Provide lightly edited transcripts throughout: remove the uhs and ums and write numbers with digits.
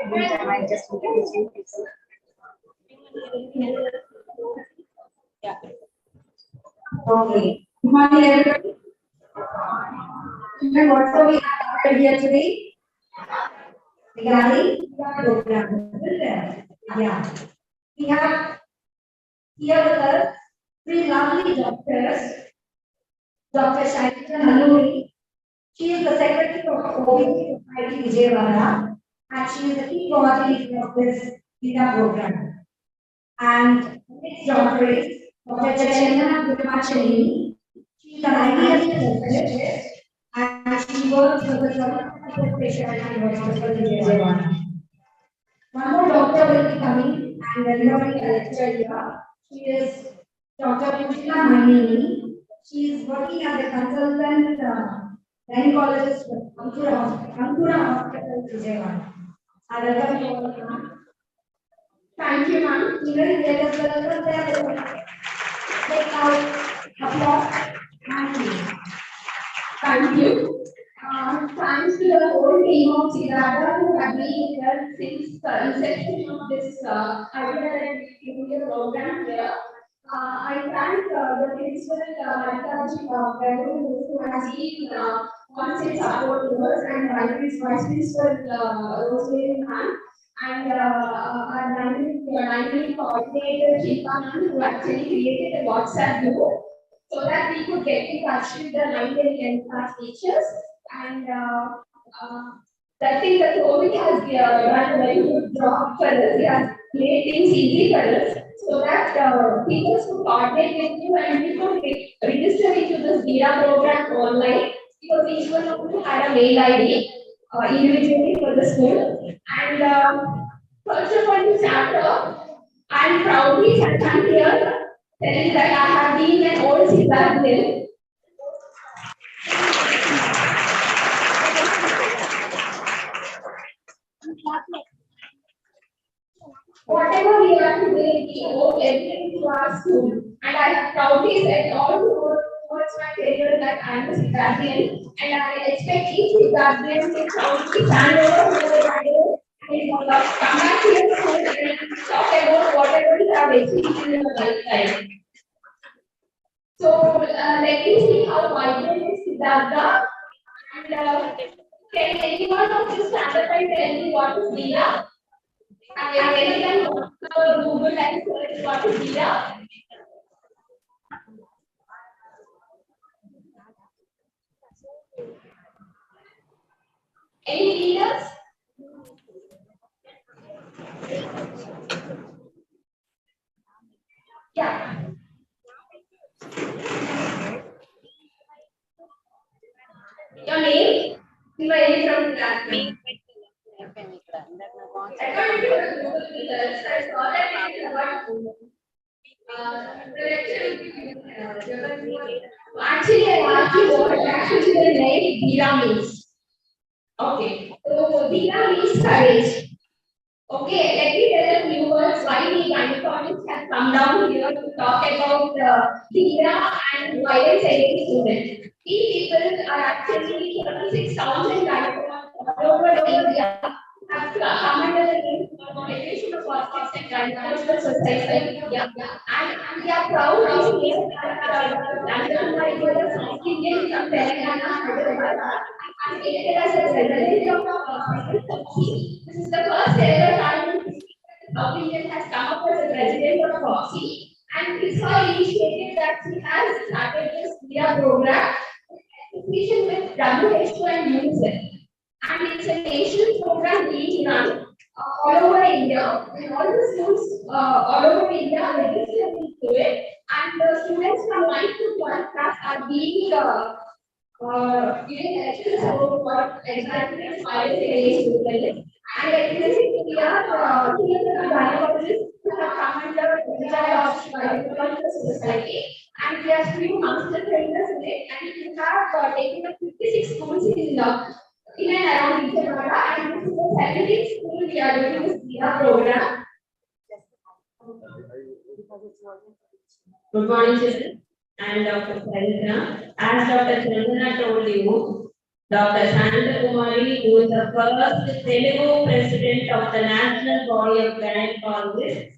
I might just look at this. Yeah. Okay. Good morning, everybody. And what are we have here today? Regarding program. Yeah. We have here with us three lovely doctors. Dr. Shailja Nalluri. She is the secretary of OBG Society Vijayawada, and she is the key coordinator of this Dheera program. And next doctor is Dr. Chandana Gurmachalini. She is an IBS specialist and she works with the Specialty Hospital in Vijayawada. One more doctor will be coming and delivering a lecture here. She is Dr. Pujita Mainini. She is working as a consultant gynecologist with Ankura Hospital, Vijayawada. I welcome you all, ma'am. Thank you, ma'am. Even let us welcome them. Take out applause. Thank you. Thank you. Thanks to the whole team of Dheera who have been here since the inception of this idea that we do a program here. I thank the principal who has been constant support to us, and vice principal Rosemary ma'am, and our dynamic coordinator Chifa ma'am, who actually created a WhatsApp group so that we could get in touch with the 9th and 10th class teachers. And I think that COVID has done a very good job for us. He has made things easy for us so that teachers could coordinate with you and we could register into this Dheera program online because each one of you had a mail ID individually for the school. And first of all, to start off, I am proudly stand here telling that I have been an old Siddharth. Whatever we are today, we owe everything to our school. And I have proudly said all towards my career that I am a Siddharthian, and I expect each Siddharthian to proudly stand over the radio and come back to your school and talk about whatever you have experienced in your lifetime. So let me see how vibrant is Siddhartha. And can anyone of you stand up and tell me what is Dheera? And anyone go to Google and search what is Dheera? Any leaders? Yeah. Your name? You are any from the class? According to the Google results, I saw that it is about the lecture will be given. Actually, I asked you what actually the name Dheera means. Okay, so Dheera means courage. Okay, let me tell the viewers why the gynecologist has come down here to talk about Dheera and violence against women. These people are actually 36,000 gynecologists all over India have come under the name of Federation of Obstetrics and Gynecological Society of India. And we are proud of here that the South Indian from Telangana, Hyderabad, has elected as a representative of FOXI. This is the first ever time South Indian has come up as a president of FOXI. And it's her initiative that she has started this Dheera program in with WHO and UNICEF. And it's a national program being run all over India, and all the schools all over India are registered into it, and the students from 9th to 12th class are being giving lectures about what exactly is violence against women. And at present, we are gynecologists who have come under the Gynecological Society, and we are few master trainers in it, and we have taken up 56 schools in and around Vijayawada, and this is the 17th school we are doing this Dheera program. Good morning, children. and Dr. Sarita. As Dr. Chandana told you, Dr. Santa Kumari, who is the first Telugu president of the National Body of Gynecologists,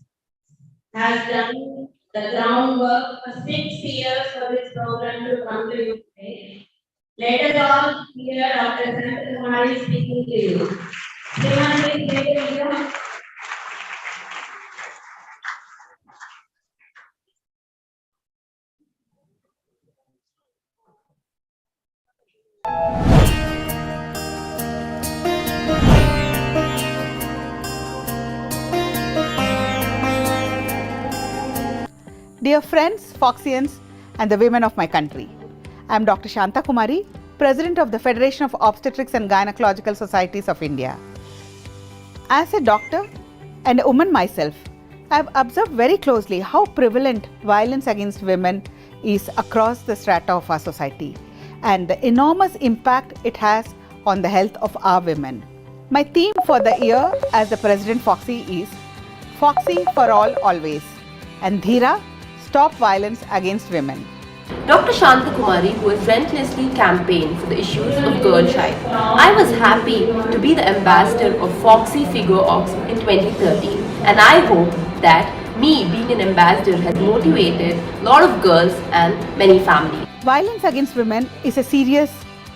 has done the groundwork for 6 years for this program to come to you today. Let us all hear Dr. Santa Kumari speaking to you. Srimati, please take the video. Dear friends, Foxians, and the women of my country, I am Dr. Shanta Kumari, President of the Federation of Obstetrics and Gynecological Societies of India. As a doctor and a woman myself, I have observed very closely how prevalent violence against women is across the strata of our society and the enormous impact it has on the health of our women. My theme for the year as the President Foxy is Foxy for all always and Dheera, stop violence against women. Dr. Shanta Kumari, who has relentlessly campaigned for the issues of girl child. I was happy to be the ambassador of Foxy Figure Ox in 2013, and I hope that me being an ambassador has motivated a lot of girls and many families. Violence against women is a serious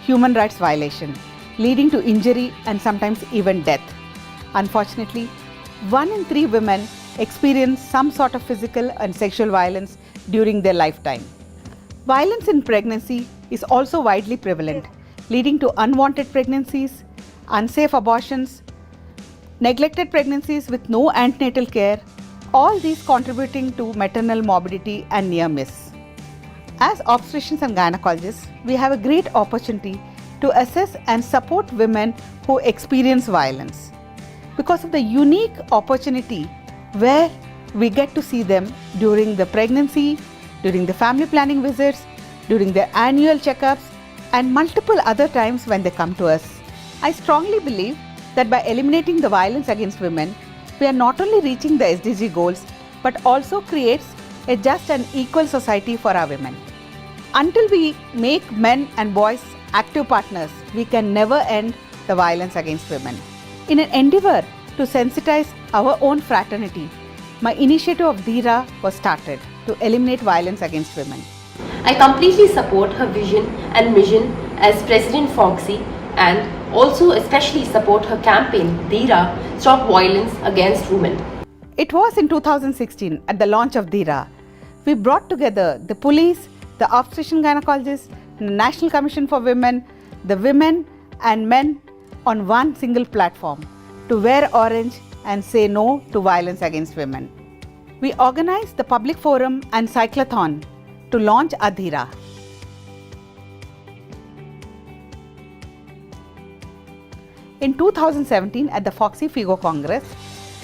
human rights violation, leading to injury and sometimes even death. Unfortunately, 1 in 3 women experience some sort of physical and sexual violence during their lifetime. Violence in pregnancy is also widely prevalent, leading to unwanted pregnancies, unsafe abortions, neglected pregnancies with no antenatal care, all these contributing to maternal morbidity and near miss. As obstetricians and gynecologists, we have a great opportunity to assess and support women who experience violence because of the unique opportunity where we get to see them during the pregnancy, during the family planning visits, during their annual checkups, and multiple other times when they come to us. I strongly believe that by eliminating the violence against women, we are not only reaching the SDG goals, but also creates a just and equal society for our women. Until we make men and boys active partners, we can never end the violence against women. In an endeavor to sensitize our own fraternity, my initiative of Dheera was started to eliminate violence against women. I completely support her vision and mission as President Foxy and also especially support her campaign Dheera, Stop Violence Against Women. It was in 2016 at the launch of Dheera. We brought together the police, the obstetrician gynecologists, the National Commission for Women, the women and men on one single platform to wear orange and say no to violence against women. We organized the public forum and cyclothon to launch Dheera. In 2017 at the Foxy Figo Congress,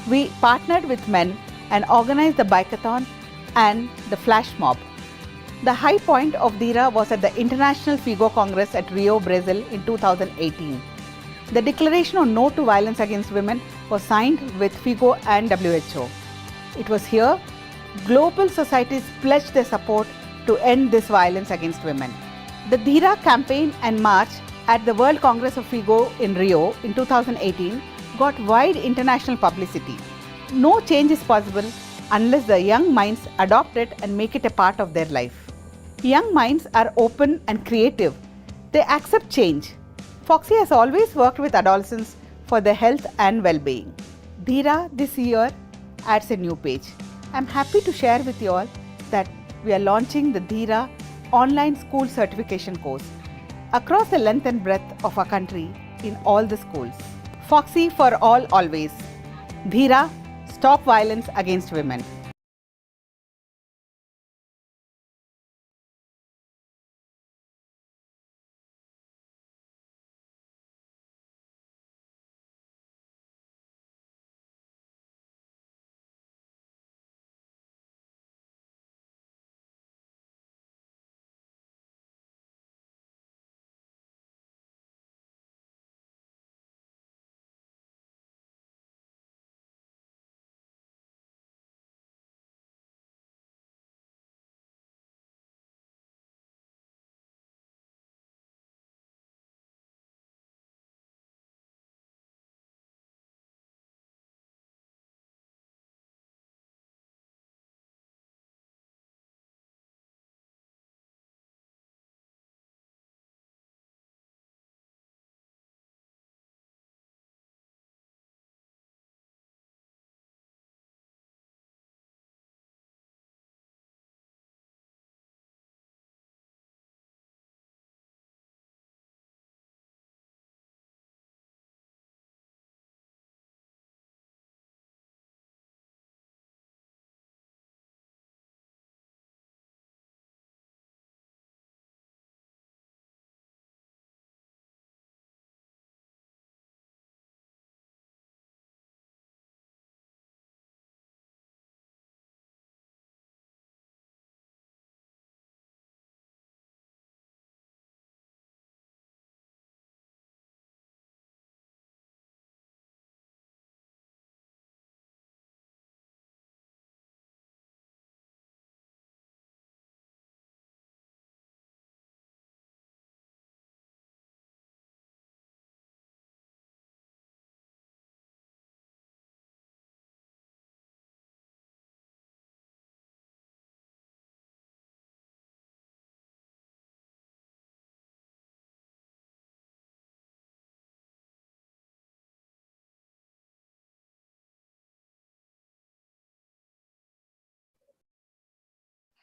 we partnered with men and organized the bikeathon and the flash mob. The high point of Dheera was at the International Figo Congress at Rio, Brazil in 2018. The declaration on no to violence against women was signed with Figo and WHO. It was here global societies pledged their support to end this violence against women. The Dheera campaign and march at the World Congress of Figo in Rio in 2018 got wide international publicity. No change is possible unless the young minds adopt it and make it a part of their life. Young minds are open and creative. They accept change. Foxy has always worked with adolescents for their health and well-being. Dheera this year adds a new page. I'm happy to share with you all that we are launching the Dheera online school certification course across the length and breadth of our country in all the schools. Foxy for all always. Dheera, stop violence against women.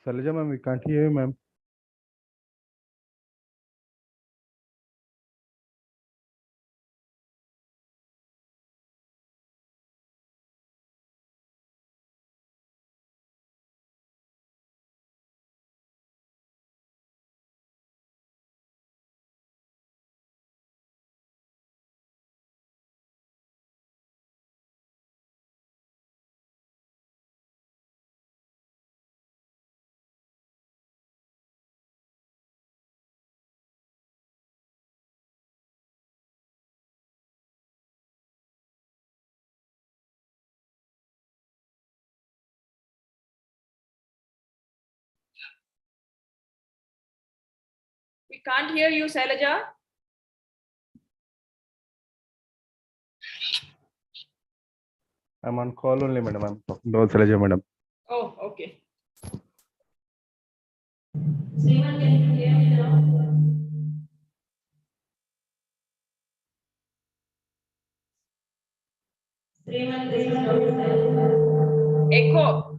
Shailaja ma'am, we can't hear you, ma'am. We can't hear you, Shailaja. I'm on call only, madam. I'm talking to Shailaja madam. Oh, okay. Sriman, can you hear me now? Sriman, this is Dr. Shailaja. Echo.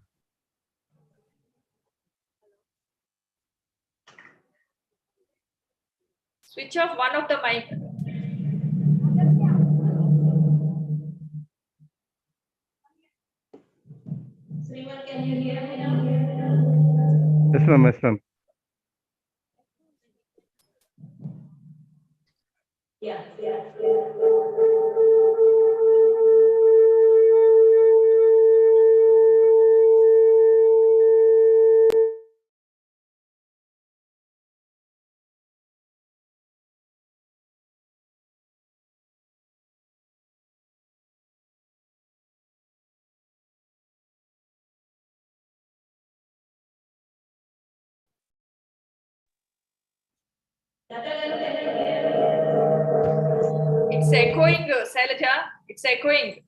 Switch off one of the mic. Sriman, can you hear me now? Yes, ma'am. Yes, ma'am. Yeah. It's echoing, Shailaja. It's echoing.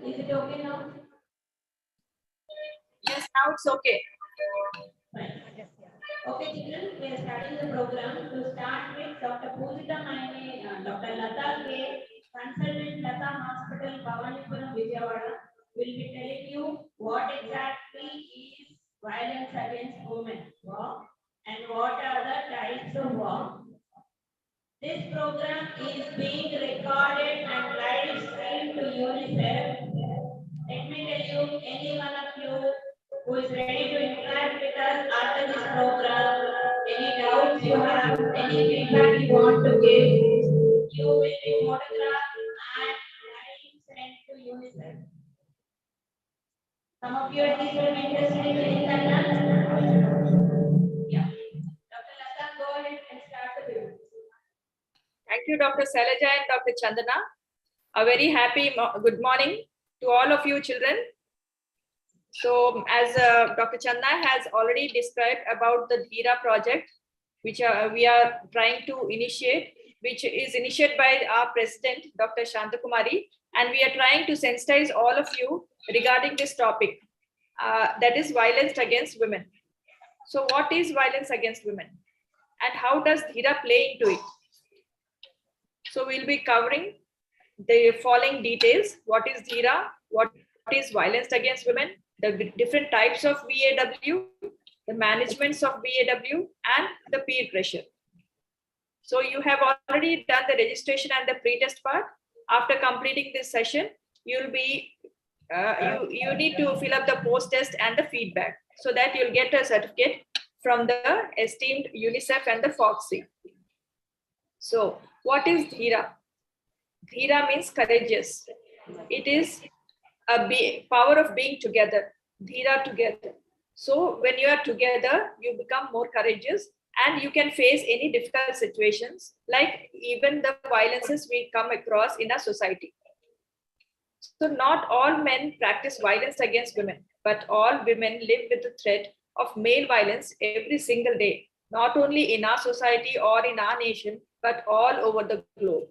Is it okay now? Yes, now it's okay. Okay, children, we are starting the program. To start with, Dr. Pujita Maine, Dr. Lata K, consultant Lata Hospital, Bhavanipuram, Vijayawada, will be telling you what exactly is violence against women and what are the types of war. This program is being recorded and live streamed to UNICEF. Let me tell you, any one of you who is ready to interact with us after this program, any doubts you have, any feedback you want to give, you will be photographed and live sent to UNICEF. Some of you at least will be interested in getting that done. Yeah. Dr. Lata, go ahead and start the video. Thank you, Dr. Shailaja and Dr. Chandana. A very happy good morning to all of you children. So as Dr. Chandana has already described about the Dheera project, which we are trying to initiate, which is initiated by our president, Dr. Shantakumari, and we are trying to sensitize all of you regarding this topic, that is violence against women. So what is violence against women? And how does Dheera play into it? So we'll be covering the following details. What is Dheera? What is violence against women? The different types of VAW, the managements of VAW, and the peer pressure. So you have already done the registration and the pre-test part. After completing this session, you'll be you need to fill up the post-test and the feedback so that you'll get a certificate from the esteemed UNICEF and the FOXY. So what is Dheera? Dheera means courageous. It is a power of being together. Dheera, together. So when you are together, you become more courageous and you can face any difficult situations, like even the violences we come across in our society. So not all men practice violence against women, but all women live with the threat of male violence every single day, not only in our society or in our nation, but all over the globe.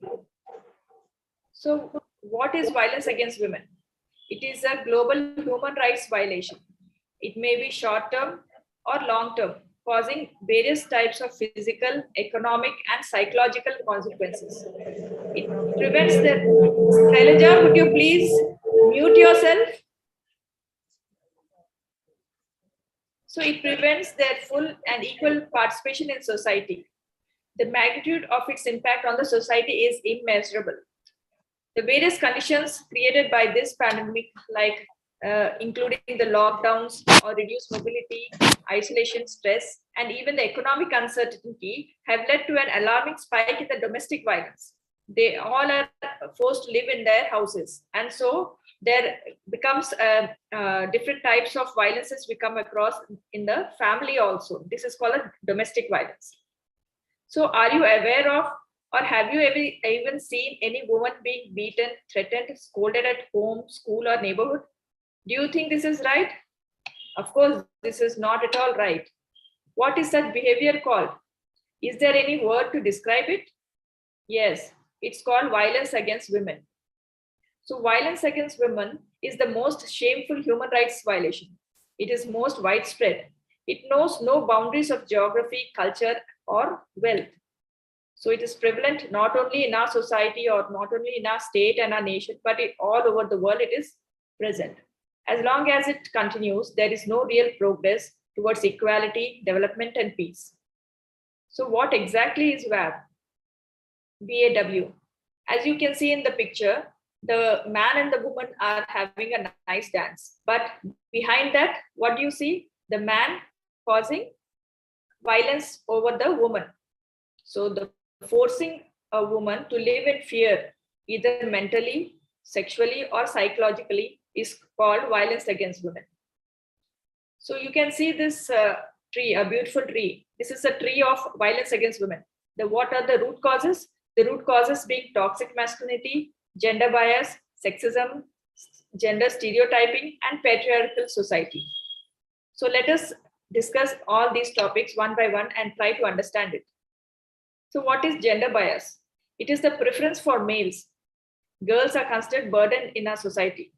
So what is violence against women? It is a global human rights violation. It may be short term or long term, causing various types of physical, economic, and psychological consequences. It prevents the Shailaja, would you please mute yourself? So it prevents their full and equal participation in society. The magnitude of its impact on the society is immeasurable. The various conditions created by this pandemic, like including the lockdowns or reduced mobility, isolation, stress, and even the economic uncertainty, have led to an alarming spike in the domestic violence. They all are forced to live in their houses, and so there becomes different types of violences we come across in the family also. This is called a domestic violence. So are you aware of, or have you ever even seen any woman being beaten, threatened, scolded at home, school, or neighborhood? Do you think this is right? Of course, this is not at all right. What is such behavior called? Is there any word to describe it? Yes, it's called violence against women. So violence against women is the most shameful human rights violation. It is most widespread. It knows no boundaries of geography, culture, or wealth. So it is prevalent not only in our society or not only in our state and our nation, but all over the world it is present. As long as it continues, there is no real progress towards equality, development, and peace. So what exactly is WAW? BAW. As you can see in the picture, the man and the woman are having a nice dance. But behind that, what do you see? The man causing violence over the woman. So the forcing a woman to live in fear, either mentally, sexually, or psychologically, is called violence against women. So you can see this tree, a beautiful tree. This is a tree of violence against women. What are the root causes? The root causes being toxic masculinity, gender bias, sexism, gender stereotyping, and patriarchal society. So let us discuss all these topics one by one and try to understand it. So what is gender bias? It is the preference for males. Girls are considered burden in our society.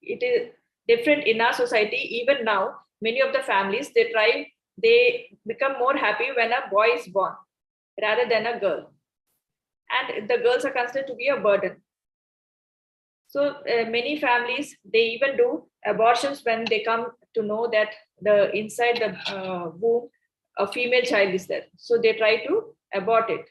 It is different in our society. Even now, many of the families, they become more happy when a boy is born rather than a girl. And the girls are considered to be a burden. So many families, they even do abortions when they come to know that inside the womb, a female child is there. So they try to abort it.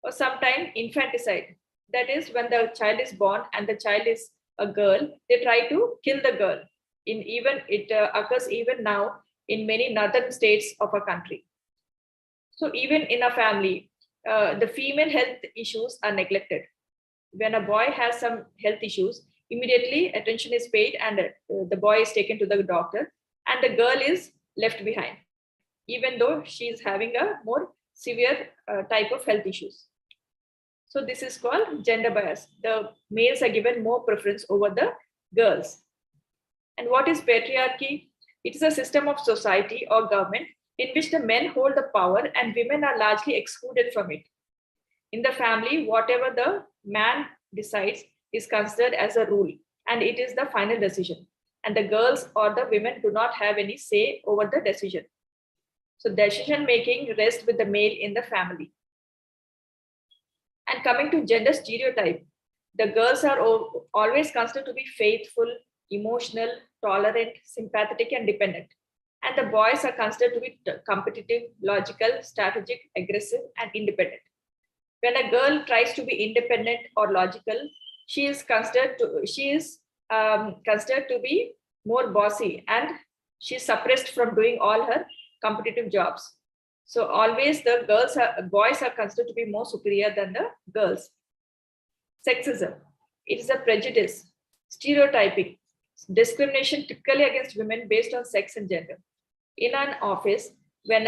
Or sometimes infanticide. That is when the child is born and the child is a girl, they try to kill the girl. It occurs even now in many northern states of a country. So even in a family, the female health issues are neglected. When a boy has some health issues, immediately attention is paid and the boy is taken to the doctor and the girl is left behind, even though she is having a more severe type of health issues. So this is called gender bias. The males are given more preference over the girls. And what is patriarchy? It is a system of society or government in which the men hold the power and women are largely excluded from it. In the family, whatever the man decides is considered as a rule and it is the final decision. And the girls or the women do not have any say over the decision. So decision making rests with the male in the family. And coming to gender stereotype, the girls are always considered to be faithful, emotional, tolerant, sympathetic, and dependent. And the boys are considered to be competitive, logical, strategic, aggressive, and independent. When a girl tries to be independent or logical, she is considered to be more bossy and she is suppressed from doing all her competitive jobs. So always the boys are considered to be more superior than the girls. Sexism. It is a prejudice, stereotyping, discrimination typically against women based on sex and gender. In an office, when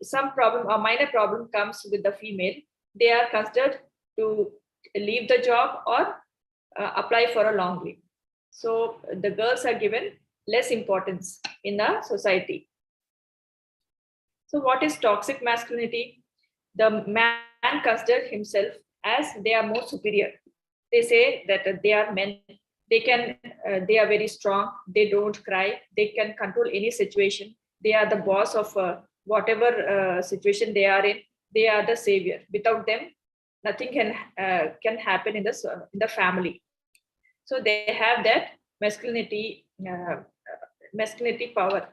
some problem or minor problem comes with the female, they are considered to leave the job or apply for a long leave. So the girls are given less importance in the society. So what is toxic masculinity? The man considers himself as they are more superior. They say that they are men They are very strong. They don't cry. They can control any situation. They are the boss of whatever situation they are in. They are the savior. Without them, nothing can happen in the family. So they have that masculinity power.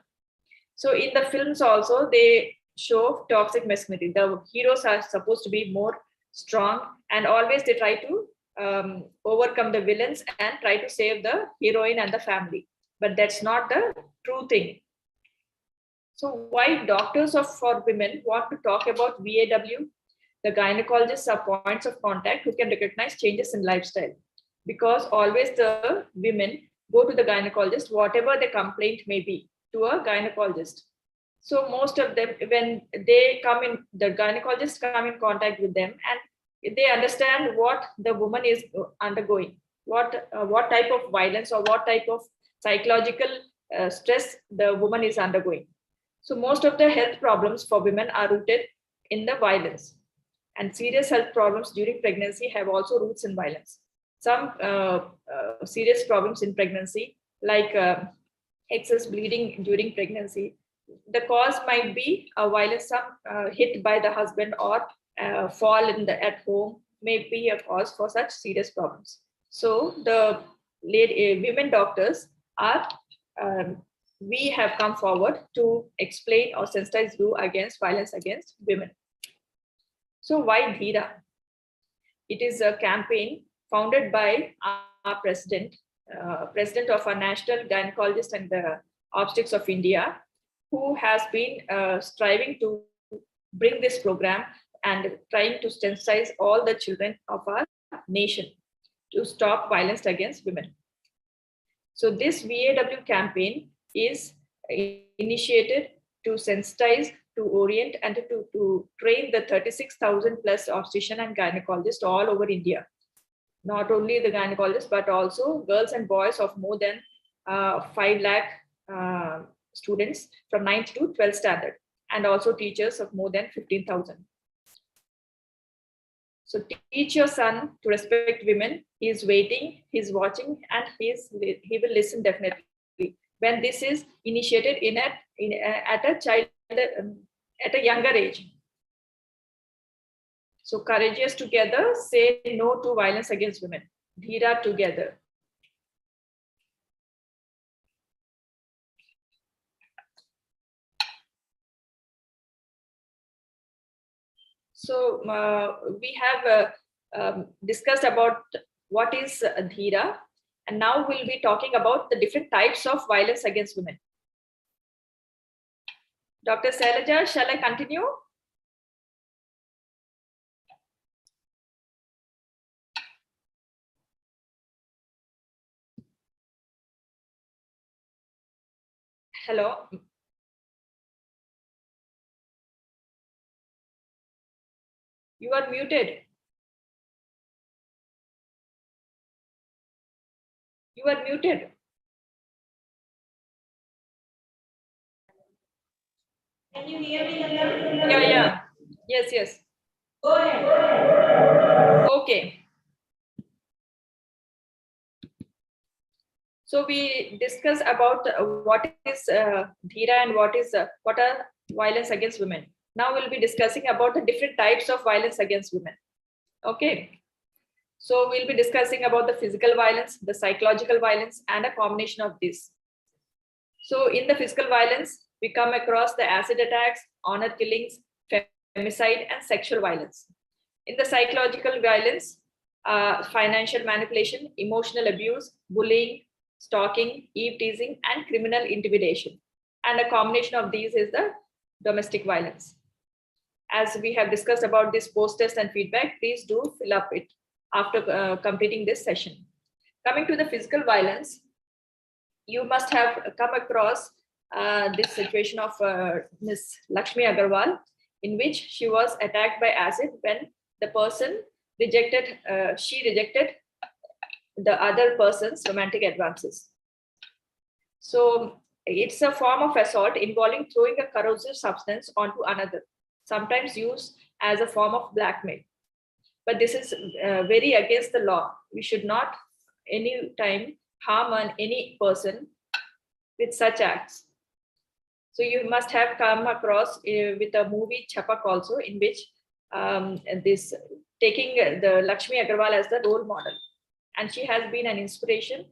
So in the films also they show toxic masculinity. The heroes are supposed to be more strong, and always they try to overcome the villains and try to save the heroine and the family. But that's not the true thing. So why doctors for women want to talk about VAW? The gynecologists are points of contact who can recognize changes in lifestyle, because always the women go to the gynecologist, whatever the complaint may be, to a gynecologist. So most of them, when they come in, the gynecologists come in contact with them, and they understand what the woman is undergoing, what type of violence or what type of psychological stress the woman is undergoing. So most of the health problems for women are rooted in the violence, and serious health problems during pregnancy have also roots in violence. Some serious problems in pregnancy, like excess bleeding during pregnancy, the cause might be a violence, some hit by the husband or fall at home may be a cause for such serious problems. So the women doctors are we have come forward to explain or sensitize you against violence against women. So why Dheera? It is a campaign founded by our president of our National Gynecologist and the Obstetrics of India, who has been striving to bring this program and trying to sensitize all the children of our nation to stop violence against women. So this VAW campaign is initiated to sensitize, to orient, and to train the 36,000 plus obstetrician and gynecologists all over India. Not only the gynecologists, but also girls and boys of more than 5 lakh students from 9th to 12th standard, and also teachers of more than 15,000. So teach your son to respect women. He is waiting, he's watching, and he will listen definitely. When this is initiated at a child at a younger age. So courageous together, say no to violence against women. Dheera together. So we have discussed about what is Dheera, and now we'll be talking about the different types of violence against women. Dr. Sailaja, shall I continue? Hello. You are muted. You are muted. Can you hear me, Nanda? Yeah. Yes. Go ahead. Okay. So we discuss about what is Dheera and what are violence against women. Now we'll be discussing about the different types of violence against women. Okay. So we'll be discussing about the physical violence, the psychological violence, and a combination of this. So in the physical violence, we come across the acid attacks, honor killings, femicide, and sexual violence. In the psychological violence, financial manipulation, emotional abuse, bullying, stalking, eve teasing, and criminal intimidation. And a combination of these is the domestic violence. As we have discussed about this post-test and feedback, please do fill up it after completing this session. Coming to the physical violence, you must have come across this situation of Ms. Lakshmi Agarwal, in which she was attacked by acid when the person she rejected the other person's romantic advances. So it's a form of assault involving throwing a corrosive substance onto another, sometimes used as a form of blackmail. But this is very against the law. We should not any time harm on any person with such acts. So you must have come across with a movie Chapak also, in which this taking the Lakshmi Agarwal as the role model, and she has been an inspiration,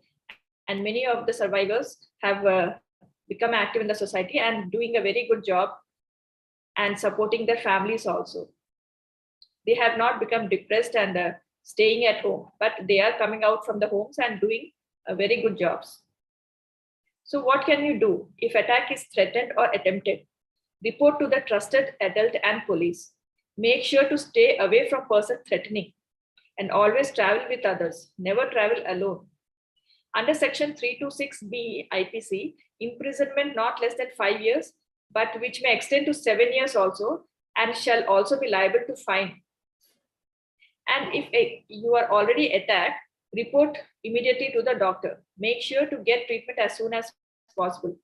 and many of the survivors have become active in the society and doing a very good job and supporting their families also. They have not become depressed and staying at home, but they are coming out from the homes and doing very good jobs. So what can you do if attack is threatened or attempted? Report to the trusted adult and police. Make sure to stay away from person threatening and always travel with others. Never travel alone. Under section 326B IPC, imprisonment not less than 5 years, but which may extend to 7 years also, and shall also be liable to fine. And if you are already attacked, report immediately to the doctor. Make sure to get treatment as soon as possible.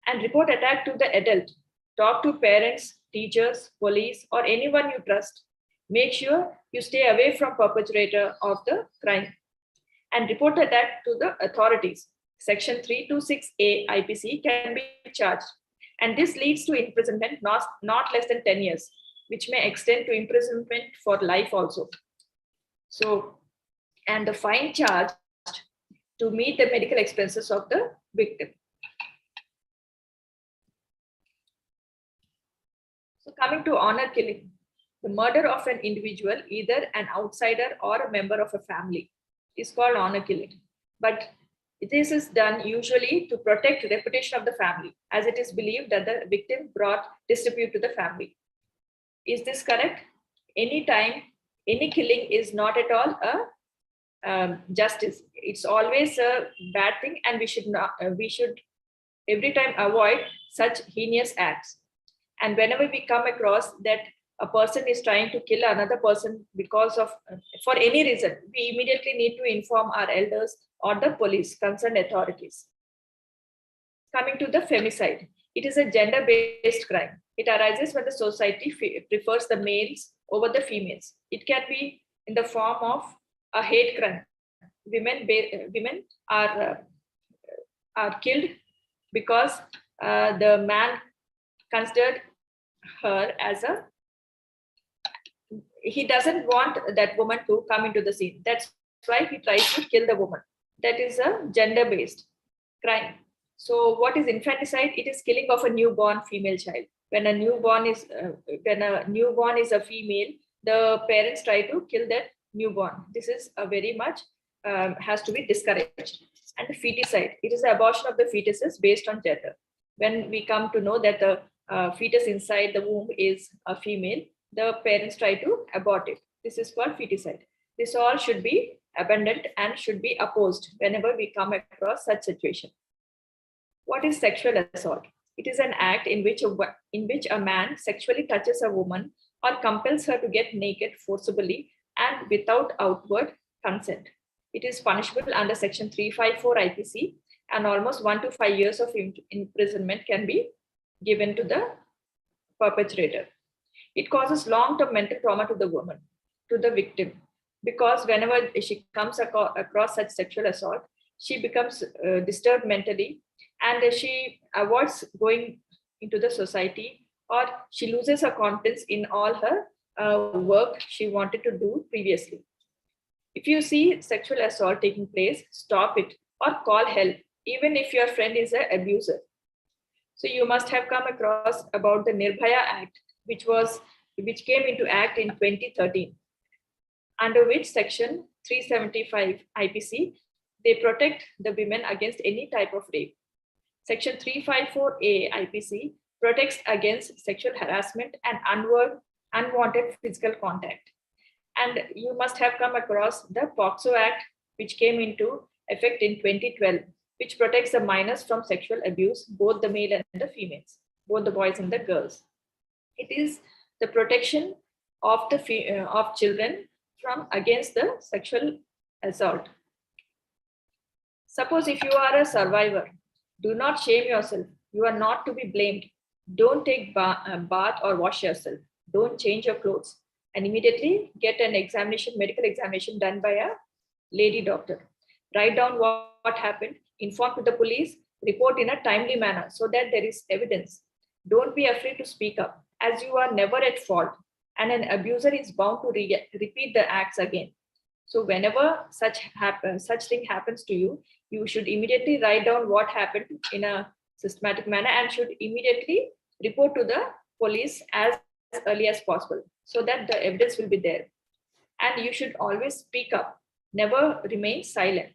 And report attack to the adult. Talk to parents, teachers, police, or anyone you trust. Make sure you stay away from perpetrator of the crime. And report attack to the authorities. Section 326A IPC can be charged. And this leads to imprisonment not less than 10 years, which may extend to imprisonment for life also. So, and the fine charged to meet the medical expenses of the victim. So coming to honor killing, the murder of an individual, either an outsider or a member of a family, is called honor killing. But this is done usually to protect the reputation of the family, as it is believed that the victim brought disrepute to the family. Is this correct? Anytime, any killing is not at all a justice. It's always a bad thing, and we should every time avoid such heinous acts. And whenever we come across that a person is trying to kill another person because of for any reason, we immediately need to inform our elders or the police, concerned authorities. Coming to the femicide, it is a gender-based crime. It arises when the society prefers the males over the females. It can be in the form of a hate crime. Women are killed because the man considered her as he doesn't want that woman to come into the scene. That's why he tries to kill the woman. That is a gender-based crime. So what is infanticide? It is killing of a newborn female child. When a newborn is a female, the parents try to kill that newborn. This is a very much has to be discouraged. And the feticide, it is the abortion of the fetuses based on gender. When we come to know that the fetus inside the womb is a female, the parents try to abort it. This is called feticide. This all should be abandoned and should be opposed whenever we come across such situation. What is sexual assault? It is an act in which a man sexually touches a woman or compels her to get naked forcibly and without outward consent. It is punishable under section 354 IPC, and almost 1 to 5 years of imprisonment can be given to the perpetrator. It causes long-term mental trauma to the woman, to the victim, because whenever she comes across such sexual assault, she becomes disturbed mentally, and she avoids going into the society, or she loses her confidence in all her work she wanted to do previously. If you see sexual assault taking place, stop it or call help, even if your friend is an abuser. So you must have come across about the Nirbhaya Act, which came into act in 2013, under which section 375 IPC, they protect the women against any type of rape. Section 354A IPC protects against sexual harassment and unwanted physical contact. And you must have come across the POCSO Act, which came into effect in 2012, which protects the minors from sexual abuse, both the male and the females, both the boys and the girls. It is the protection of of children from against the sexual assault. Suppose if you are a survivor, do not shame yourself. You are not to be blamed. Don't take bath or wash yourself. Don't change your clothes, and immediately get an medical examination done by a lady doctor. Write down what happened, inform to the police, report in a timely manner so that there is evidence. Don't be afraid to speak up, as you are never at fault, and an abuser is bound to repeat the acts again. So whenever such thing happens to you, you should immediately write down what happened in a systematic manner and should immediately report to the police as early as possible so that the evidence will be there. And you should always speak up, never remain silent.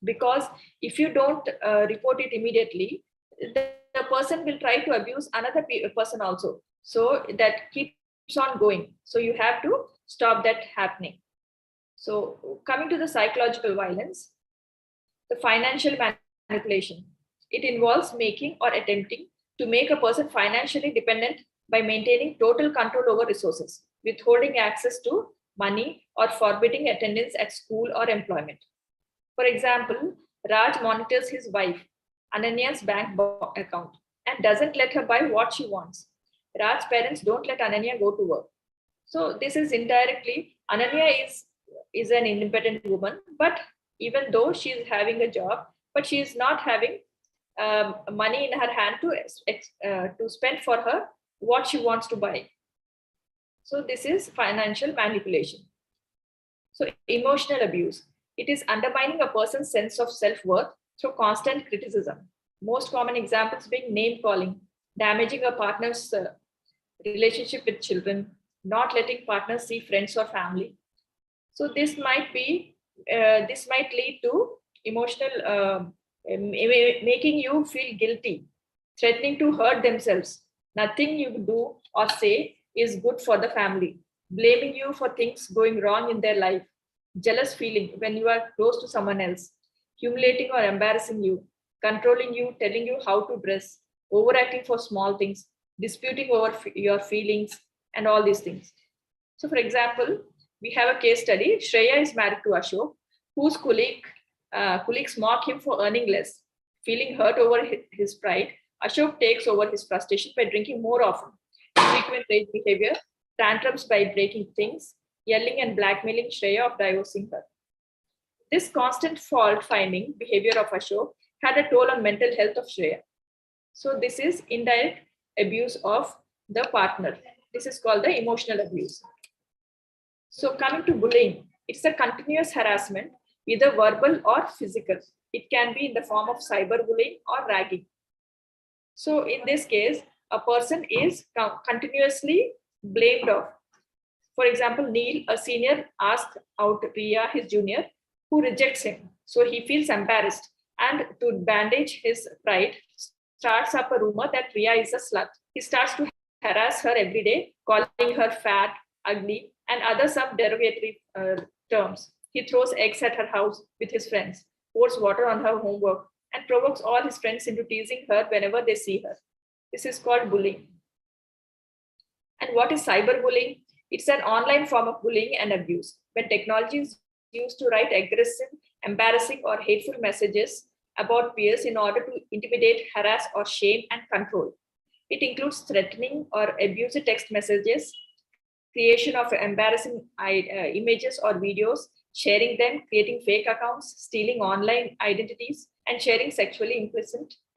Because if you don't report it immediately, the person will try to abuse another person also. So that keeps on going. So you have to stop that happening. So coming to the psychological violence, the financial manipulation. It involves making or attempting to make a person financially dependent by maintaining total control over resources, withholding access to money, or forbidding attendance at school or employment. For example, Raj monitors his wife, Ananya's bank account, and doesn't let her buy what she wants. Raj's parents don't let Ananya go to work. So this is indirectly, Ananya is an independent woman, but even though she is having a job, but she is not having money in her hand to spend for her what she wants to buy. So this is financial manipulation. So emotional abuse. It is undermining a person's sense of self-worth through constant criticism. Most common examples being name calling, damaging a partner's relationship with children, not letting partners see friends or family. So this might lead to emotional making you feel guilty, threatening to hurt themselves. Nothing you do or say is good for the family, blaming you for things going wrong in their life, jealous feeling when you are close to someone else, humiliating or embarrassing you, controlling you, telling you how to dress, overacting for small things, disputing over your feelings, and all these things. So, for example, we have a case study. Shreya is married to Ashok, whose colleagues mock him for earning less. Feeling hurt over his pride, Ashok takes over his frustration by drinking more often, frequent rage behavior, tantrums by breaking things, yelling and blackmailing Shreya of divorcing her. This constant fault-finding behavior of Ashok had a toll on mental health of Shreya. So this is indirect abuse of the partner. This is called the emotional abuse. So coming to bullying, it's a continuous harassment, either verbal or physical. It can be in the form of cyberbullying or ragging. So in this case, a person is continuously blamed off. For example, Neil, a senior, asked out Riya, his junior, who rejects him. So he feels embarrassed, and to bandage his pride, starts up a rumor that Riya is a slut. He starts to harass her every day, calling her fat, ugly, and other sub-derogatory terms. He throws eggs at her house with his friends, pours water on her homework, and provokes all his friends into teasing her whenever they see her. This is called bullying. And what is cyberbullying? It's an online form of bullying and abuse. When technology is used to write aggressive, embarrassing, or hateful messages about peers in order to intimidate, harass, or shame and control. It includes threatening or abusive text messages, creation of embarrassing images or videos, sharing them, creating fake accounts, stealing online identities, and sharing sexually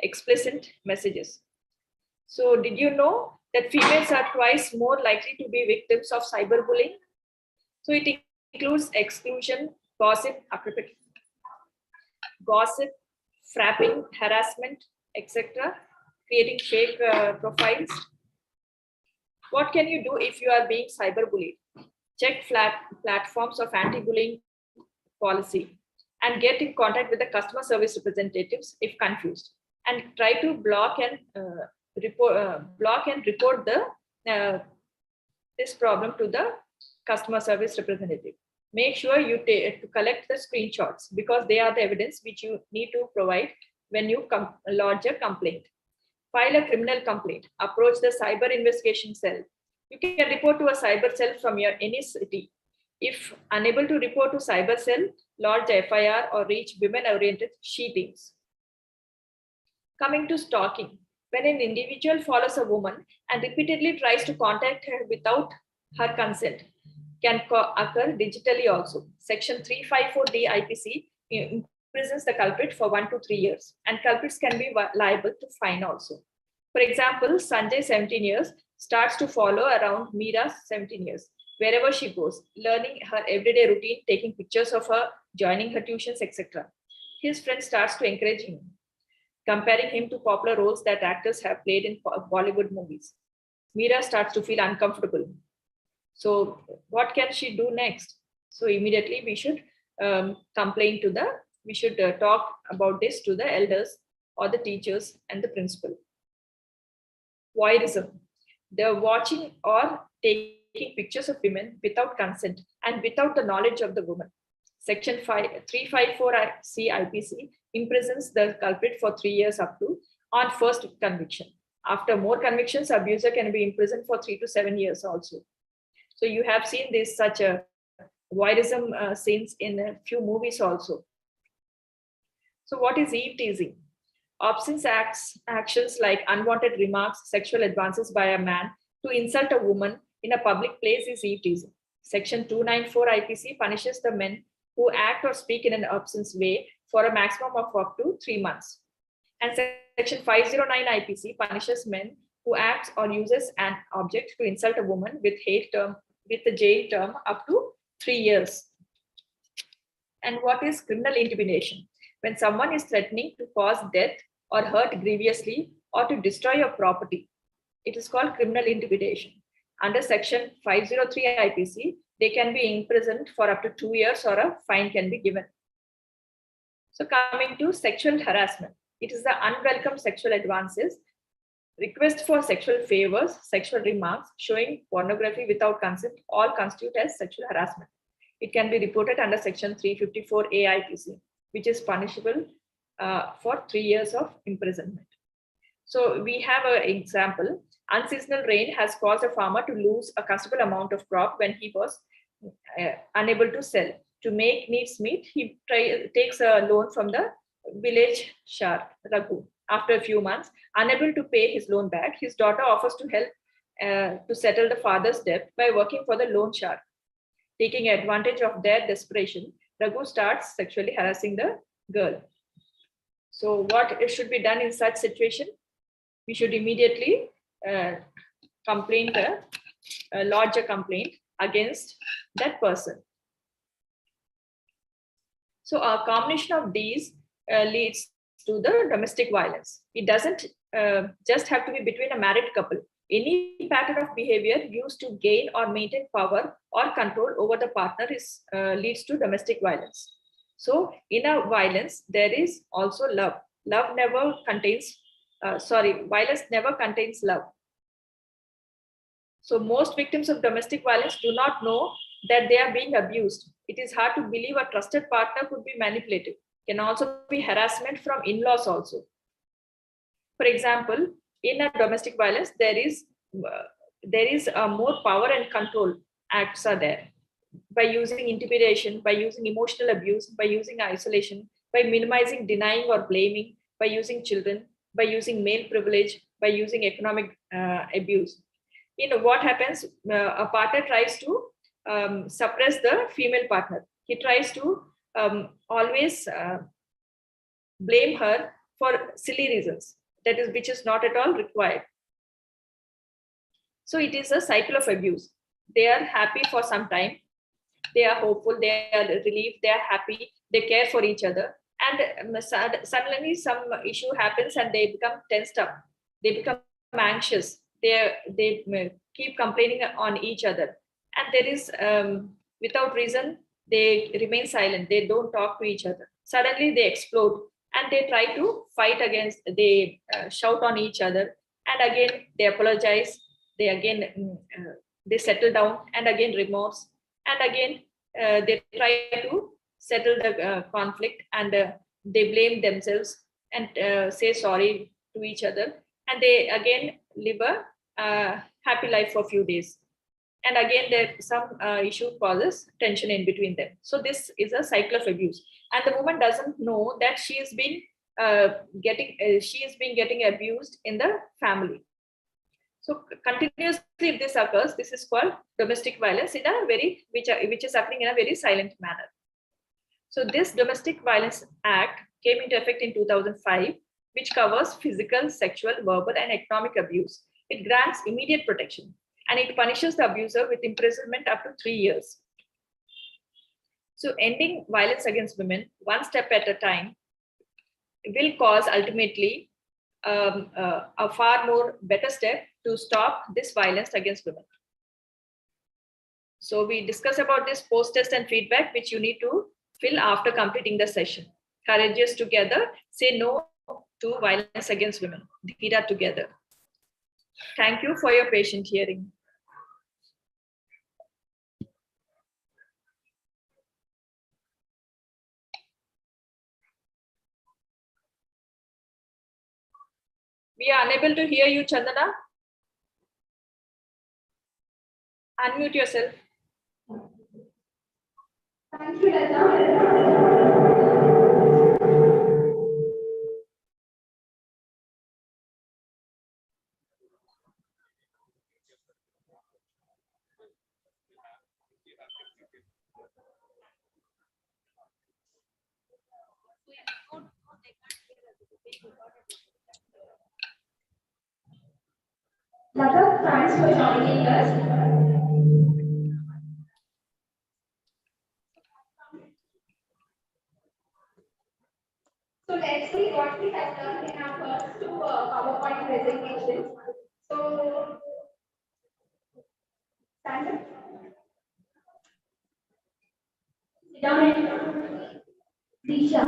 explicit messages. So did you know that females are twice more likely to be victims of cyberbullying? So it includes exclusion, gossip, frapping, harassment, etc., creating fake profiles. What can you do if you are being cyberbullied? Check platforms of anti-bullying policy and get in contact with the customer service representatives if confused, and try to block and report this problem to the customer service representative. Make sure you to collect the screenshots because they are the evidence which you need to provide when you lodge a complaint. File a criminal complaint. Approach the cyber investigation cell. You can report to a cyber cell from any city. If unable to report to cyber cell, lodge a FIR or reach women-oriented SHE teams. Coming to stalking. When an individual follows a woman and repeatedly tries to contact her without her consent, can occur digitally also. Section 354D IPC imprisons the culprit for 1 to 3 years, and culprits can be liable to fine also. For example, Sanjay, 17 years, starts to follow around Meera, 17 years, wherever she goes, learning her everyday routine, taking pictures of her, joining her tuitions, etc. His friend starts to encourage him, comparing him to popular roles that actors have played in Bollywood movies. Meera starts to feel uncomfortable. So what can she do next? So immediately we should we should talk about this to the elders or the teachers and the principal. Voyeurism. They're watching or taking pictures of women without consent and without the knowledge of the woman. Section 354C IPC imprisons the culprit for 3 years up to on first conviction. After more convictions, abuser can be imprisoned for 3 to 7 years also. So you have seen this such a voyeurism scenes in a few movies also. So what is eve teasing? Obscene actions like unwanted remarks, sexual advances by a man to insult a woman in a public place is eve teasing. Section 294 IPC punishes the men who act or speak in an obscene way for a maximum of up to 3 months. And Section 509 IPC punishes men who acts or uses an object to insult a woman with the jail term up to 3 years. And what is criminal intimidation? When someone is threatening to cause death or hurt grievously or to destroy your property, it is called criminal intimidation. Under Section 503 IPC, they can be imprisoned for up to 2 years or a fine can be given. So coming to sexual harassment, it is the unwelcome sexual advances, request for sexual favors, sexual remarks, showing pornography without consent, all constitute as sexual harassment. It can be reported under Section 354A IPC, which is punishable for 3 years of imprisonment. So we have an example. Unseasonal rain has caused a farmer to lose a considerable amount of crop when he was unable to sell. To make needs meet, he takes a loan from the village Shar, Raghu. After a few months, unable to pay his loan back, his daughter offers to help to settle the father's debt by working for the loan shark. Taking advantage of their desperation, Raghu starts sexually harassing the girl. So what should be done in such situation? We should immediately lodge a complaint against that person. So a combination of these leads to the domestic violence. It doesn't just have to be between a married couple. Any pattern of behavior used to gain or maintain power or control over the partner leads to domestic violence. So in a violence, there is also love. Violence never contains love. So most victims of domestic violence do not know that they are being abused. It is hard to believe a trusted partner could be manipulative. Can also be harassment from in-laws also. For example, in a domestic violence, there is more power and control acts are there. By using intimidation, by using emotional abuse, by using isolation, by minimizing, denying or blaming, by using children, by using male privilege, by using economic abuse. What happens, a partner tries to suppress the female partner. He tries to always blame her for silly reasons, which is not at all required. So it is a cycle of abuse. They are happy for some time, they are hopeful, they are relieved, they are happy, they care for each other, and suddenly some issue happens and they become tensed up, they become anxious, they keep complaining on each other, and there is without reason they remain silent, they don't talk to each other. Suddenly they explode and they try to fight against, they shout on each other, and again they apologize, they again they settle down, and again remorse, and again they try to settle the conflict, and they blame themselves and say sorry to each other, and they again live a happy life for a few days, and again there some issue causes tension in between them. So this is a cycle of abuse, and the woman doesn't know that she is being getting abused in the family. So continuously, if this occurs, this is called domestic violence in a very which is happening in a very silent manner. So this Domestic Violence Act came into effect in 2005, which covers physical, sexual, verbal, and economic abuse. It grants immediate protection and it punishes the abuser with imprisonment up to 3 years. So ending violence against women one step at a time will cause ultimately a far more better step to stop this violence against women. So we discuss about this post-test and feedback, which you need to fill after completing the session. Courageous together, say no to violence against women. Dheera together. Thank you for your patient hearing. We are unable to hear you, Chandana. Unmute yourself. Thank you, Lata. Lata, thanks for joining us. So let's see what we have done in our first two PowerPoint presentations. So, stand up. Sit down and Disha.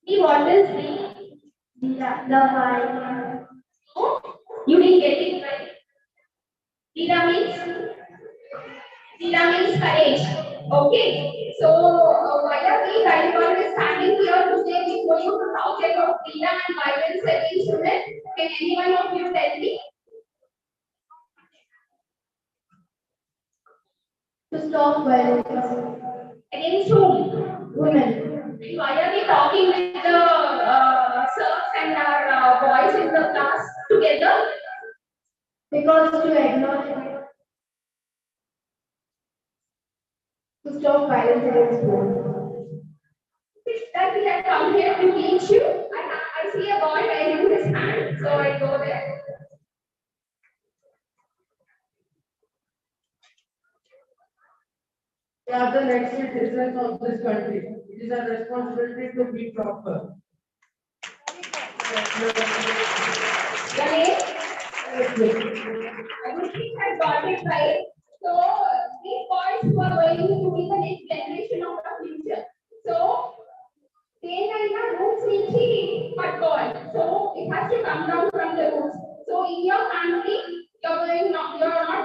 See what is the why? So, you didn't get it right. Dheera means courage. Okay. So why are we right now is standing here today? We going to talk about Dheera and violence against women. Can anyone of you tell me? To stop violence against whom? Women. Why are we talking with the sirs and our boys in the class together? Because to acknowledge, to stop violence against women. That we have come here to teach you. I see a boy raising his hand, so I go there. We are the next citizens of this country. It is our responsibility to be proper. The name? I think I got it right. So these boys who are going to be the next generation of the future. So దేనికైనా roots నుంచి పట్టుకోవాలి. So it has to come down from the roots. So in your family, you're not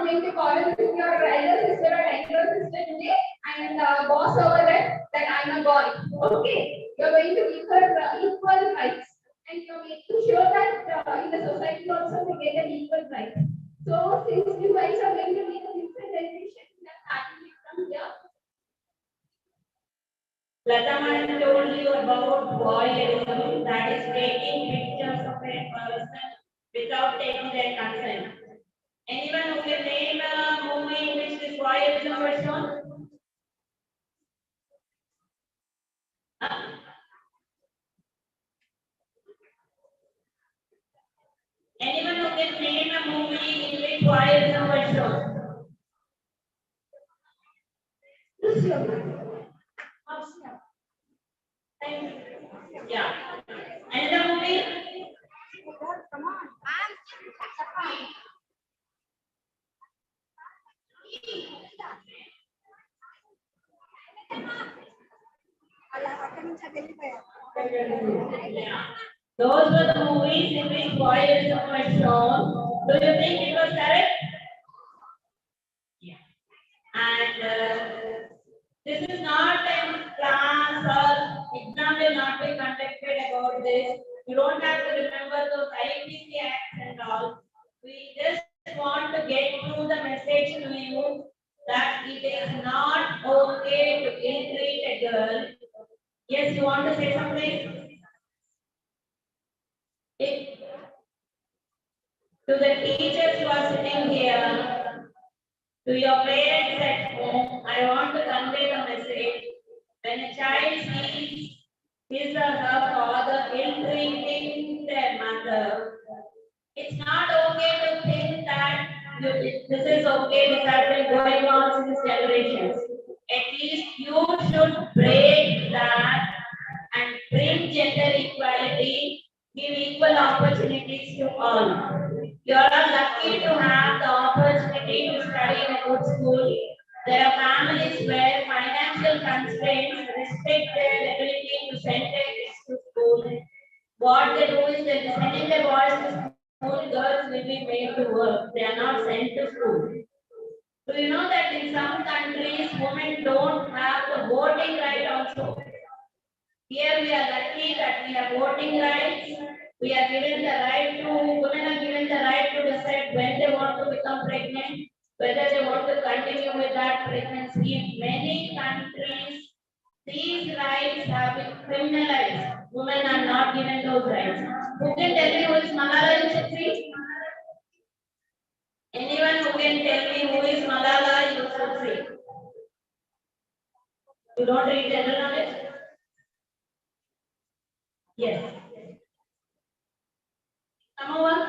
going to call it to your elder sister or younger sister today and boss over there that I'm a boy. Okay, you're going to give her equal rights and you're making sure that in the society also we get an equal right. So since you guys are going to be the future generation, that's starting from here. Lata Madam told you about voyeurism, that is taking pictures of a person without taking their consent. Anyone who can name a movie in which this voyeurism was shown? Anyone who can name a movie in which voyeurism was shown? Yeah. Another movie? Come on. Yeah. Those were the movies in which voyeurism was shown. Do you think it was correct? Yeah. And this is not a class or exam will not be conducted about this. You don't have to remember those IPC acts and all. We just want to get through the message to you that it is not okay to ill-treat a girl. Yes, you want to say something? To the teachers who are sitting here, to your parents at home, I want to convey the message. When a child sees his or her father ill-treating their mother, it's not okay to think that this is okay, this has been going on since generations. At least you should break that and bring gender equality, give equal opportunities to all. You are lucky to have the opportunity to study in a good school. There are families where financial constraints restrict their ability to send their kids to school. What they do is they're sending their boys to school, girls will be made to work. They are not sent to school. Do you know that in some countries women don't have the voting right also? Here we are lucky that we have voting rights. We are given the right to, women are given the right to decide when they want to become pregnant, whether they want to continue with that pregnancy. In many countries, these rights have been criminalized. Women are not given those rights. Who can tell me who is Malala Yousafzai? Anyone who can tell me who is Malala Yousafzai? You don't read general knowledge? Yes. Number one.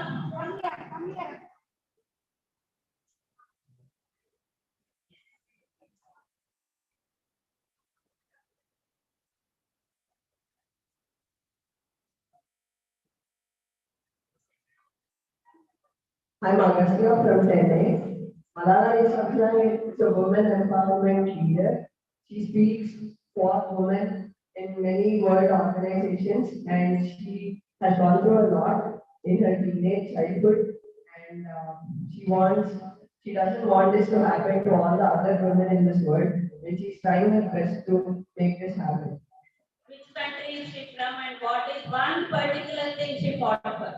I'm Agastya from Chennai. Malala Yousafzai is a woman empowerment leader. She speaks for women in many world organizations, and she has gone through a lot in her teenage childhood. And she doesn't want this to happen to all the other women in this world, and she's trying her best to make this happen. Which country is she from and what is one particular thing she fought for?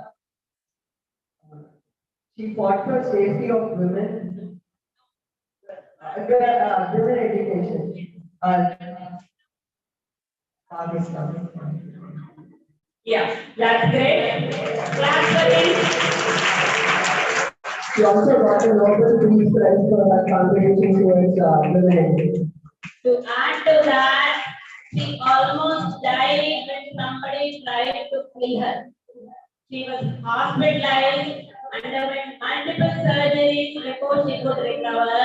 She fought for safety of women, women education, Pakistan. Yeah, that's great. Class for him. She also got a Nobel Peace Prize for her contribution towards women education. To add to that, she almost died when somebody tried to kill her. She was hospitalized, underwent multiple surgeries before she could recover.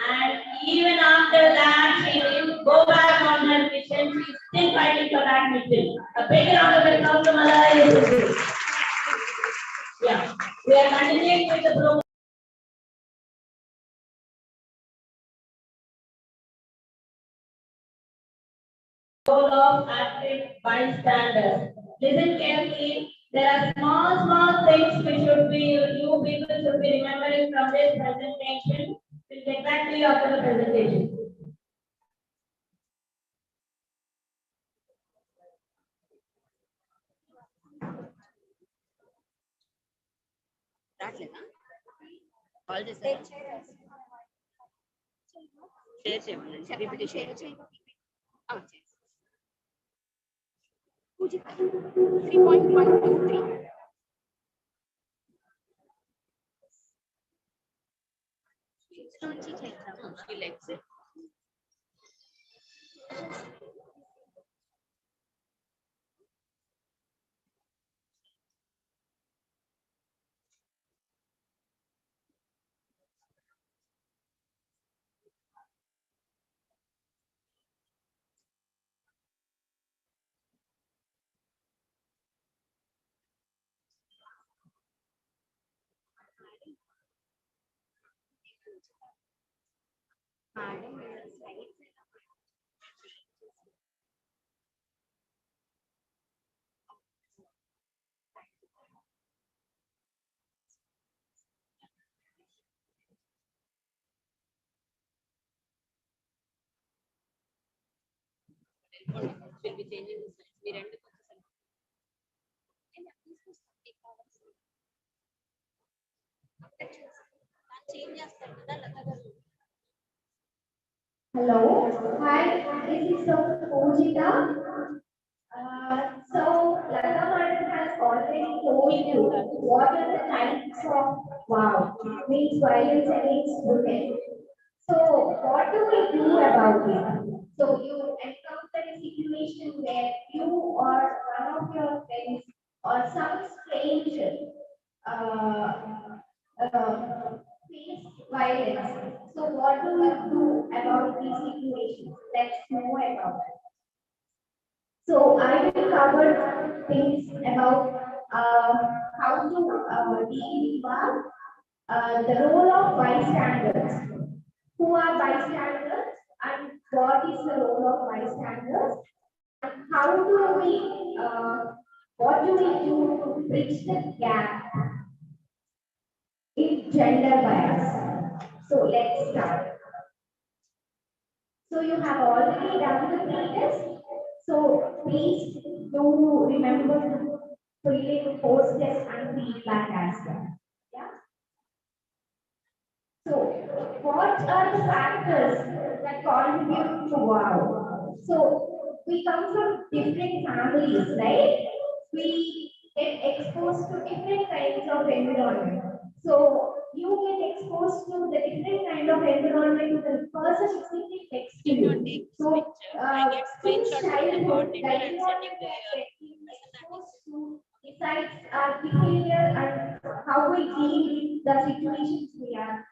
And even after that, she didn't go back on her mission. She's still fighting for that mission. A big round of applause to Malala Yousafzai. Yeah, we are continuing with the program. Role of active bystanders. Listen carefully. There are small things you people should be remembering from this presentation. We'll get back to you after the presentation. రావట్లేదా call చేశారా share చేయమని PPT share చేయండి పూజిత 3.123 నుంచి చేద్దాం skill exit will be changing the slides. We render Hello, hi, this is Pujita. So, Lata Madam has already told going to what are the types of wow means violence against women. So what do we do about it? So you encounter a situation where you or one of your friends or some stranger uh, face violence. So what do you do about these situations? Let's know about it. So I will cover things about how to deal with the role of bystanders. Who are bystanders and what is the role of bystanders? And how do we, what do we do to bridge the gap in gender bias? So let's start. So you have already done the pre-test. So please do remember to fill in post-test and feedback as well. Yeah. So what are the factors that contribute to wow? So we come from different families, right? We get exposed to different kinds of environment. So you get exposed to the different kind of environment to the person sitting next to you. So since childhood, the environment that we get exposed to decides our behavior and how we deal with the situations we are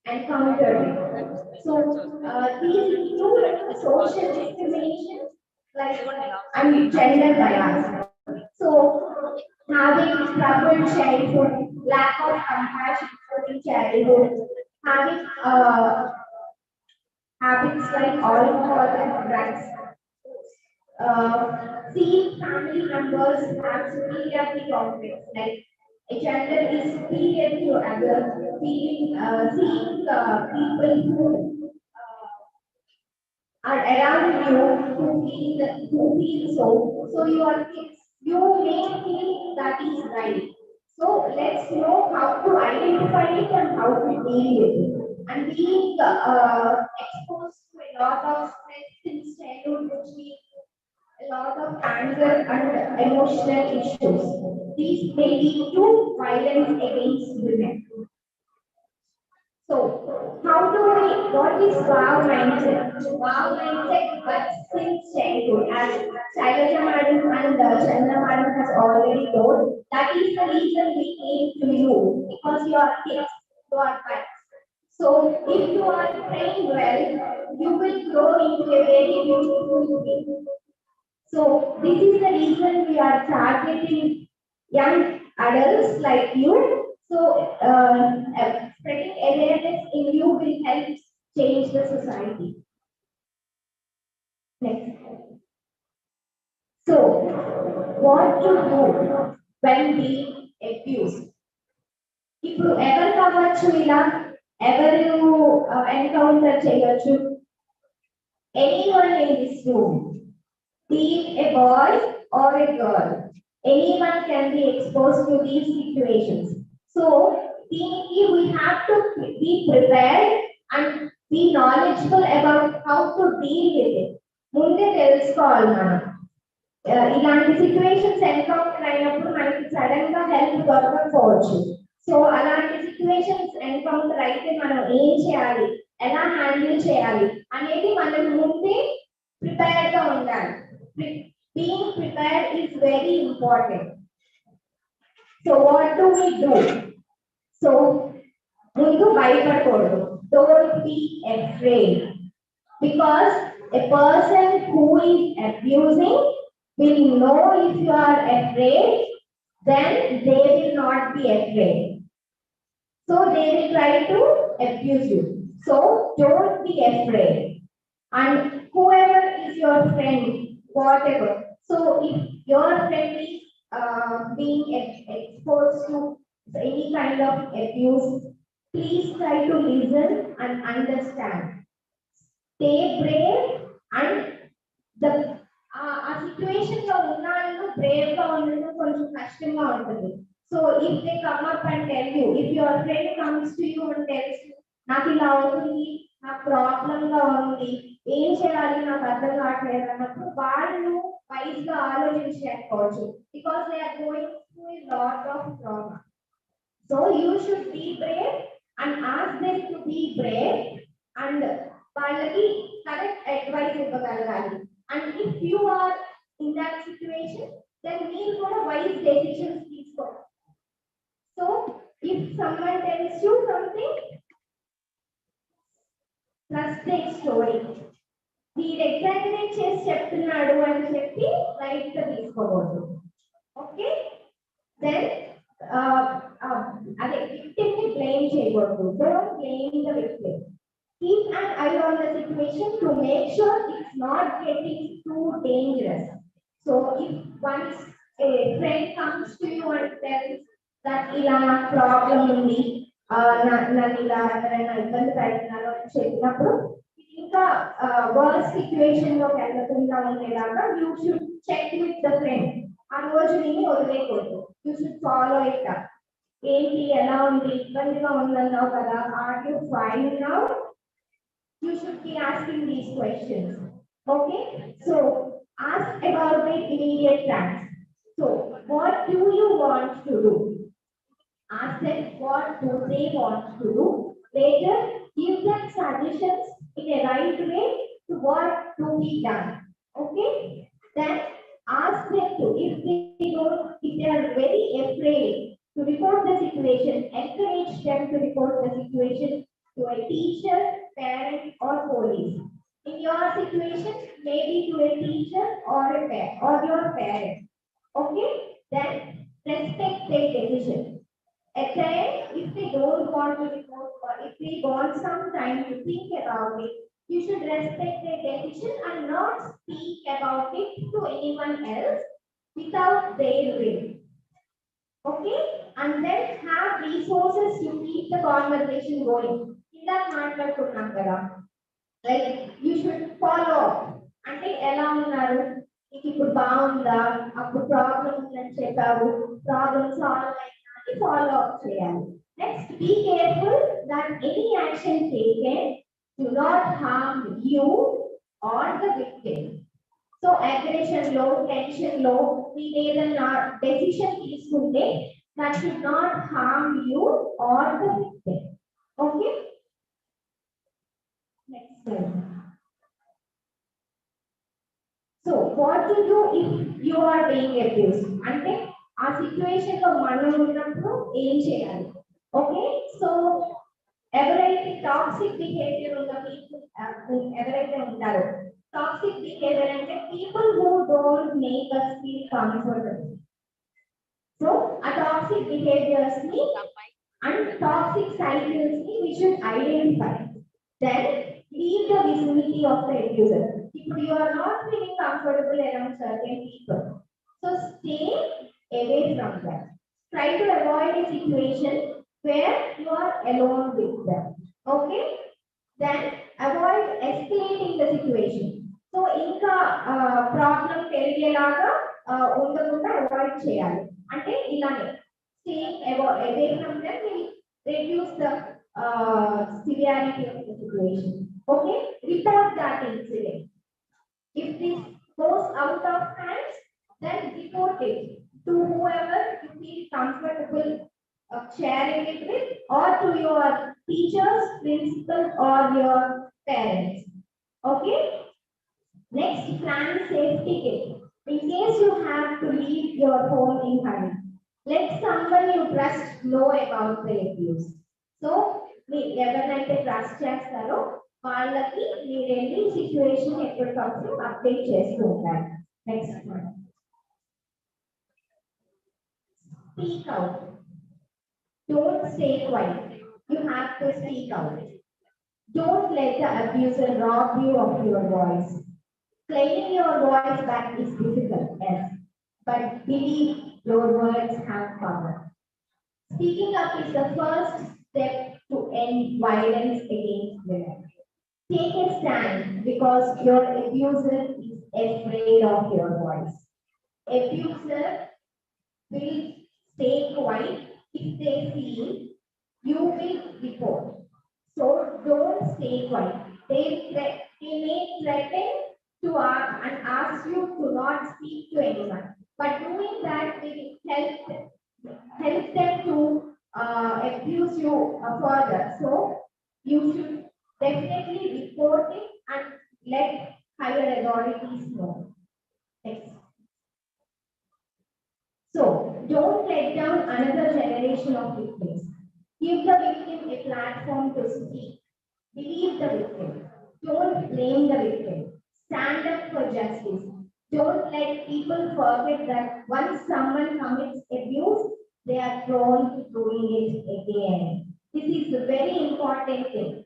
encountered. So these include social discrimination, like and gender bias. So having troubled childhood, lack of compassion during childhood, having habits like alcohol and drugs, seeing family members have superiority complex, like a gender is superior to other, seeing people who are around you who feel so, so you may feel that is right. So let's know how to identify it and how to deal with it. And being exposed to a lot of stress in childhood, which means a lot of anger and emotional issues. These may lead to violence against women. So, how do we, what is wow mindset? Wow mindset, but since childhood, as Shailaja Madam and Chandra Madam has already told, that is the reason we came to you, because you are kids, you are pets. So, if you are trained well, you will grow into a very beautiful being. So this is the reason we are targeting young adults like you. So spreading awareness in you will help change the society. Next. So what to do when being abused? ఇప్పుడు ఎవరు కావచ్చు ఇలా ఎవరు encounter చేయొచ్చు anyone in this room, be it a boy or a girl, anyone can be exposed to these situations. So, we have to be prepared and be knowledgeable about how to deal with it. ముందే తెలుసుకోవాలి మనం ఇలాంటి situations encounter అయినప్పుడు మనకి sudden గా help దొరకకపోవచ్చు. So అలాంటి situations encounter అయితే మనం ఏం చేయాలి, ఎలా హ్యాండిల్ చేయాలి అనేది మనం ముందే ప్రిపేర్డ్ గా ఉండాలి. Being prepared is very important. So what do we do? So ముందు భయపడకూడదు. Don't be afraid, because a person who is abusing will know if you are afraid, then they will not be afraid. So they will try to abuse you. So don't be afraid. And whoever is your friend, whatever. So if your friend is being exposed to any kind of abuse, please try to listen and understand. Stay brave and the ఆ situation లో ఉన్నాళ్ళు Brave గా ఉండడం కొంచెం కష్టంగా ఉంటుంది. So if they come up and tell you, if your friend comes to you and tells నాకు ఇలా అవుతుంది, నాకు ప్రాబ్లం గా ఉంది, ఏం చేయాలి నాకు అర్థం కావట్లేదు అన్నప్పుడు వాళ్ళు వైజ్ గా ఆలోచించకపోవచ్చు, because they are going through a you should be brave and ask them to be brave and వాళ్ళకి correct advice ఇవ్వగలగాలి. And if you are in that situation, then మీరు కూడా wise decisions తీసుకోవాలి. So if someone tells you something, trust their story. వీడు ఎగ్జామినేట్ చేసి చెప్తున్నాడు అని చెప్పి right గా తీసుకోకూడదు. ఓకే, దెన్ అదే విక్టిమ్ ని బ్లేమ్ చేయకూడదు. Don't blame the victim. Keep an eye on the situation to make sure it's not getting too dangerous. So if once a friend comes to you and tells that ఇలా నాకు problem ఉంది, నన్ను ఇలా ఎవరైనా ఇబ్బంది పెడుతున్నారు అని చెప్పినప్పుడు ఇంకా వర్స్ సిచ్యువేషన్ లోకి వెళ్ళకుండా ఉండేలాగా you should check with the friend. ఆ రోజు నేను వదిలేకూడదు. You should follow it up. ఏంటి, ఎలా ఉంది, ఇబ్బందిగా ఉందన్నావు కదా, are you fine now? You should be asking these questions. Okay, so ask about the immediate plans. So what do you want to do? Ask them what do they want to do. Later give them suggestions in a right way to what to be done. Okay, then ask them to, if they are very afraid to report the situation, encourage them to report the situation to a teacher, parent or police. In your situation, maybe to a teacher or a parent or your parent. Okay, then respect their decision. At the end, if they don't want to report or if they want some time to think about it, you should respect their decision and not speak about it to anyone else without their will. Okay, and then have resources to keep the conversation going. ఇందాక మాట్లాడుకున్నాం కదా, like you should follow. అంటే ఎలా ఉన్నారు, నీకు ఇప్పుడు బాగుందా, అప్పుడు ప్రాబ్లం ఉందని చెప్పావు, ప్రాబ్లమ్ సాల్వ్ అయినా అని ఫాలో అప్ చేయాలి. Next, be careful that any action taken do not harm you are the victim. So aggression లో, టెన్షన్ లో మీరు ఏదైనా డెసిషన్ తీసుకుంటే that should not harm you are the victim. Okay, next slide. So what to do if you are being abused? అంటే ఆ situation లో మనం ఉన్నప్పుడు ఏం చేయాలి? ఓకే, సో ఎవరైతే టాక్సిక్ బిహేవియర్ ఉన్న పీపుల్ ఎవరైతే ఉంటారో, టాక్సిక్ బిహేవియర్ అంటే people who don't make us feel comfortable. So ఆ టాక్సిక్ బిహేవియర్స్ ని and toxic cycles ni we should identify. Then leave the vicinity of the abuser. If you are not feeling comfortable around certain people, so stay away from them. Try to avoid a situation where you are alone with them. Okay, then avoid escalating the situation. So ఇంకా problem పెరిగేలాగా ఉండకుండా avoid చేయాలి. అంటే ఇలానే staying away from them will reduce the severity of the situation. Okay, report that incident. If this goes out of hands, then report it to whoever you feel comfortable sharing it with, or to your teachers, principal, or your parents. Okay, next, plan safety kit. In case you have to leave your home in hurry, let someone you trust know about the abuse. So మీరు ఎవరినైతే trust చేస్తారో వాళ్ళకి మీరేంటి situation ఎప్పటికప్పుడు update చేస్తూ ఉంటారు. Next one, speak out. Don't stay quiet, you have to speak out. Don't let the abuser rob you of your voice. Claiming your voice back is difficult, yes, but believe your words have power. Speaking up is the first step to end violence against women. Take a stand because your abuser is afraid of your voice. Abuser will stay quiet if they feel you will report. So don't stay quiet. They may threaten to ask you to not speak to anyone, but doing that will help them to abuse you further. So you should definitely report it and let higher authorities know. Next. So don't let down another generation of victims. Give the victim a platform to speak. Believe the victim. Don't blame the victim. Stand up for justice. Don't let people forget that once someone commits abuse, they are prone to doing it again. This is a very important thing.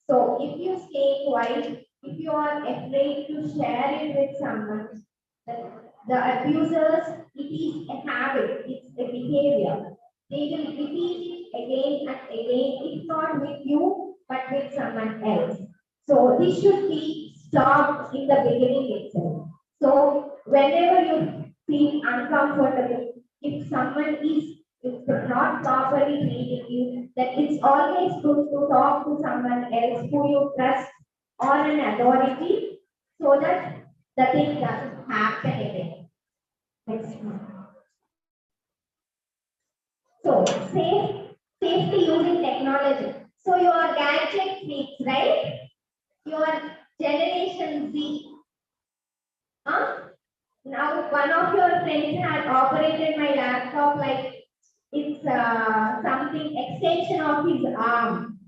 So if you stay quiet, if you are afraid to share it with someone, the abusers, it is a habit, it's a behavior. They will repeat it again and again, if not with you, but with someone else. So this should be stopped in the beginning itself. So whenever you feel uncomfortable, if someone is not properly treating you, that it's always good to talk to someone else who you trust or an authority so that the thing doesn't happen again. Next one. So safety using technology. So your gadget freaks, right? Your generation Z. Now one of your friends had operated my laptop like it's something extension of his arm.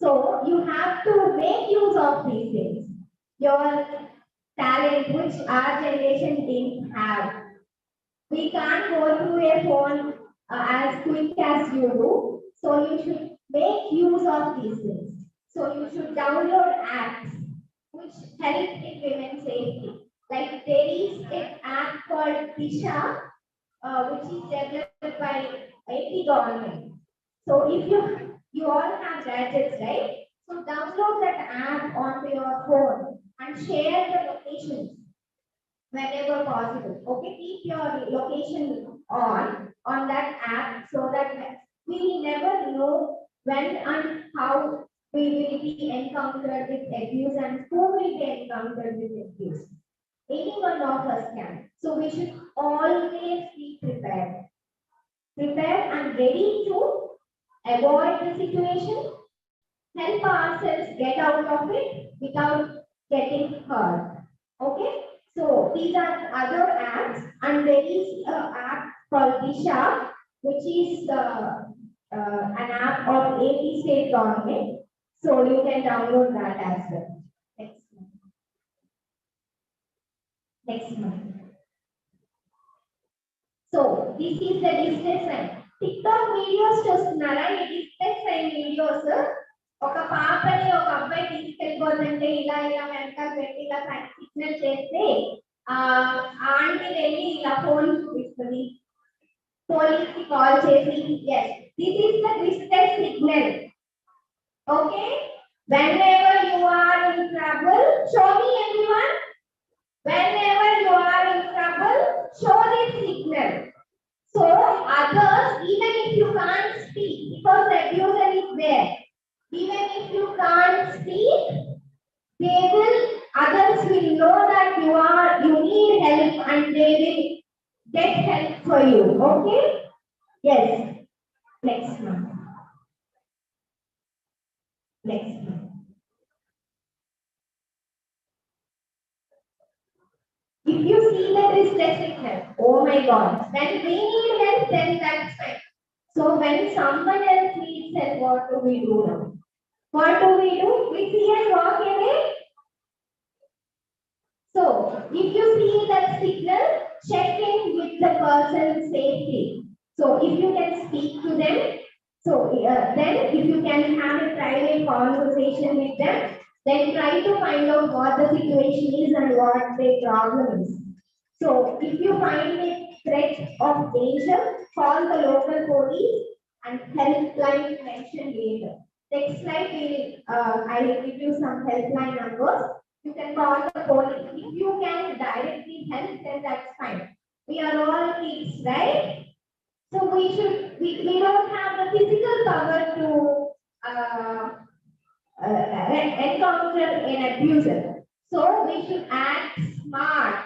So you have to make use of these things. Your talent, which our generation didn't have. We can't go through a phone as quick as you do. So you should make use of these things. So you should download apps which help in women's safety. Like there is an app called Dheera, which is developed by IT government. So if you all have gadgets, right? So download that app onto your phone and share the locations whenever possible. Okay, keep your location on that app so that we never know when and how we will be encountered with abuse and who will be encountered with abuse. Any one of us can. So we should always be prepared. Prepared and ready to avoid the situation, help ourselves get out of it without getting hurt. Okay? So these are other apps, and there is an app called Disha, which is an app of AP state government. So you can download that as well. Next one. Next one. So this is the display sign. TikTok videos చూస్తున్నారా ఈ display sign videos ఒక పాపని ఒక అబ్బాయి తీసుకెళ్ళిపోతుంటే ఇలా ఇలా వెనకాల పెట్టి ఇలా సిగ్నల్ చేస్తే ఆంటీ వెళ్ళి ఇలా ఫోన్ చూపిస్తుంది పోలీస్ కి కాల్ చేసి yes this is the distress signal okay whenever you are in trouble show me everyone whenever you are in trouble show this signal. So others, even if you can't speak, because the abuser is there, even if you can't speak, others will know that you need help and they will get help for you. Okay? Yes. Next one. Next one. If you see that distress signal, oh my God, when we need help, then that's fine. So when someone else needs help, what do we do now? What do? We see and walk away. So if you see that signal, check in with the person's safety. So if you can speak to them, so then if you can have a private conversation with them, then try to find out what the situation is and what their problem is. So if you find a threat of danger, call the local police and helpline mentioned later. Next slide, I will give you some helpline numbers. You can call the police. If you can directly help, then that's fine. We are all kids, right? So we don't have the physical power to encounter an abuser. So we should act smart.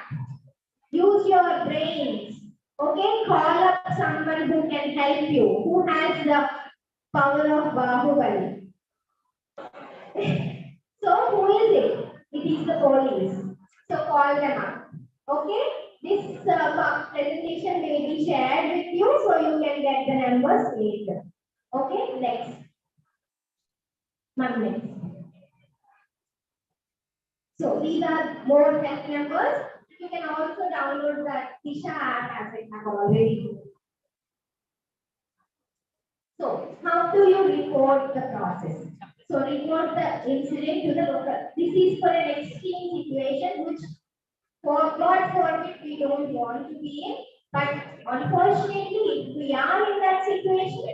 Use your brains. Okay, call up someone who can help you, who has the power of Bahubali. So who is it? It is the police. So call them up. Okay? This presentation will be shared with you so you can get the numbers later. Okay? Next. Monday. So these are more help numbers. You can also download the Tisha app as I have already. So how do you report the process? So report the incident to the local. This is for an extreme situation which for God forbid we don't want to be in. But unfortunately, if we are in that situation,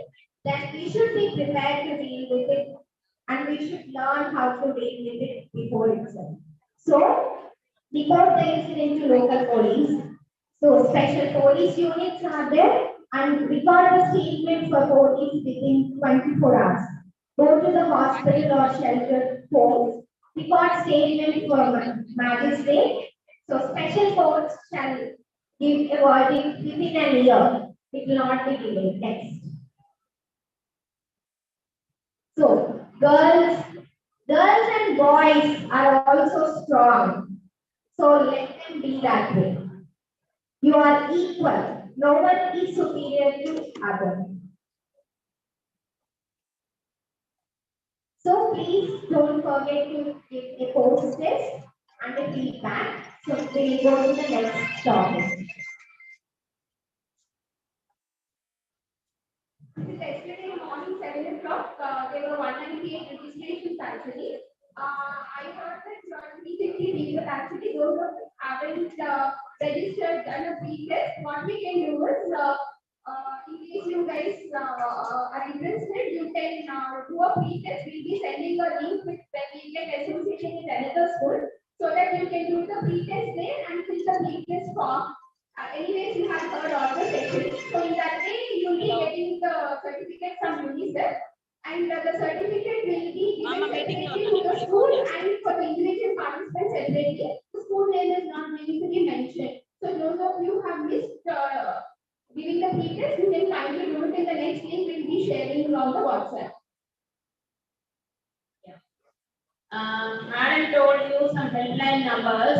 then we should be prepared to deal with it. And we should learn how to deal with it before itself. So report the incident to local police. So special police units are there and record the statement for police within 24 hours. Go to the hospital or shelter home, record statement for magistrate. So special courts shall give a verdict within a year. It will not be delayed. Next. So girls and boys are also strong. So let them be that way. You are equal. No one is superior to other. So please don't forget to give a post test and a feedback. So we'll go to the next topic. Yesterday morning 7 o'clock, there were 198 registrations actually. I heard that 350 people actually those who haven't registered done a pre-test. What we can do is, in case you guys are interested, you can do a pre-test. We'll be sending a link with the pre-test association with another school so that you can do the pre-test there and fill the pre-test form. Anyways, you have heard all the sessions. So in that way, you will be getting the certificate from UNICEF, and the certificate will be given separately to the school and for the individual participants separately. The school name is not going to be mentioned. So those of you who have missed giving the pre-test, you can kindly do it in the next link. We'll be sharing on the WhatsApp. Madam told you some helpline numbers.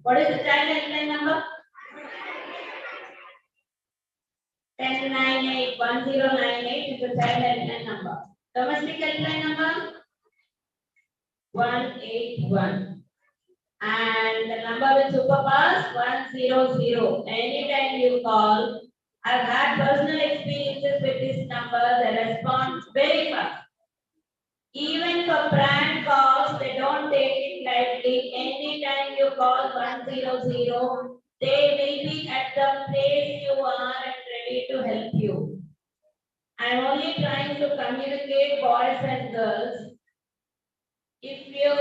What is the child helpline number? 1098-1098 is the child helpline number. Domestic helpline number 181. And the number with superpass 100. Anytime you call, I've had personal experiences with this number. They respond very fast. Even for prank calls, they don't take it lightly. Anytime you call 100, they will be at the place you are and ready to help you. I'm only trying to communicate boys and girls. If you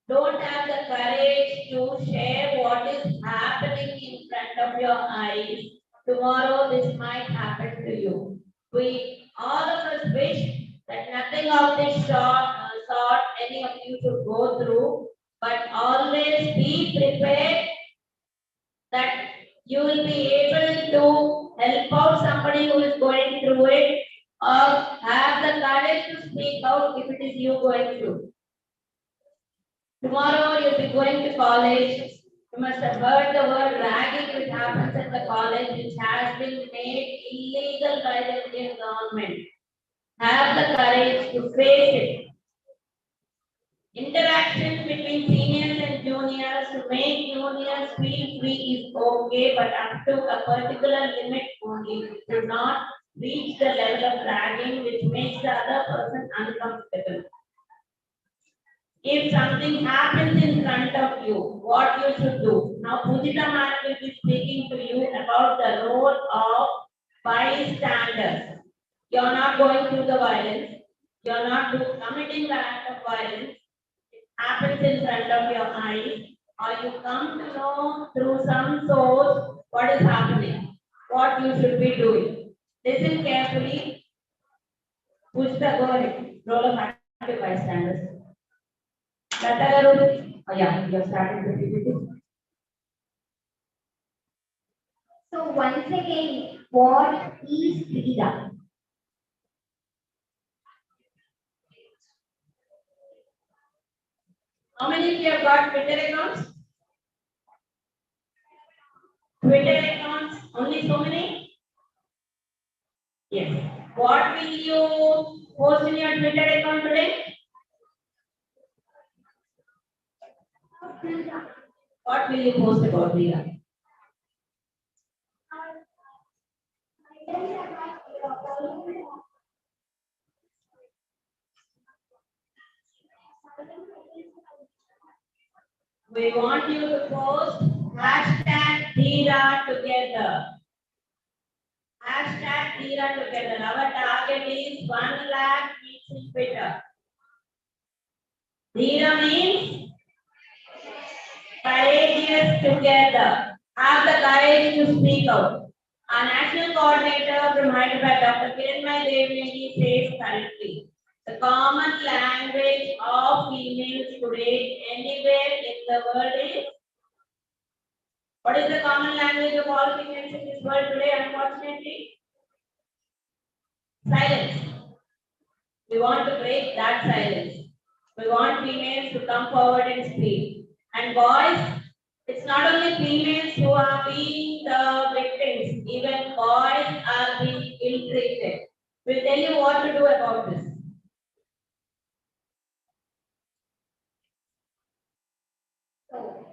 don't have the courage to share what is happening in front of your eyes, tomorrow this might happen to you. We all of us wish that nothing of this sort any of you should go through, but always be prepared that you will be able to help out somebody who is going through it, or have the courage to speak out if it is you going through. Tomorrow you'll be going to college. You must have heard the word ragging which happens at the college, which has been made illegal by the Indian government. Have the courage to face it. Interactions between seniors and juniors to make juniors feel free is okay, but up to a particular limit only. Do not reach the level of ragging which makes the other person uncomfortable. If something happens in front of you, what you should do. Now, Pujita Ma'am will be speaking to you about the role of bystanders. You are not going through the violence. You are not committing the act of violence. It happens in front of your eyes, or you come to know through some source what is happening, what you should be doing. Listen carefully. Pujita, go ahead. Role of active bystanders. Oh yeah, you have started the PPT. So once again, what is Dheera? How many of you have got Twitter accounts? Twitter accounts, only so many? Yes. What will you post in your Twitter account today? What will you post about Dheera? We want you to post hashtag Dheera together. Hashtag Dheera together. Our target is 1 lakh tweets in Twitter. Dheera means courageous together. Have the courage to speak out. Our national coordinator from Hyderabad, Dr. Kiranmai Devi, says correctly. The common language of females today anywhere in the world is. What is the common language of all females in this world today, unfortunately? Silence. We want to break that silence. We want females to come forward and speak. And boys, it's not only females who are being the victims, even boys are being ill-treated. We'll tell you what to do about this. So,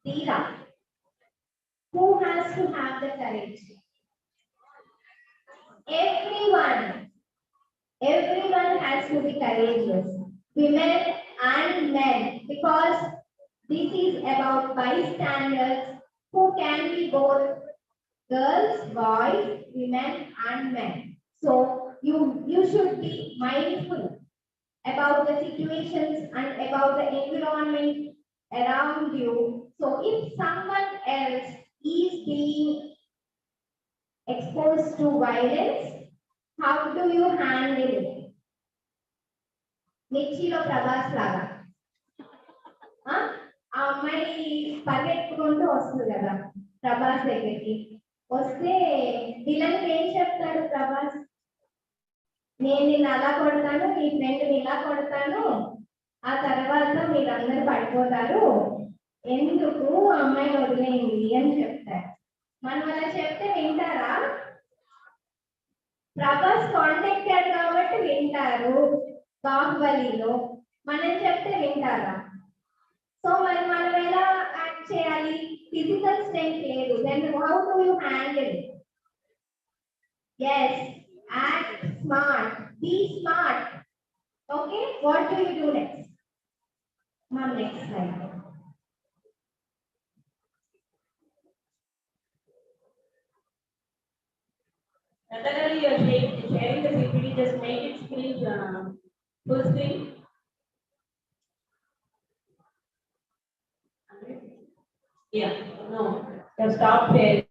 Dheera, who has to have the courage? Everyone. Everyone has to be courageous. Women and men. Because this is about bystanders who can be both girls, boys, women, and men. So you should be mindful about the situations and about the environment around you. So if someone else is being exposed to violence, how do you handle it? మిర్చిలో ప్రభాస్ లాగా ఆ అమ్మాయి పరిగెత్తుకుంటూ వస్తుంది కదా ప్రభాస్ దగ్గరికి వస్తే విలన్కి ఏం చెప్తాడు ప్రభాస్ నేను నిన్ను అలా కొడతాను నీ ఫ్రెండ్ని ఇలా కొడతాను ఆ తర్వాత మీరందరూ పడిపోతారు ఎందుకు అమ్మాయి వదిలేయండి అని చెప్తారు మనం అలా చెప్తే వింటారా ప్రభాస్ కాంటాక్ట్ కాబట్టి వింటారు బాహుబలిలో మనం చెప్తే వింటారా సో మరి మనం ఎలా యాక్ట్ చేయాలి ఫిజికల్ స్ట్రెంగ్త్ లేదు then how do you handle yes act smart be smart okay what do you do next ma'am next slide Nathalie, you are sharing the PPT, just make it screen full screen. Yeah, no, just stop sharing.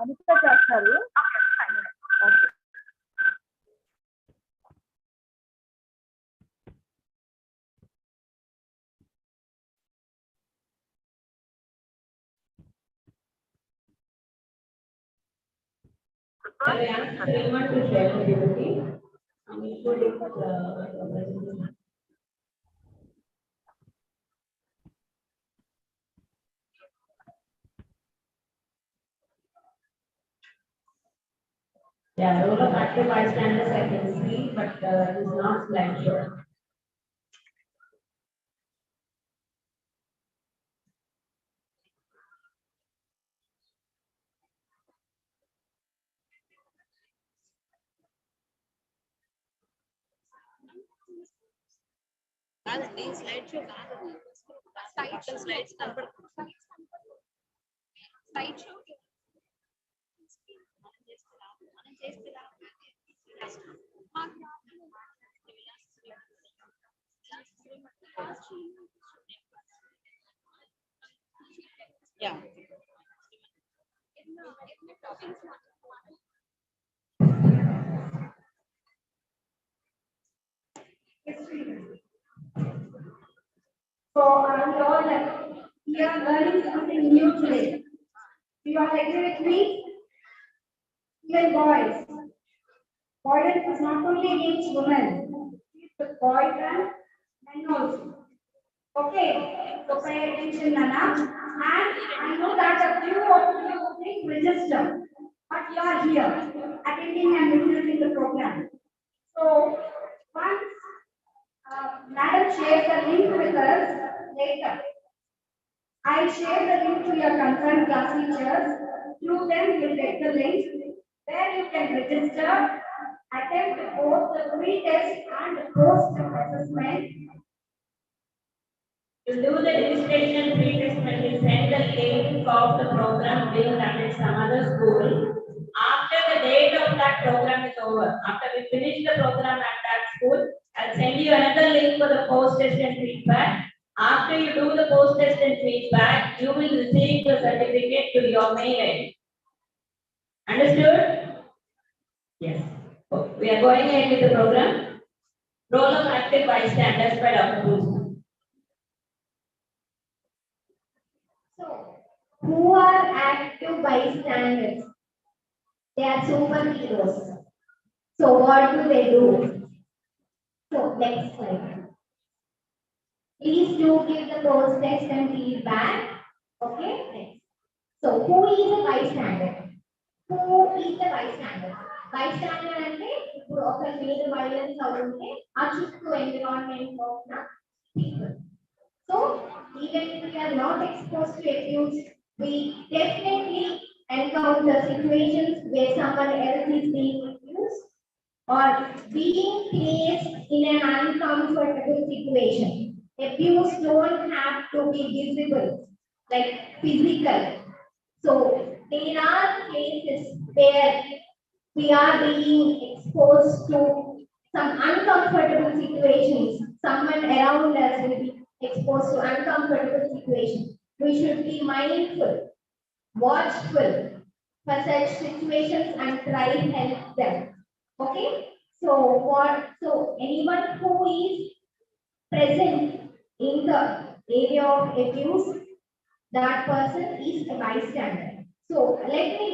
Anushka చేస్తారు. I ask everyone to share the duty. Including the presentation. Yeah, role of active bystanders I can see, but it is not slideshow. కాదండి slide show కాదండి title slides కనపడుతుంది slide show మనం చేస్తే Yeah. So I'm sure that we are learning something new today. Do you all agree with me? Even boys. Violence is not only against women, it's with boys and men also. Okay, so pay attention, Nana. And I know that a few of you think register, but you are here attending and witnessing the program. So once Madam shares the link with us later, I share the link to your concerned class teachers. Through them, you'll get the link where you can register, attempt both the pre-test and post assessment. To do the registration pre-testament, we send the link of the program being run in some other school. After the date of that program is over, after we finish the program at that school, I'll send you another link for the post-test and feedback. After you do the post-test and feedback, you will receive the certificate to your mail ID. Understood? Yes. We are going ahead with the program. Role of active bystanders by Dr. Bruce. So, who are active bystanders? They are superheroes. So, what do they do? So, next slide. Please do give the post test and feedback. Okay, next. So, who is a bystander? Who is the bystander? Bystander అంటే ఇప్పుడు ఒక మీద violence అవుతుంటే ఆ చుట్టూ environment లో ఉన్న people. So, even if we are not exposed to abuse, we definitely encounter situations where someone else is being abused or being placed in an uncomfortable situation. Abuse don't have to be visible, like physical. So, there are cases where we are being exposed to some uncomfortable situations. Someone around us will be exposed to uncomfortable situations. We should be mindful, watchful for such situations and try to help them. Okay? So anyone who is present in the area of abuse, that person is a bystander. So let me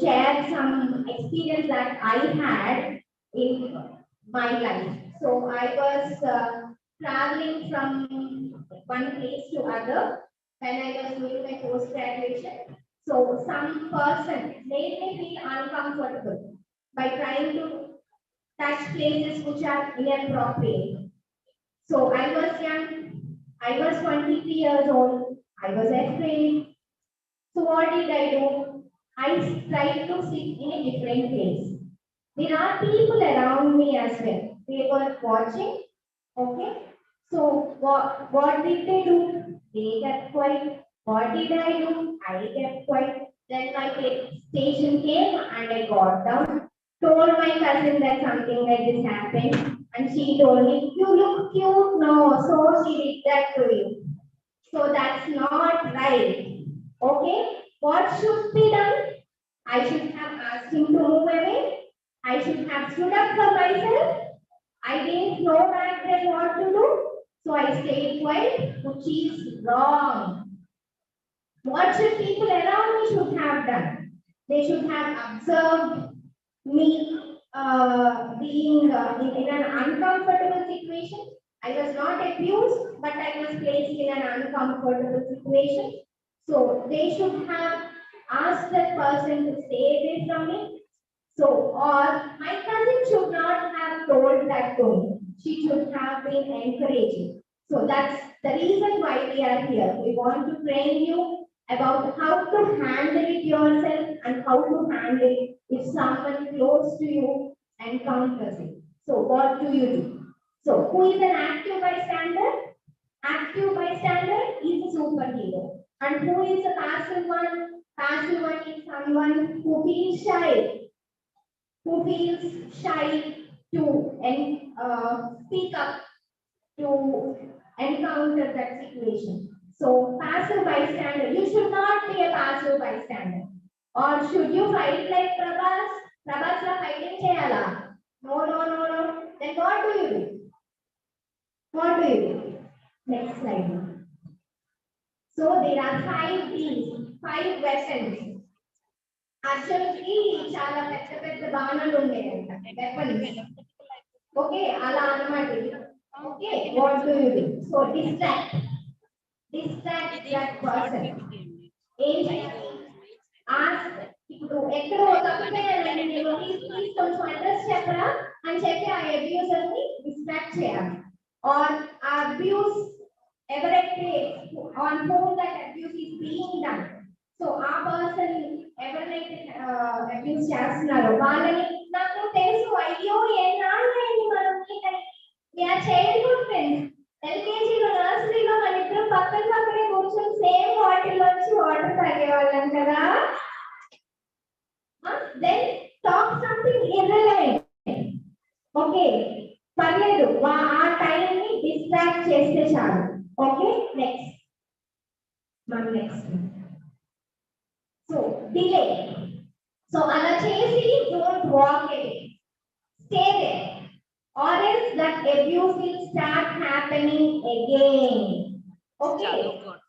share some experience that I had in my life. So I was traveling from one place to other when I was doing my post graduation. So some person made me feel uncomfortable by trying to touch places which are inappropriate. So I was young. I was 23 years old. I was afraid. So what did I do? I tried to sit in a different place. There are people around me as well. They were watching. Okay. So what did they do? They kept quiet. What did I do? I kept quiet. Then my station came and I got down. Told my cousin that something like this happened. And she told me, you look cute. No, so she did that to you. So that's not right. Okay, what should be done? I should have asked him to move away. I should have stood up for myself. I didn't know back then what to do. So I stayed quiet, which is wrong. What should people around me should have done? They should have observed me being in an uncomfortable situation. I was not abused, but I was placed in an uncomfortable situation. So they should have asked that person to stay away from me. So, or my cousin should not have told that to me. She should have been encouraging. So that's the reason why we are here. We want to train you about how to handle it yourself and how to handle it if someone close to you encounters it. So what do you do? So who is an active bystander? Active bystander is a superhero. And who is a passive one? Passive one is someone who feels shy, to speak up to encounter that situation. So passive bystander, you should not be a passive bystander. Or should you fight like Prabhas? Prabhas la fighting cheyala. No, no, no, no. Then what do you do? What do you do? Next slide. So there are 5 Ds, 5 weapons. అర్జున్కి చాలా పెద్ద పెద్ద బాణాలు ఉండేయంట weapons okay అలా అన్నమాట okay what do you do so distract that person ఏం చేయాలి ask ఇప్పుడు ఎక్కడో తప్పిపోయానండి నేను ప్లీజ్ కొంచెం అడ్రస్ చెప్పరా అని చెప్పి ఆ అబ్యూజర్ ని డిస్ట్రాక్ట్ చేయాలి ఆర్ ఆ అబ్యూస్ ఎవరైతే on whom that abuse is being done so ఆ పర్సన్ ఎవరైతే అబ్యూస్ చేస్తున్నారో వాళ్ళని నాకు తెలుసు అయ్యో ఎన్నాళ్ళైంది మనం చైల్డ్హుడ్ ఫ్రెండ్స్ ఎల్కేజీలో నర్సరీలో మన ఇద్దరు పక్కనే కూర్చొని సేమ్ వాటిల్లో వచ్చి వాటర్ తాగేవాళ్ళం కదా then talk something irrelevant okay పర్లేదు ఆ టైం ని డిస్ట్రాక్ట్ చేస్తే చాలు okay next so delay so అలా చేసి don't walk away stay there or else that abuse will start happening again. Okay,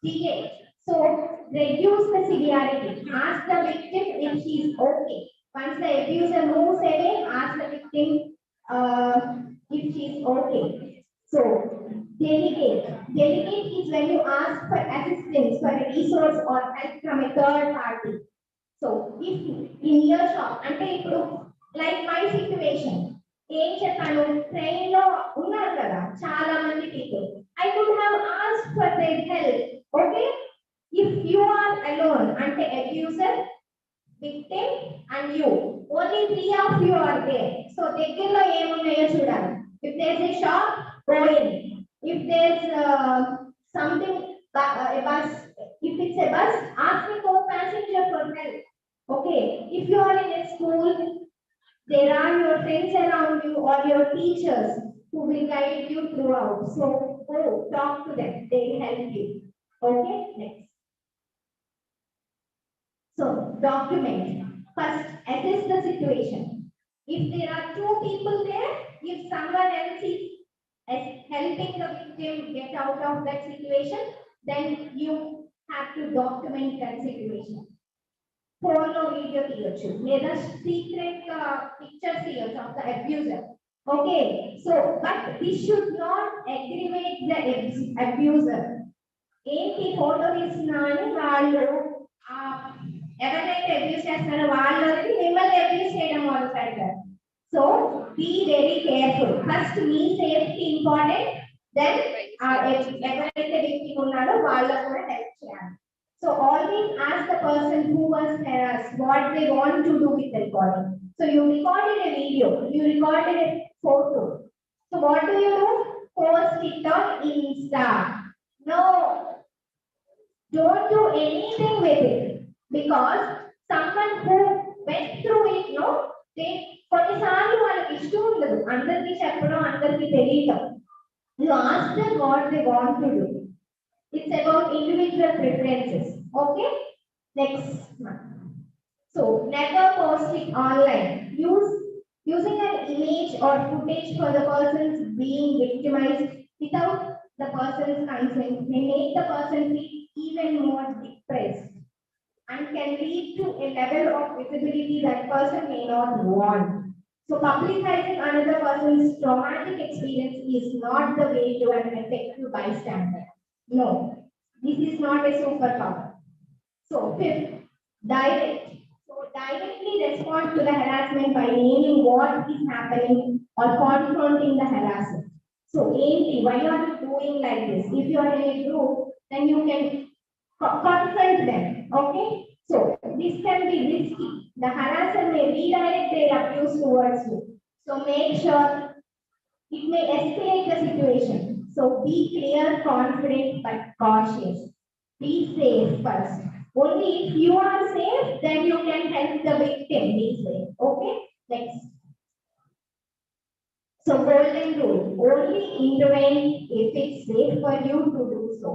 delay. So reduce the severity. Ask the victim if she is okay. Once the abuser moves away, ask the victim if she is okay. So delegate. Delegate is when you ask for assistance, for a resource or help from a third party. So if in your shop, ante ippudu like my situation, ఏం చెప్పాను train లో ఉన్నారు కదా చాలా మంది people I could have asked for their help okay if you are alone అంటే abuser victim and you only 3 of you are there so దగ్గరలో ఏమున్నాయో చూడాలి if there is a shop go in if there is something a bus if it's a bus ask the co-passenger for help okay if you are in a school there are your friends around you or your teachers who will guide you throughout. So go talk to them. They will help you. Okay, next. So document. First, assess the situation. If there are 2 people there, if someone else is helping the victim get out of that situation, then you have to document that situation. Phone లో video తీయొచ్చు లేదా secret pictures తీయొచ్చు of the abuser okay so but this should not aggravate the abuser ఏంటి photo తీస్తున్నా అని వాళ్ళు ఎవరైతే abuse చేస్తున్నారో వాళ్ళకి మిమ్మల్ని అబ్యూస్ చేయడం మొదలు పెడతారు so be very careful first మీ సేఫ్టీ ఇంపార్టెంట్ దెన్ ఎవరైతే విక్టిమ్ ఉన్నారో వాళ్ళకు కూడా హెల్ప్ చేయాలి. So always ask the person who was harassed what they want to do with the recording. So you recorded a video, you recorded a photo. So what do? Post it on Insta. No, don't do anything with it because someone who went through it, no, they కొన్నిసార్లు వాళ్ళకి ఇష్టం ఉండదు అందరికీ చెప్పడం అందరికీ తెలియటం. You ask them what they want to do. It's about individual preferences. Okay, next one. So never post it online. Using an image or footage for the persons being victimized without the person's consent may make the person feel even more depressed. and can lead to a level of visibility that person may not want. So publicizing another person's traumatic experience is not the way to an effective bystander. No, this is not a superpower. So fifth, direct. So directly respond to the harassment by naming what is happening or confronting the harasser. So AMT, why are you doing like this? If you are in a group, then you can confront them. Okay? So this can be risky. The harasser may redirect their abuse towards you. So make sure it may escalate the situation. So be clear, confident, but cautious. Be safe first. Only if you are safe, then you can help the victim this way. Okay? Next. So golden rule, only intervene if it's safe for you to do so.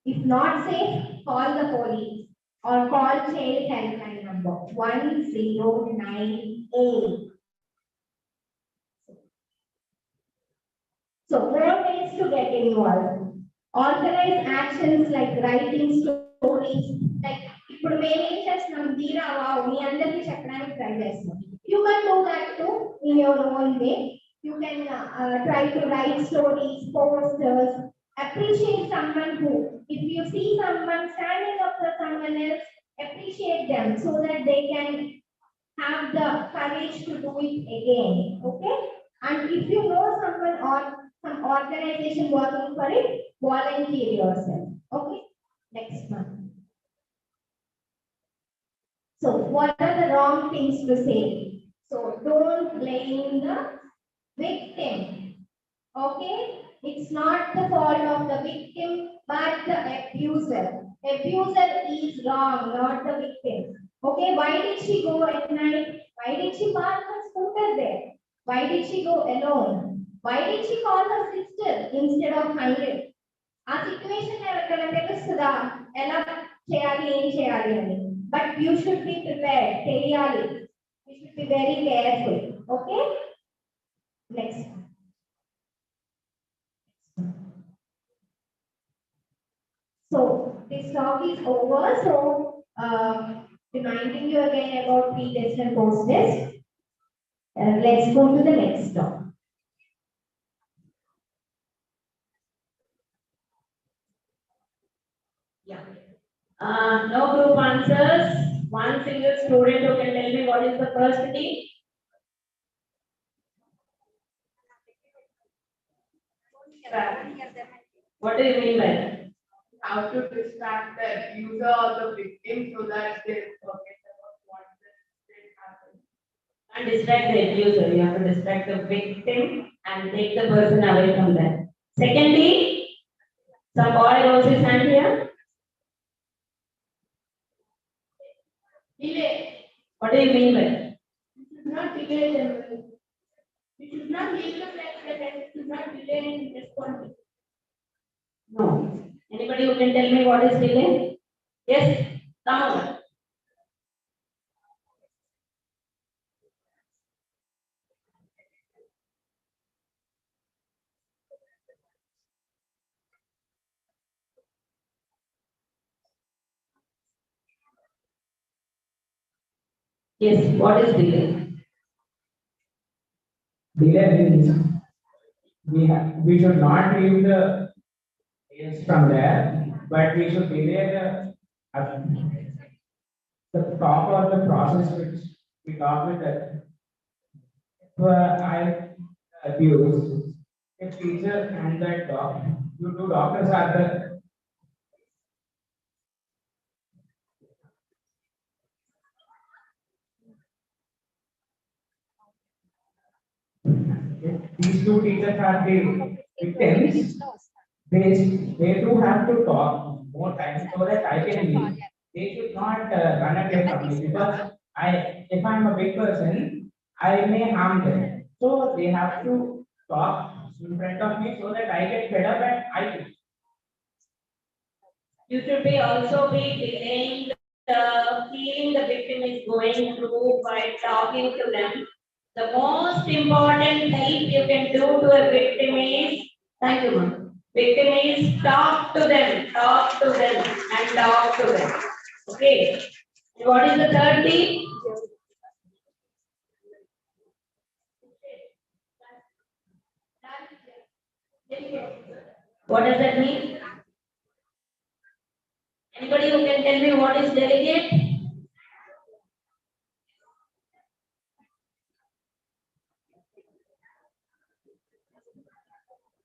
If not safe, call the police or call child helpline number 1098. So more ways to get involved. Organize actions like writing stories, like ఇప్పుడు మేము ఏం చేస్తున్నాం ధీరా wow మీ అందరికీ చెప్పడానికి try చేస్తున్నాం. You can do that too in your own way. You can try to write stories, posters, appreciate someone who, if you see someone standing up for someone else, appreciate them so that they can have the courage to do it again. Okay? And if you know someone or some organization working for it, volunteer yourself. Okay? Next one. So, what are the wrong things to say? So, don't blame the victim. Okay? It's not the fault of the victim, but the abuser. Abuser is wrong, not the victim. Okay, why did she go at night? Why did she park her scooter there? Why did she go alone? Why did she call her sister instead of 100? ఆ situation ఎవరికైనా తెలుస్తుందా ఎలా చేయాలి ఏం చేయాలి అని but you should be prepared తెలియాలి you should be very careful okay next So this talk is over. So reminding you again about pre-test and post-test. Let's go to the next talk. Yeah. No group answers. One single student who can tell me what is the first thing. What do you mean by that? How to distract the user or the victim so that they forget about what did happen. And distract the user. You have to distract the victim and take the person away from that. Secondly, some boy rose his hand here. Delay. What do you mean by that? You should not delay them. You should not leave them like that. You should not delay in responding. No. Anybody who can tell me what is delay? Yes, come on. Yes, what is delay? Delay means we should not leave the yes from there, but we should delay the talk or the process which we talk with that. I abuse a teacher and that dog. You two doctors are the these two teachers are the victims. They do have to talk more time so that I can leave. They should not run away from me because if I'm a big person, I may harm them. So they have to talk in front of me so that I get fed up and I leave. You should be also be delaying the feeling the victim is going through by talking to them. The most important help you can do to a victim is, thank you, ma'am. Victim is talk to them and talk to them. Okay. What is the third P? What does that mean? Anybody who can tell me what is delegate?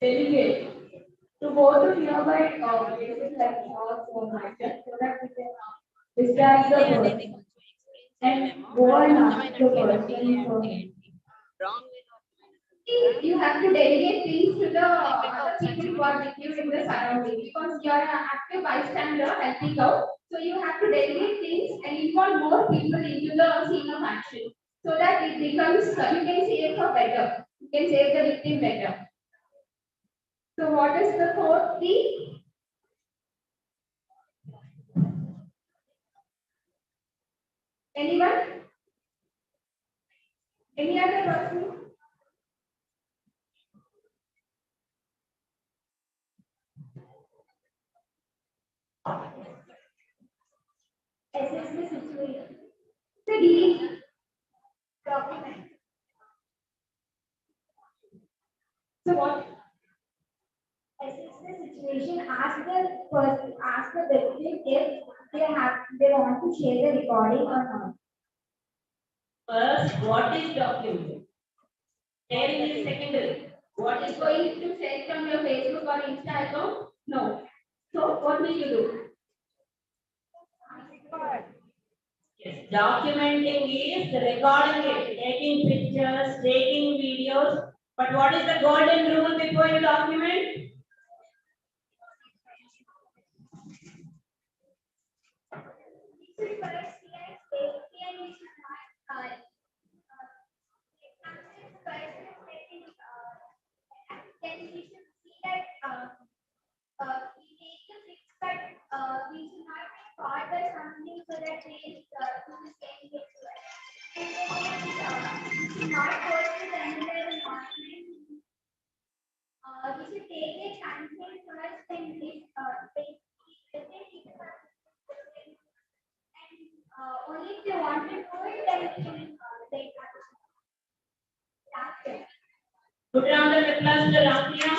Delegate to go to nearby places like shops or markets so that we can distract the person and go and ask the person for You have to delegate things to the other people who are with you in the surrounding because you are an active bystander helping out. So you have to delegate things and involve more people into the scene of action so that it becomes you can save her better. You can save the victim better. So what is the fourth P? Anyone? Any other person? Assess the situation. The D. Document. So what? Assess the situation. Ask the person. Ask the victim if they want to share the recording or not. First, what is document? Sharing is secondary. What is going to send from your Facebook or Insta account? No. So what will you do? Yes, documenting is recording it, taking pictures, taking videos. But what is the golden rule before you document? Then we should see that we take the fix, but we should not be caught by something so that they do the same thing to us. And then we should not post it anywhere in online. We should take it until first and this and only if they want to do it, then we can take action. Put round of applause to Ramya.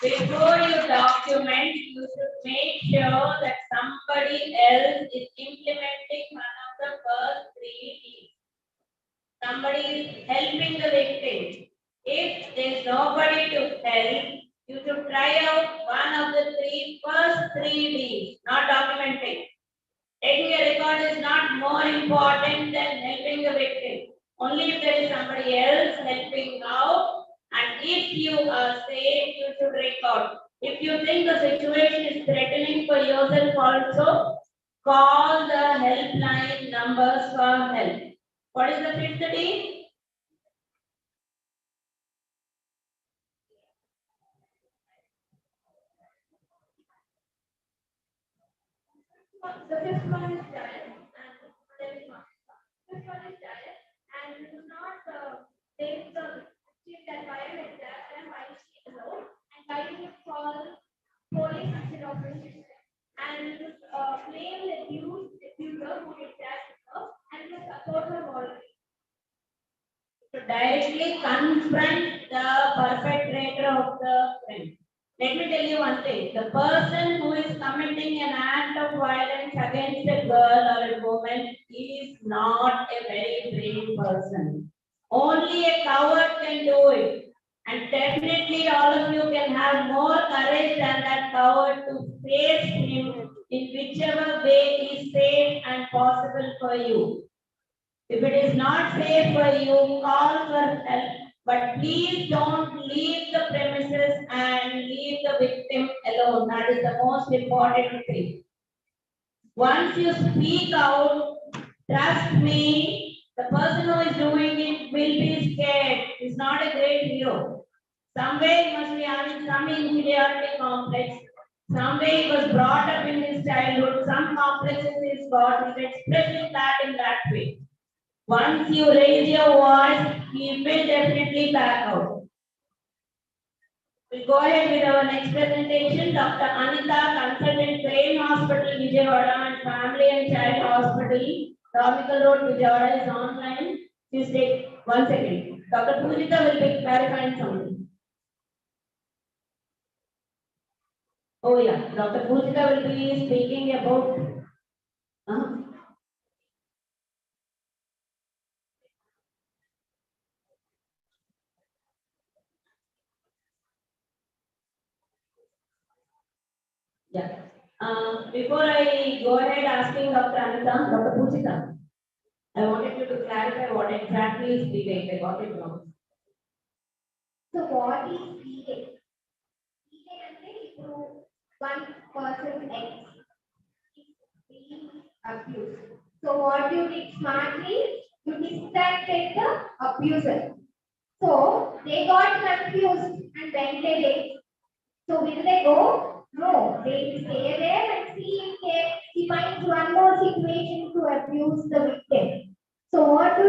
Before you document, you should make sure that somebody else is implementing one of the first three Ds. Somebody is helping the victim. If there is nobody to help, you should try out one of the first three Ds, not documenting. Taking a record is not more important than helping the victim. Only if there is somebody else helping out, and if you are safe, you should record. If you think the situation is threatening for yourself also, call the helpline numbers for help. What is the fifth D? The fifth one is diet, and there is one. Fifth one is diet, and do not take the chief that why is that and why is she alone, and why you call police instead of police, and blame the abuser who did that to her, and the supporter already. To directly confront the perpetrator of the crime. Let me tell you one thing. The person who is committing an act of violence against a girl or a woman is not a very brave person. Only a coward can do it. And definitely all of you can have more courage than that coward to face him in whichever way is safe and possible for you. If it is not safe for you, call for help. But please don't leave the premises and leave the victim alone. That is the most important thing. Once you speak out, trust me, the person who is doing it will be scared. He's not a great hero. Somewhere he must be having some inferiority complex. Somewhere he was brought up in his childhood. Some complexes he's got. He's expressing that in that way. Once you raise your voice, he will definitely back out. We'll go ahead with our next presentation. Dr. Anita, consultant Brain Hospital, Vijayawada, and Family and Child Hospital, Domical Road, Vijayawada, is online. Please take 1 second. Dr. Pujita will be clarifying something. Oh yeah, Dr. Pujita will be speaking about. Yeah. Before I go ahead asking Dr. Anita, Dr. Pujita, I wanted you to clarify what exactly is debate. I got it wrong. So what is debate? Debate అంటే ఇప్పుడు one person X is being abused. So what you did smartly, you distracted the abuser. So they got confused and vented. So will they go? No, they will stay there and see if he finds one more situation to abuse the victim. So what do?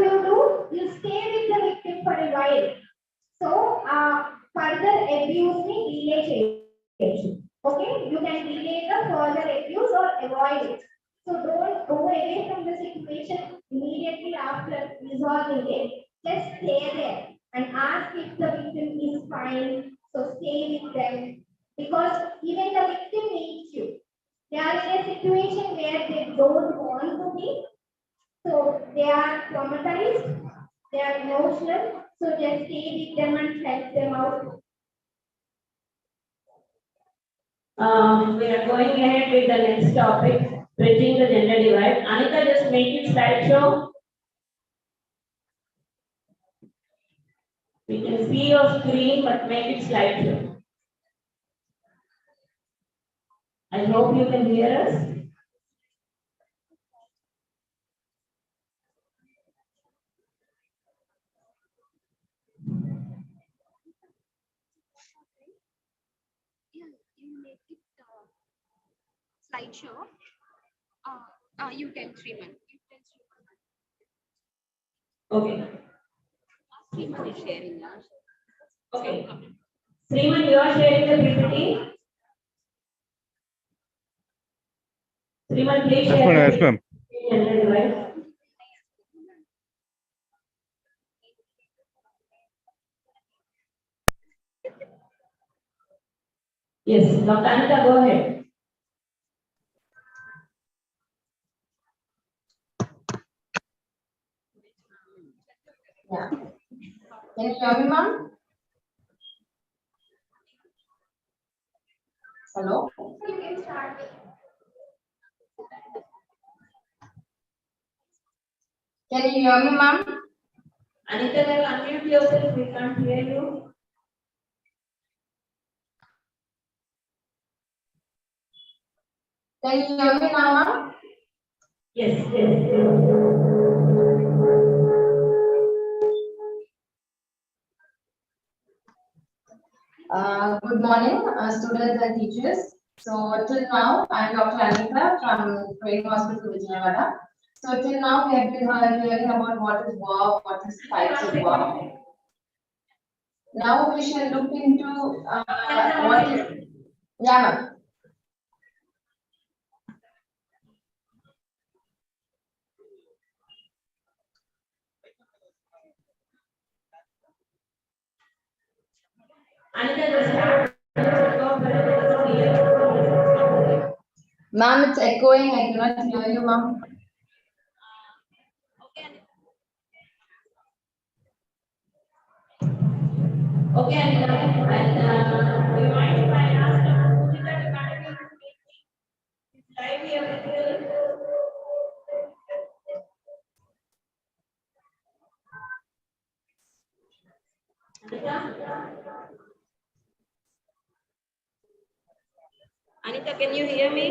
You stay with the victim for a while. So further abuse ni delay చేయొచ్చు. Okay, you can delay the further abuse or avoid it. So don't go away from the situation immediately after resolving it. Just stay there and ask if the victim is fine. So stay with them because even the victim needs you. They are in a situation where they don't want to be. So they are traumatized, they are emotional. So just stay with them and help them out. We are going ahead with the next topic, bridging the gender divide. Anita, just make it slideshow. We can see your screen, but make it slideshow. I hope you can hear us. You make it slideshow. You tell Sriman. Okay. Sriman is sharing. Okay. Sriman, you are sharing the PPT. Sriman, please Yes, share ma'am. the Yes, ma'am. gender divide. Yes, Dr. Anita, go ahead. Yeah. Can you hear me, ma'am? Hello? You can start. Can you hear me, ma'am? Anita, unmute yourself. We can't hear you. Can you hear me now, ma'am? Yes, yes, yes. Good morning, students and teachers. So till now, I'm Dr. Anita from Brain Hospital, Vijayawada. So till now, we have been hearing about what is war, what is types of war. Now we shall look into what is. Yeah, ma'am. Ma'am, it's echoing. I cannot hear you, ma'am. Okay, Anita. Do you mind if I ask Dr. Pujita to continue to speak? It's live here with you. Anita, can you hear me?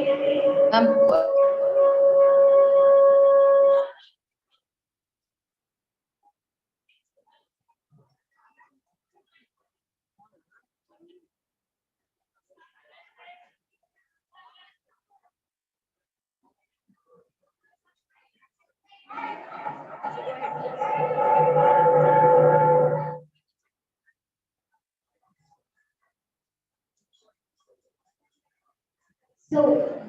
So,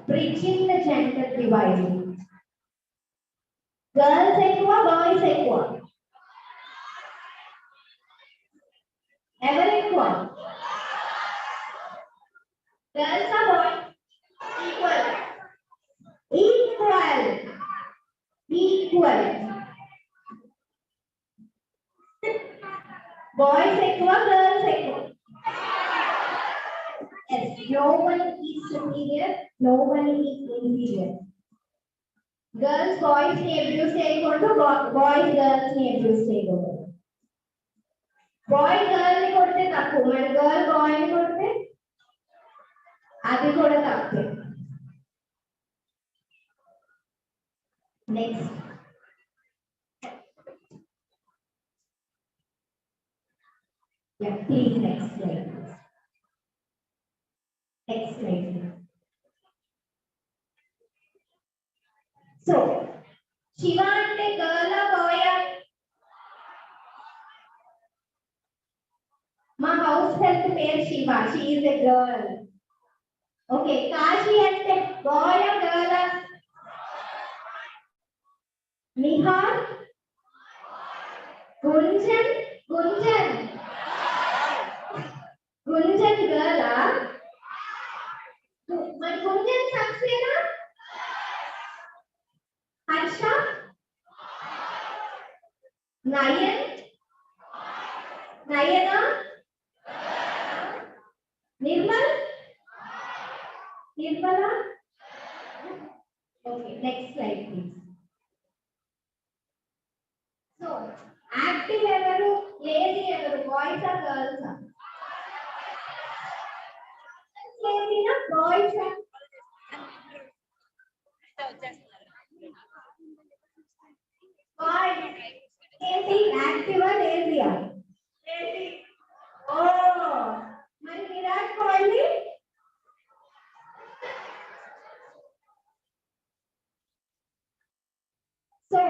bridging the gender divide. Girls ఎక్కువ boys ఎక్కువ ఎవరు ఎక్కువ girls are boys equal equal equal boys ఎక్కువ girls ఎక్కువ yes no one is superior no one is inferior girls boys ని abuse చేయకూడదు boys girls ని abuse చేయకూడదు బాయ్ గర్ల్ ని కొడితే తప్పు మరి గర్ల్ బాయ్ ని కొడితే అది కూడా తప్పే next please next slide next slide so Shiva అంటే గర్ల్ బాయ్ మా హౌస్ హెల్ప్ పేరు Shiva she is a girl okay Kashi అంటే boy girl Nihal Gunjan Gunjan Gunjan girl మరి Gunjan Saxena Harsha Nayan Nayana Nirmal Nirmala okay next slide please so active ఎవరు లేజీ ఎవరు బాయ్స్ ఆ గర్ల్స్ లేజీనా బాయ్స్ బాయ్స్ ఏంటి యాక్టివా లేజీయా లేజీ ఓ మరి విరాట్ కోహ్లీ సో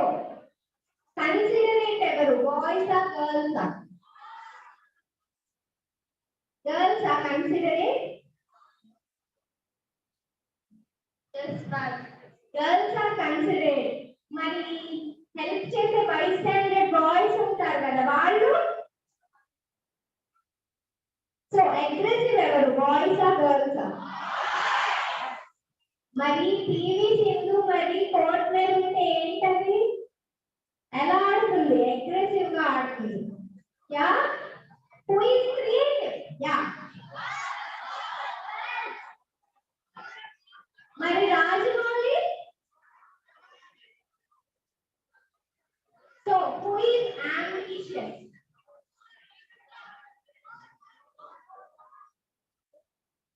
కన్సిడరేట్ ఎవరు బాయ్స్ ఆ గర్ల్స్ గర్ల్స్ ఆ కన్సిడరేట్ గర్ల్స్ ఆర్ కన్సిడరేట్ మరి హెల్ప్ చేసే బై స్టాండర్డ్ బాయ్స్ ఉంటారు కదా వాళ్ళు సో అగ్రెసివ్ ఎవరు బాయ్స్ ఆ గర్ల్స్ మరి టీవీ సింధు మరి కోర్ట్ మీద ఉంటే ఏంటది ఎలా ఆడుతుంది అగ్రెసివ్ గా ఆడుతుంది yeah who is creative yeah మరి Rajamouli so who is ambitious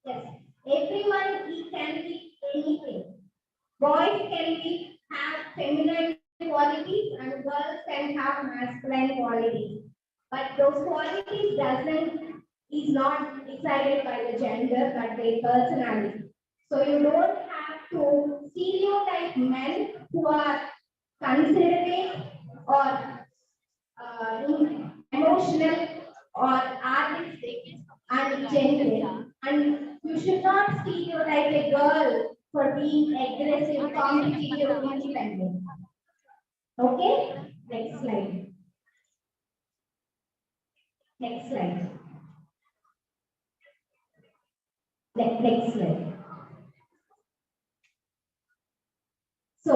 yes everyone he can be anything boys can be have feminine qualities and girls can have masculine qualities but those qualities doesn't is not decided by the gender but by personality so you don't have to stereotype men who are considerate or emotional or artistic and genuine and you should not stereotype a girl for being aggressive, competitive, independent. Okay? Next slide. Next slide. Next slide. So,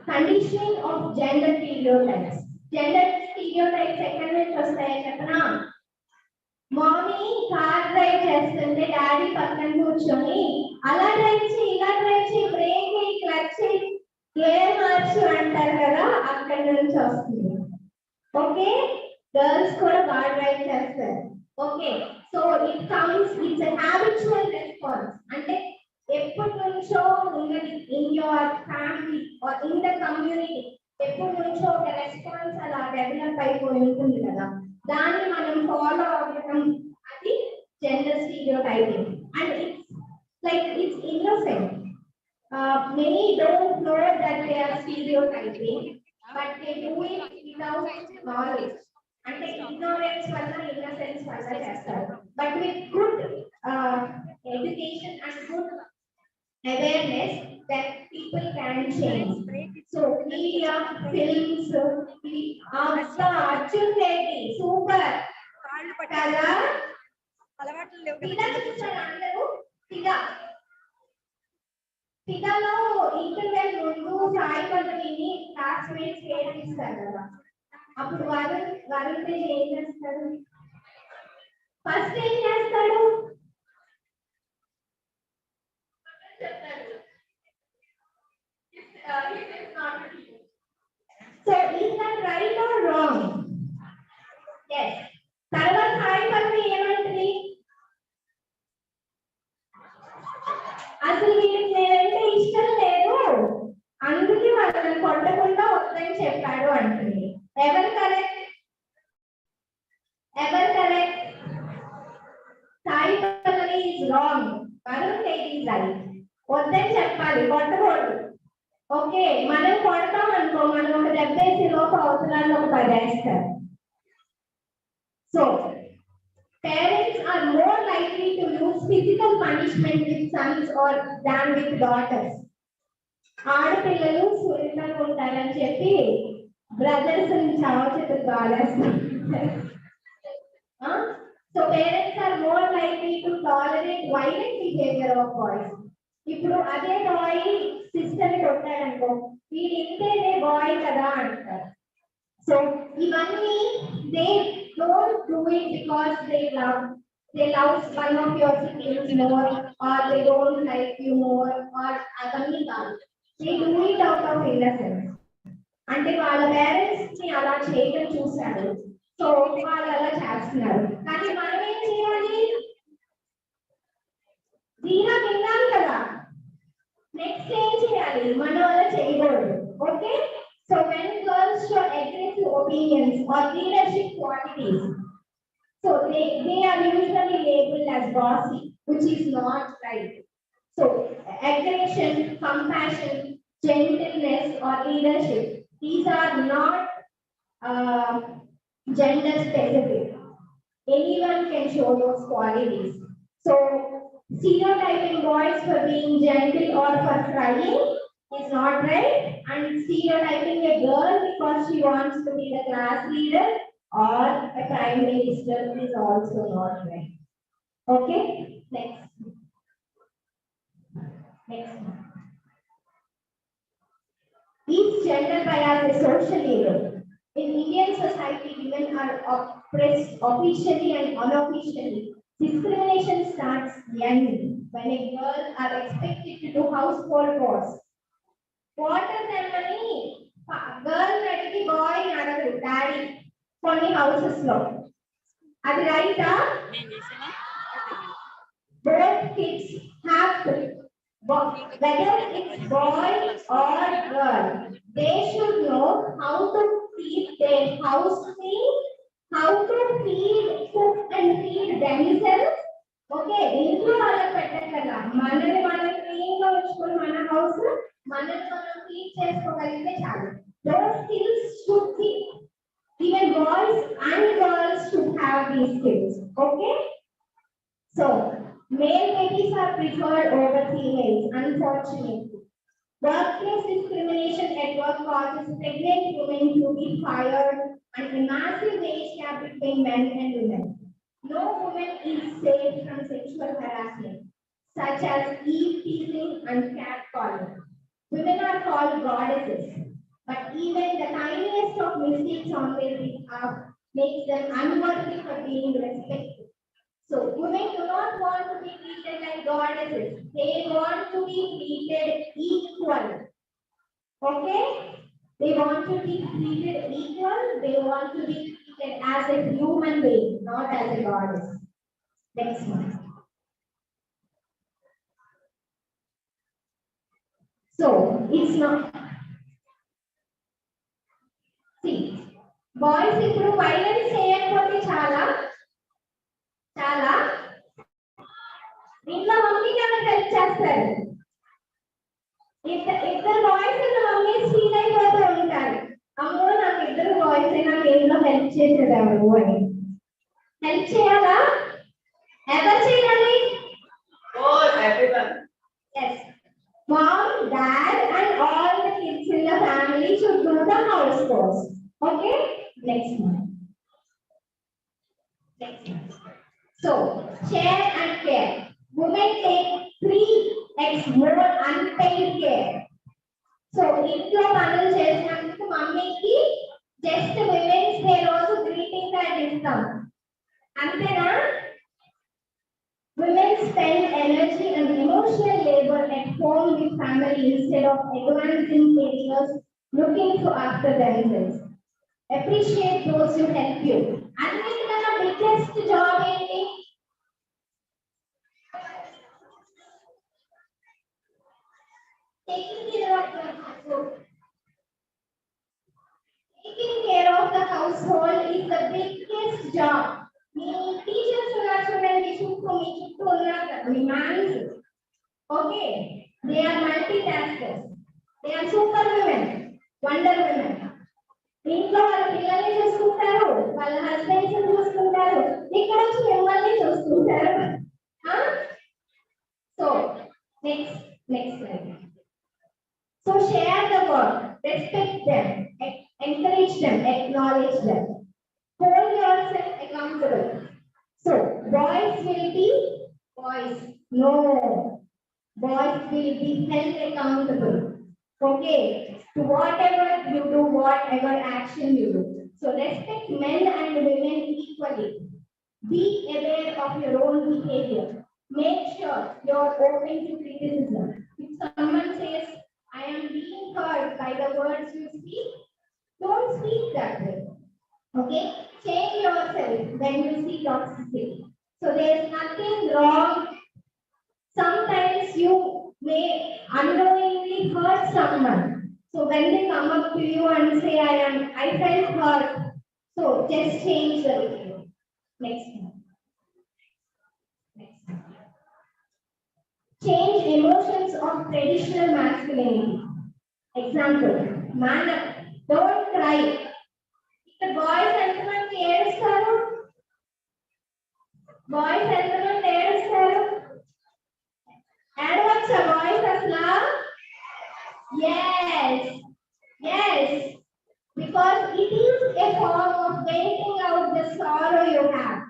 conditioning of gender stereotypes. Gender stereotypes ఎక్కడి నుంచి వస్తాయో చెప్పనా mummy car drive చేస్తుంటే daddy పక్కన కూర్చొని అలా drive చేయి ఇలా డ్రైవ్ చేయి బ్రేక్ చేయి క్లచ్ చేయి గేర్ మార్చు అంటారు కదా అక్కడి నుంచి వస్తుంది ఓకే గర్ల్స్ కూడా బాగా డ్రైవ్ చేస్తారు okay so it's a habitual response అంటే ఎప్పటి నుంచో ఉన్నది in your family or in the community ఎప్పటి నుంచో ఒక రెస్పాన్స్ అలా డెవలప్ అయిపోయి ఉంటుంది కదా దాన్ని మనం ఫాలో అవ్వడం అది gender stereotyping and it's innocent many don't know that they are stereotyping but they do it without knowledge అంటే ignorance వల్ల innocence వల్ల చేస్తారు but with good education and good awareness that people can change. So media, films, Arjun Reddy, super. కదా పిల్లలు చూసారు అందరూ పిల్లలు interval ముందు సాయి పల్లవిని క్లాస్మేట్స్ నేర్పిస్తారు కదా అప్పుడు వరుణ్ తేజ్ ఏం చేస్తాడు ఫస్ట్ ఏం చేస్తాడు So is that right or wrong? Yes. తర్వాత సాయి పల్లవి ఏమంటుంది అసలు వీరికి నేనంటే ఇష్టం లేదు అందుకే వాళ్ళని కొట్టకుండా వద్దని చెప్పాడు అంటుంది ఎవరు correct Sai Pallavi is wrong Varun Tej is right వద్దని చెప్పాలి కొట్టకూడదు ఓకే మనం కొడతాం అనుకో మనం ఒక దెబ్బేసి లోపు అవసరాల్లో ఒక పడేస్తారు so parents are more likely to use physical punishment with sons or than with daughters. ఆడపిల్లలు సున్నితంగా ఉంటారని చెప్పి బ్రదర్స్ చావచేత కాలేస్తారు so parents are more likely to tolerate violent behaviour of boys ఇప్పుడు అదే బాయ్ సిస్టర్ కొట్టాడనుకో వీడు ఇంతేనే బాయ్ కదా అంటారు సో ఇవన్నీ they don't do it because they love one of your siblings more or they don't like you more or avanni kaadu they do it out of innocence అంటే వాళ్ళ parents ని అలా చేయడం చూశారు సో వాళ్ళు అలా చేస్తున్నారు కానీ మనం ఏం చేయాలి దీనా విన్నాం కదా నెక్స్ట్ ఏం చేయాలి మనం అలా చేయకూడదు okay So when girls show aggressive opinions or leadership qualities, so they are usually labeled as bossy, which is not right. So aggression, compassion, gentleness or leadership, these are not gender specific. Anyone can show those qualities. So stereotyping boys for being gentle or for crying is not right, and stereotyping a girl because she wants to be the class leader or a prime minister is also not right. Okay, next. Is gender bias a social evil? In Indian society, women are oppressed officially and unofficially. Discrimination starts young when a girl are expected to do household chores. Water తెమ్మని girl అడిగి bye అడగదు daddy కొన్ని houses లో అది రైటా both kids have to whether it's boy or girl they should know how to keep their house clean how to cook and feed themselves okay ఇంట్లో వాళ్ళకి పెట్టక్కర్లా మనల్ని మనం క్లీన్ గా ఉంచుకొని మన హౌస్ మనల్ని మనం క్లీన్ చేసుకోగలిగితే చాలు those skills should be even boys and girls should have these skills okay so male babies are preferred over females unfortunately workplace discrimination at work causes pregnant women to be fired and a massive age gap between men and women no woman is safe from sexual harassment such as eve-teasing and catcalling. Women are called goddesses, but even the tiniest of mistakes on their behalf makes them unworthy for being respected. So women do not want to be treated like goddesses. They want to be treated equal. Okay? They want to be treated equal. They want to be treated as a human being, not as a goddess. Next one. So it's not. See, boys ఇప్పుడు violence చేయకపోతే చాలా ఇంట్లో మమ్మీకి ఎవరు help చేస్తారు ఇద్దరు boys ఉన్న mummy feel అయిపోతూ ఉంటారు అమ్మో నాకు ఇద్దరు బాయ్స్ నాకు ఏదో హెల్ప్ చేసేదారు అని హెల్ప్ చేయాలా ఎవరు చేయాలి Oh, everyone. Yes. at home with family instead of advancing careers looking to after themselves. Appreciate those who help you. అన్నిటికన్నా బిగ్గెస్ట్ జాబ్ ఏంటి? Taking care of the household. Taking care of the household is the biggest job. మీ teachers ఉన్నారు చూడండి, చుట్టూ మీ చుట్టూ ఉన్నారు కదా మీ మ్యాన్స్. Okay, they are multitaskers, they are super women, wonder women. ఇంట్లో వాళ్ళ పిల్లల్ని చూసుకుంటారు, వాళ్ళ హస్బెండ్స్ చూసుకుంటారు, ఇక్కడ వచ్చి మిమ్మల్ని చూసుకుంటారు. So next slide. So share the work, respect them, encourage them, acknowledge them. Hold yourself accountable. So boys will be boys. No, boys will be held accountable. Okay, to whatever you do, whatever action you do. So respect men and women equally. Be aware of your own behavior. Make sure you're open to criticism. If someone says, I am being hurt by the words you speak, don't speak that way. Okay? Change yourself when you see toxicity. So there's nothing wrong. Sometimes you may unknowingly hurt someone. So when they come up to you and say, I felt hurt. So just change the behavior. Next one. Change emotions of traditional masculinity. Example, man, don't cry. The boys ఎంతమంది ఏడుస్తారు? Boys ఎంతమంది ఏడుస్తారు? ఏడవచ్చా boys అసలు? Yes, because it is a form of venting out the sorrow you have.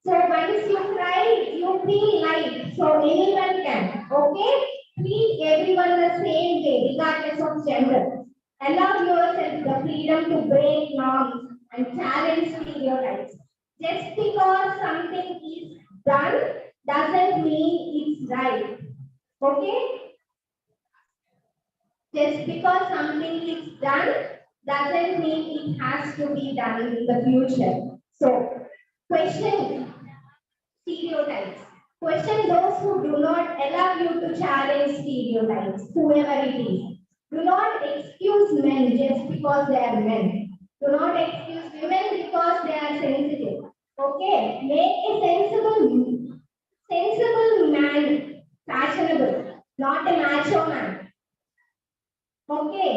So once you cry, you feel light. So anyone can. Okay? Treat everyone the same way, regardless of gender. Allow yourself the freedom to break norms and challenge stereotypes. Just because something is done doesn't mean it's right. Okay? Just because something is done doesn't mean it has to be done in the future. So, question stereotypes. Question those who do not allow you to challenge stereotypes, whoever it is. Do not excuse men just because they are men. Do not excuse women because they are sensitive. Okay? Make a sensible man fashionable, not a macho man. Okay?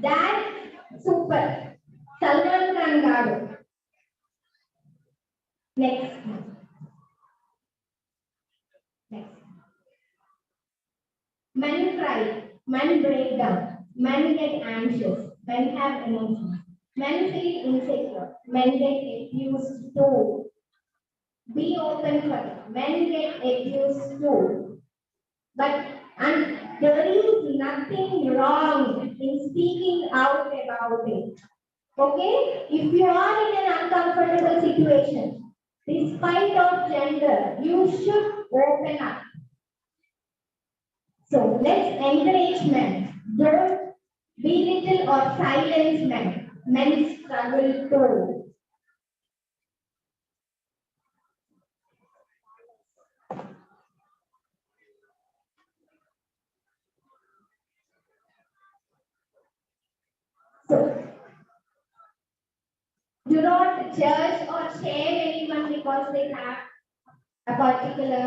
That super. Salman Khan garu. Next. Men cry, men break down, men get anxious, men have emotions, men feel insecure, men get accused too. Be open for it. Men get accused too. But there is nothing wrong in speaking out about it. Okay? If you are in an uncomfortable situation, despite of gender, you should open up. So let's encourage men. Don't belittle or silence men. Men struggle too. So do not judge or shame anyone because they have a particular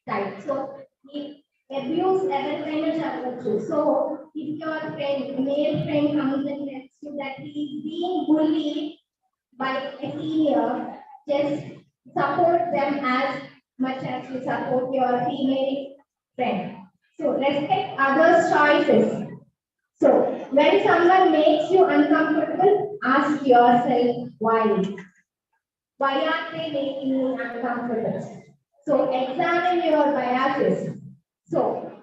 type. So if abuse every time. So if your friend, male friend comes and tells you that he is being bullied by a senior, just support them as much as you support your female friend. So respect others' choices. So when someone makes you uncomfortable, ask yourself why. Why are they making you uncomfortable? So examine your biases. So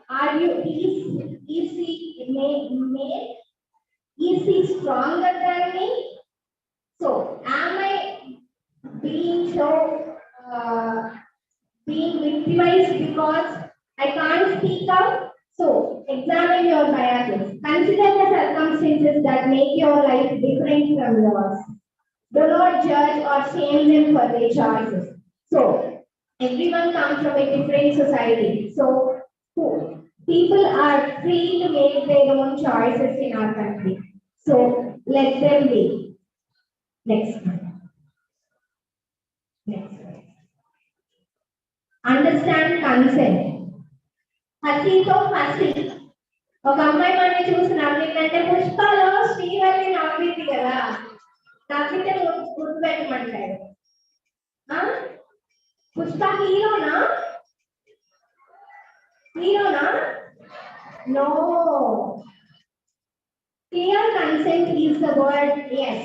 are you is he male? Is he stronger than me? So am I being victimized because I can't speak out. So examine your biases. Consider the circumstances that make your life different from yours. Do not judge or shame them for their choices. So everyone comes from a different society. So people are free to make their own choices in our country. So let them be. Next. Next. Understand consent. హసీతో Hasi ఒక అమ్మాయి మనని చూసి నవ్విందంటే పుష్పలో శ్రీవల్లి నవ్వింది కదా, నవ్వితే గుర్తుపెట్టమంటారు. పుష్ప హీరోనా? హీరోనా? No. Clear consent is the word yes,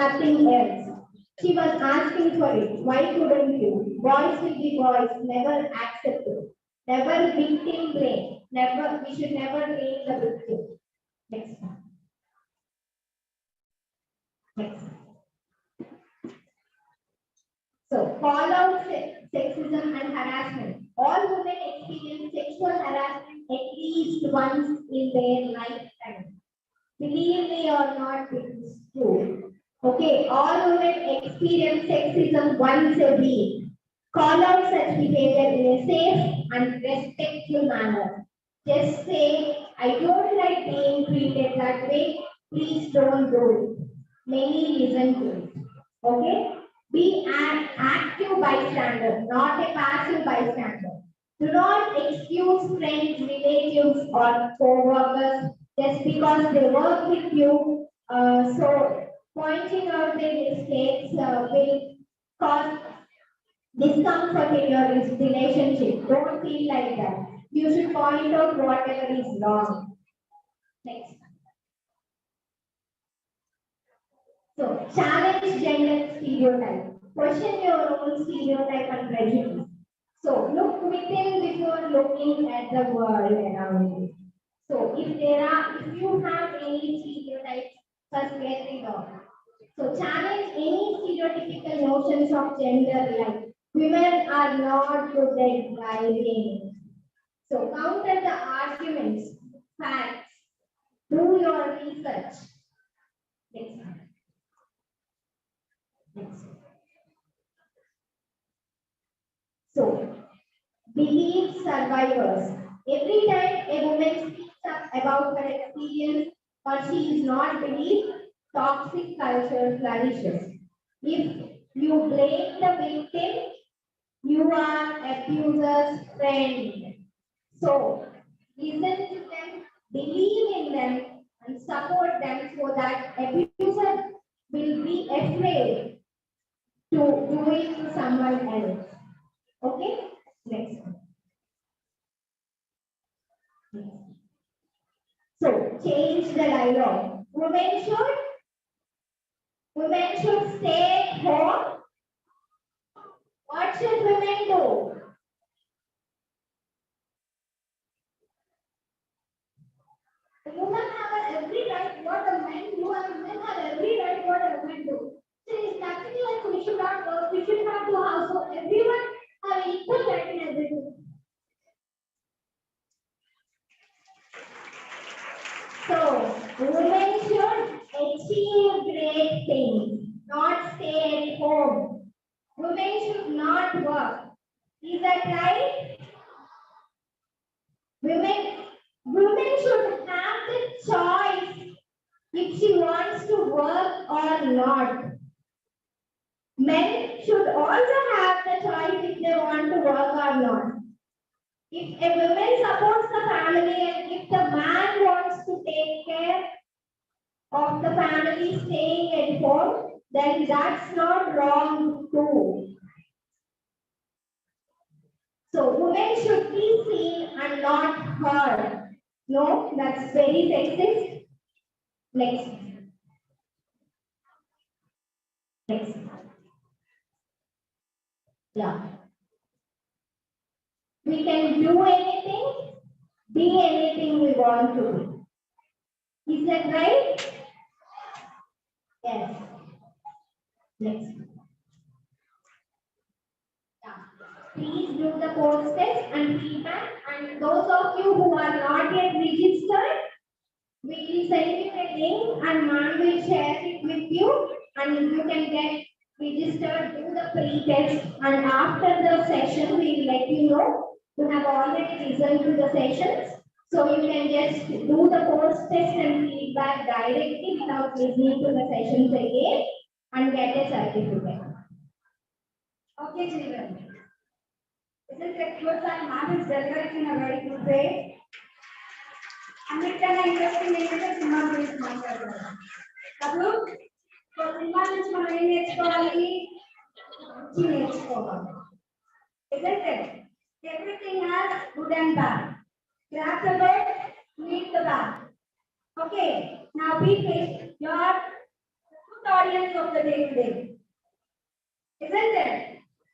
nothing else. She was asking for it. Why couldn't you? Boys will be boys, never accept it. Never victim blame. Never, we should never blame the victim. Next one. Next. So, call out sexism and harassment. All women experience sexual harassment at least once in their lifetime. Believe me or not, it is true. Okay, all women experience sexism once a week. Call out such behavior in a safe and respectful manner. Just say, I don't like being treated that way. Please don't do it. Many listen to it. Okay? Be an active bystander, not a passive bystander. Do not excuse friends, relatives, or co-workers just because they work with you. So pointing out their mistakes will cause discomfort in your relationship. Don't feel like that. You should point out whatever is wrong. Next. So, challenge gender stereotype. Question your own stereotype and prejudice. So, look within before looking at the world around you. So, if you have any stereotypes, first get rid of. So, challenge any stereotypical notions of gender, like women are not good at driving. So, counter the arguments, facts, do your research. Next one. Next. So, believe survivors. Every time a woman speaks up about her experience or she is not believed, toxic culture flourishes. If you blame the victim, you are abuser's friend. So, listen to them, believe in them, and support them so that abuser will be afraid to do it to someone else. Okay? Next one. So, change the dialogue. Women should stay at home. What should women do? Women have every right what a man do, and men have every right what a woman do. So it's nothing like we should not work, we should not do housework. Everyone have equal right in everything. So women should achieve great things, not stay at home. Women should not work. Is that right? Women should have the choice if she wants to work or not. Men should also have the choice if they want to work or not. If a woman supports the family and if the man wants to take care of the family staying at home, then that's not wrong too. So women should be seen and not heard. No, that's very sexist. Next. Next. Yeah. We can do anything, be anything we want to be. Is that right? Yes. Next. Yeah. Please do the course test and feedback. And those of you who are not yet registered, we will send you a link and ma'am will share it with you. And you can get registered, do the pre-test. And after the session, we will let you know. You have already listened to the sessions. So you can just do the course test and feedback directly without listening to the sessions again and get a certificate. Okay, children. Isn't it clear that math is delivered in a very good way? అన్నిటికన్నా interesting ఏంటంటే cinema గురించి మాట్లాడుతున్నాం అప్పుడు so cinema నుంచి మనం ఏం నేర్చుకోవాలి మంచి నేర్చుకోవాలి isn't it? Everything has good and bad. Grab the bird, meet the bad. Okay, now be patient. You are the good audience of the day today. Isn't it?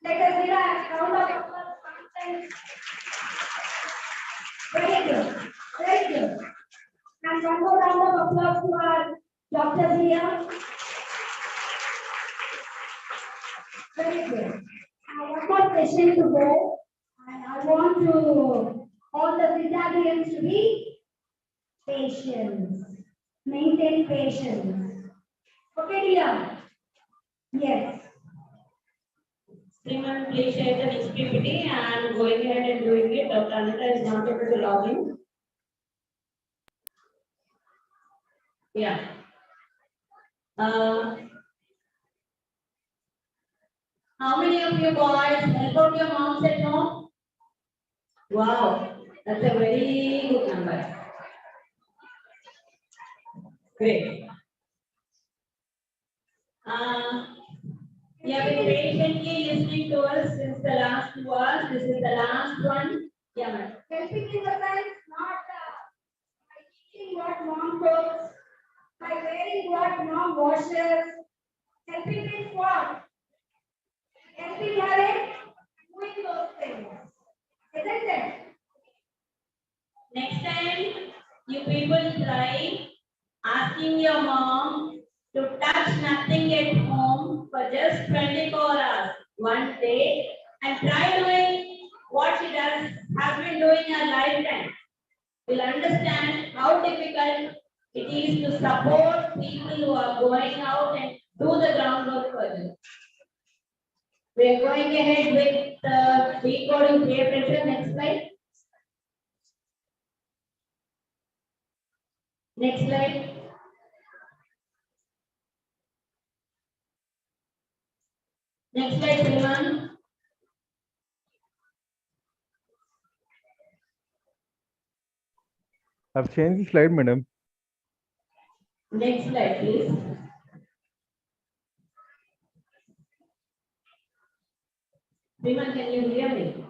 Let us give a round of applause. Very good. Very good. And one more round of applause to our Dr. Dheera. Very good. One more question to go. And I want to all the Vidyadhyans to be patient. Maintain patience. Okay, Dheera? Yes. Sriman, please share the next PPT. I am going ahead and doing it. Dr. Anita is not able to log in. Yeah. How many of you boys help out your moms at home? Wow, that's a very good number. Great. You have been patiently listening to us since the last 2 hours. This is the last one. Yeah, ma'am. Helping in the sense not by teaching what mom cooks, by wearing what mom washes. Helping means what? Helping her in doing those things. Isn't it? Next time, you people try asking your mom to touch nothing at home for just 24 hours one day and try doing what she has been doing her lifetime. You'll understand how difficult it is to support people who are going out and do the groundwork for them. We are going ahead with decoding peer pressure. Next slide. Next slide. Next slide, Sriman. I've changed the slide, madam. Next slide, please. Sriman, can you hear me?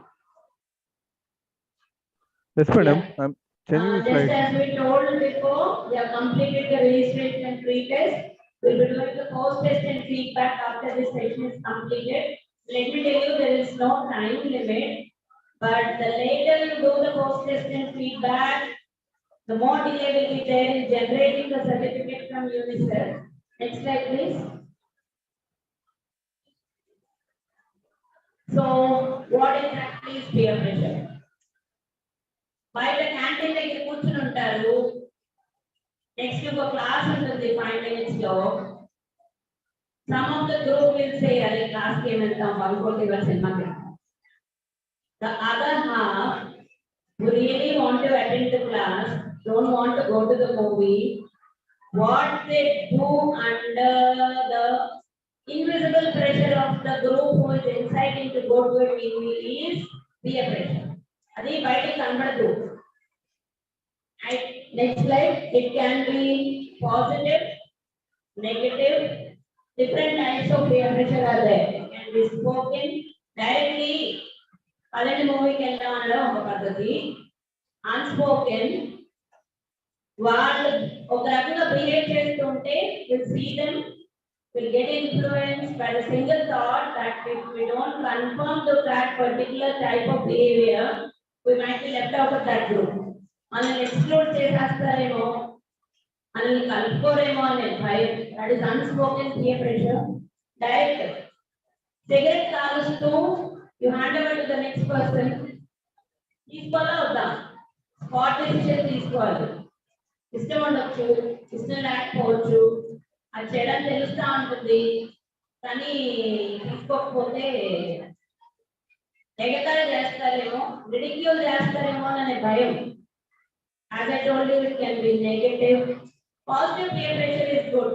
Yes, madam. Yeah. I'm changing the Just slide. as we told before, we have completed the registration and pre-test. We will be doing the post-test and feedback after this session is completed. Let me tell you, there is no time limit, but the later you do the post-test and feedback, the more delay will be there in generating the certificate from UNICEF. Next slide, please. So, what exactly is peer pressure? బయట canteen దగ్గర కూర్చుని ఉంటారు next ఒక class ఉంటుంది 5 minutes లో some of the group will say అరే class కి వెళ్తాం బంకోటి సినిమాకి the other half who really want to attend the class don't want to go to the movie. What they do under the invisible pressure of the group who is inciting to go to a movie is peer pressure. అది బయటికి కనబడదు. Next slide. It can be positive, negative. Different types of peer pressure are there. It can be spoken directly. అలాంటి మూవీకి వెళ్దాం అనడం ఒక పద్ధతి. Unspoken. వాళ్ళు ఒక రకంగా బిహేవ్ చేస్తుంటే we'll see them, will get influenced by the single thought that if we don't confirm to that particular type of behavior, we might be left out of that group. మనల్ని exclude చేసేస్తారేమో మనల్ని కలుపుకోరేమో అనే భయం. That is unspoken peer pressure. Direct cigarette కాలుస్తూ you hand over to the next person. తీసుకోవాలా వద్దా? Spot decision తీసుకోవాలి. ఇష్టం ఉండొచ్చు, ఇష్టం లేకపోవచ్చు, అది చేయడం తెలుస్తా ఉంటుంది, కానీ తీసుకోకపోతే ఎగతాళి చేస్తారేమో, రిడిక్యూల్ చేస్తారేమో అనే భయం. As I told you, it can be negative. Positive peer pressure is good.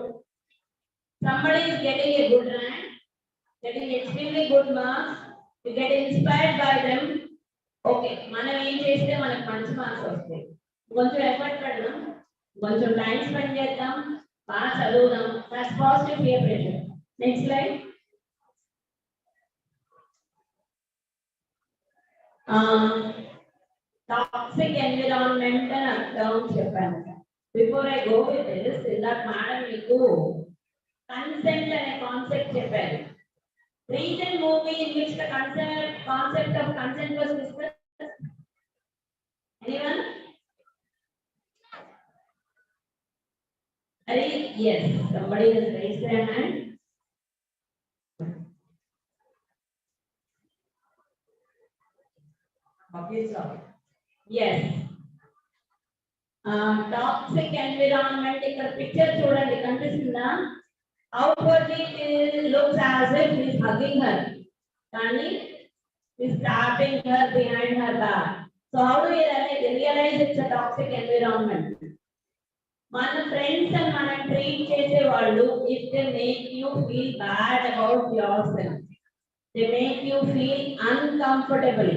Somebody is getting a good rank, getting extremely good marks, you get inspired by them. Okay, మనం ఏం చేస్తే మనకు మంచి మార్క్స్ వస్తాయి, కొంచెం ఎఫర్ట్ పెడదాం, కొంచెం time spend చేద్దాం, బాగా చదువుదాం. That's positive peer pressure. Next slide. Toxic environment అని అర్థం చెప్పాను. Before I go with this, ఇందాక మేడం మీకు కన్సెంట్ అనే కాన్సెప్ట్ చెప్పారు. Recent movie in which the concept of consent was discussed. Anyone? Yes, somebody has raised their hand. Okay, sir. Yes. Toxic environment. ఇక్కడ picture చూడండి, కనిపిస్తుందా? Outwardly it looks as if he is hugging her, కానీ he is tapping her behind her back. So how do we realize it's a toxic environment? మన friends అని మనం treat చేసే వాళ్ళు, if they make you feel bad about yourself, they make you feel uncomfortable,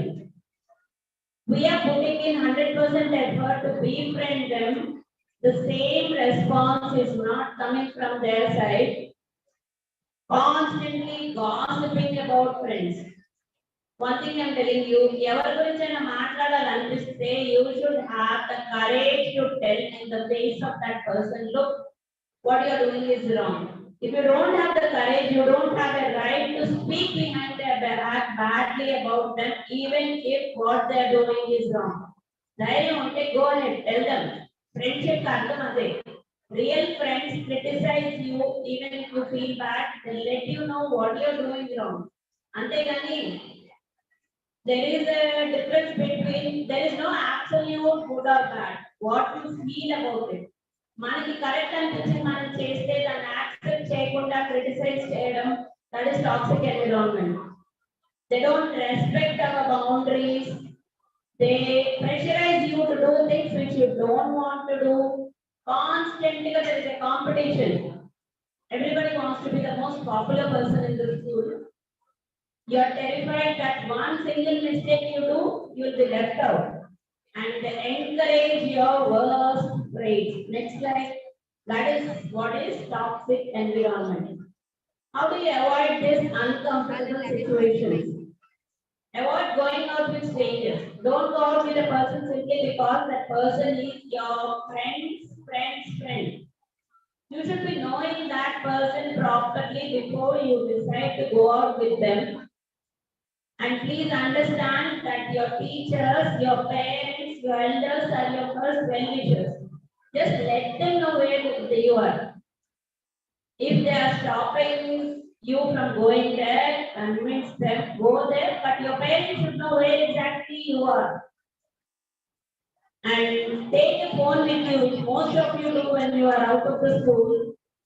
we are putting in 100% effort to befriend them, the same response is not coming from their side. Constantly gossiping about friends. One thing I'm telling you, ఎవరి గురించైనా మాట్లాడాలనిపిస్తే you should have the courage to tell in the face of that person, look, what you are doing is wrong. If you don't have the courage, you don't have a right to speak behind their back badly about them, even if what they are doing is wrong. ధైర్యం ఉంటే go ahead, tell them. Friendship అర్థం అదే. Real friends criticize you even if you feel bad. They let you know what you are doing wrong. Antegani, there is a difference between, there is no absolute good or bad. What you feel about it. మనకి correct అనిపించి మనం చేస్తే దాన్ని accept చేయకుండా criticise చేయడం, that is toxic environment. They don't respect our boundaries. They pressurize you to do things which you don't want to do. Constantly there is a competition. Everybody wants to be the most popular person in the school. You are terrified that one single mistake you do, you will be left out. And they encourage your worst traits. Next slide. That is what is toxic environment. How do you avoid this uncomfortable situations? Avoid going out with strangers. Don't go out with a person simply because that person is your friend's friend. You should be knowing that person properly before you decide to go out with them. And please understand that your teachers, your parents, your elders are your first well-wishers. Just let them know where you are. If they are stopping you from going there, convince them, go there, but your parents should know where exactly you are. And take a phone with you, which most of you do when you are out of the school.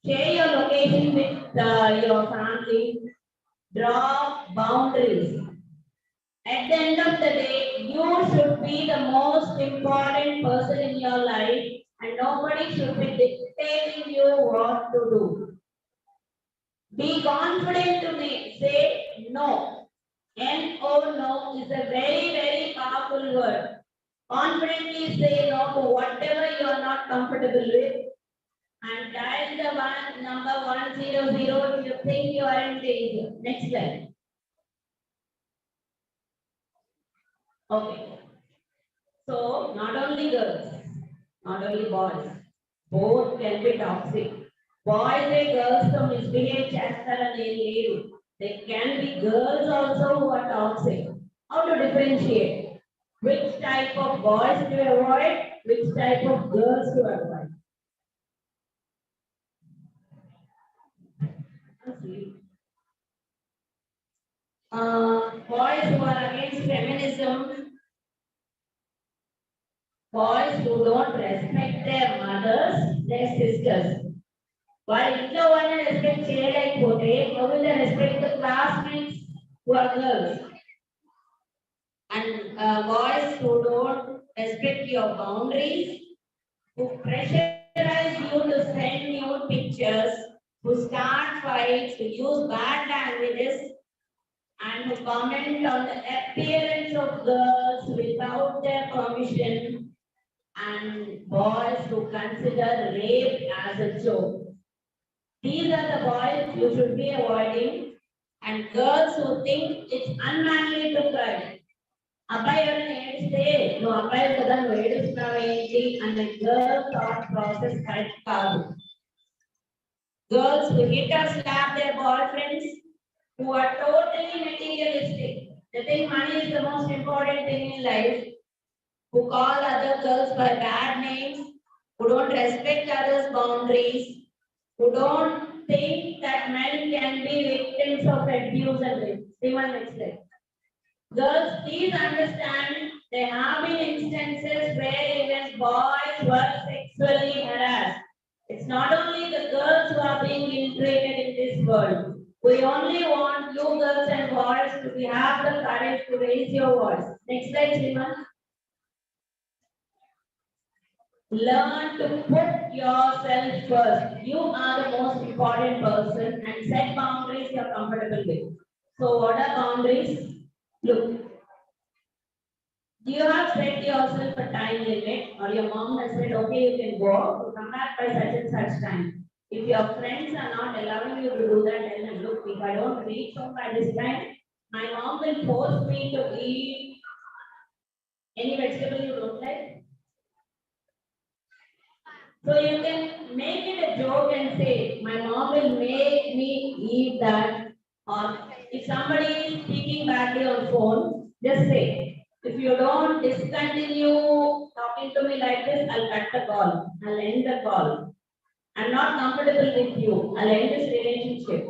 Share your location with your family. Draw boundaries. At the end of the day, you should be the most important person in your life, and nobody should be dictating you what to do. Be confident to say no. N-O, no is a very, very powerful word. Confidently say no to whatever you are not comfortable with, and dial the number 100 if you think you are in danger. Next slide. Okay. So not only girls, not only boys, both can be toxic. Boys and girls to misbehave chestarane ledu. There can be girls also who are toxic. How to differentiate? Which type of boys to avoid? Which type of girls to avoid? Boys who are against feminine boys who don't respect their mothers, their sisters. While ఇంట్లో వాళ్ళని respect చేయలేకపోతే how will they respect the classmates who are girls? And boys who don't respect your boundaries, who pressurize you to send nude pictures, who start fights, who use bad languages, and who comment on the appearance of girls without their permission, and boys who consider rape as a joke. These are the boys you should be avoiding, and girls who think it's unmanly to cry. అబ్బాయి ఎవరైనా ఏడిస్తే నువ్వు అబ్బాయి కదా నువ్వు ఏడుస్తున్నావు ఏంటి అనే గర్ల్ థాట్ ప్రాసెస్ కరెక్ట్ కాదు. Girls who hit or slap their boyfriends, who are totally materialistic, they think money is the most important thing in life, who call other girls by bad names, who don't respect others' boundaries, who don't think that men can be victims of abuse and rape. Next slide. Girls, please understand there have been instances where even boys were sexually harassed. It's not only the girls who are being ill-treated in this world. We only want you girls and boys to have the courage to raise your voice. Next slide, Sriman. Learn to put yourself first. You are the most important person, and set boundaries you're comfortable with. So what are boundaries? Look, you have set yourself a time limit, or your mom has said, okay, you can go, come back by such and such time. If your friends are not allowing you to do that, tell them, look, if I don't reach home by this time, my mom will force me to eat any vegetable you don't like. So you can make it a joke and say, my mom will make me eat that. Or if somebody is speaking badly on phone, just say, if you don't discontinue talking to me like this, I'll cut the call. I'll end the call. I'm not comfortable with you. I'll end this relationship.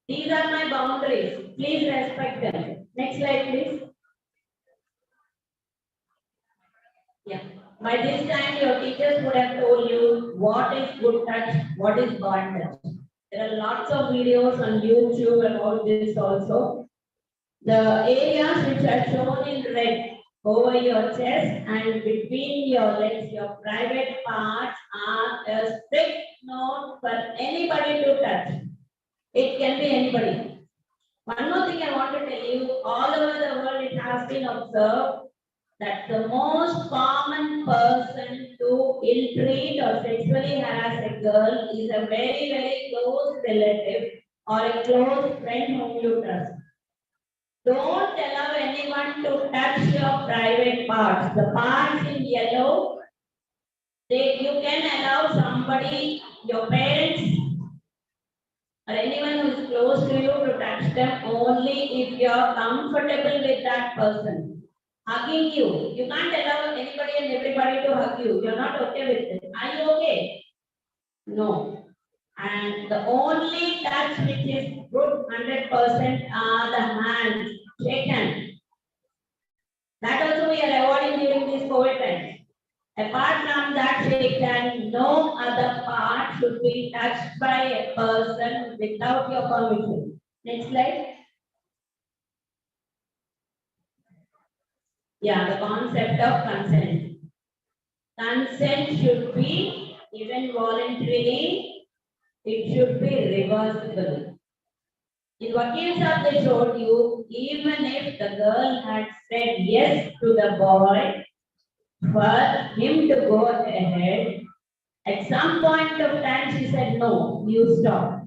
These are my boundaries. Please respect them. Next slide, please. Yeah. By this time, your teachers would have told you what is good touch, what is bad touch. There are lots of videos on YouTube about this also. The areas which are shown in red over your chest and between your legs, your private parts, are a strict note for anybody to touch. It can be anybody. One more thing I want to tell you, all over the world it has been observed that the most common person to ill-treat or sexually harass a girl is a very, very close relative or a close friend whom you trust. Don't allow anyone to touch your private parts. The parts in yellow, you can allow somebody, your parents, or anyone who is close to you to touch them only if you are comfortable with that person. Hugging you, you can't allow anybody and everybody to hug you. You're not okay with it. Are you okay? No. And the only touch which is good 100% are the hands. Shake hands. That also we are avoiding during this COVID times. Apart from that shake hand, no other part should be touched by a person without your permission. Next slide. Yeah, the concept of consent. Consent should be given voluntarily. It should be reversible. In Vakils of they showed you, even if the girl had said yes to the boy, for him to go ahead, at some point of time she said, no, you stop.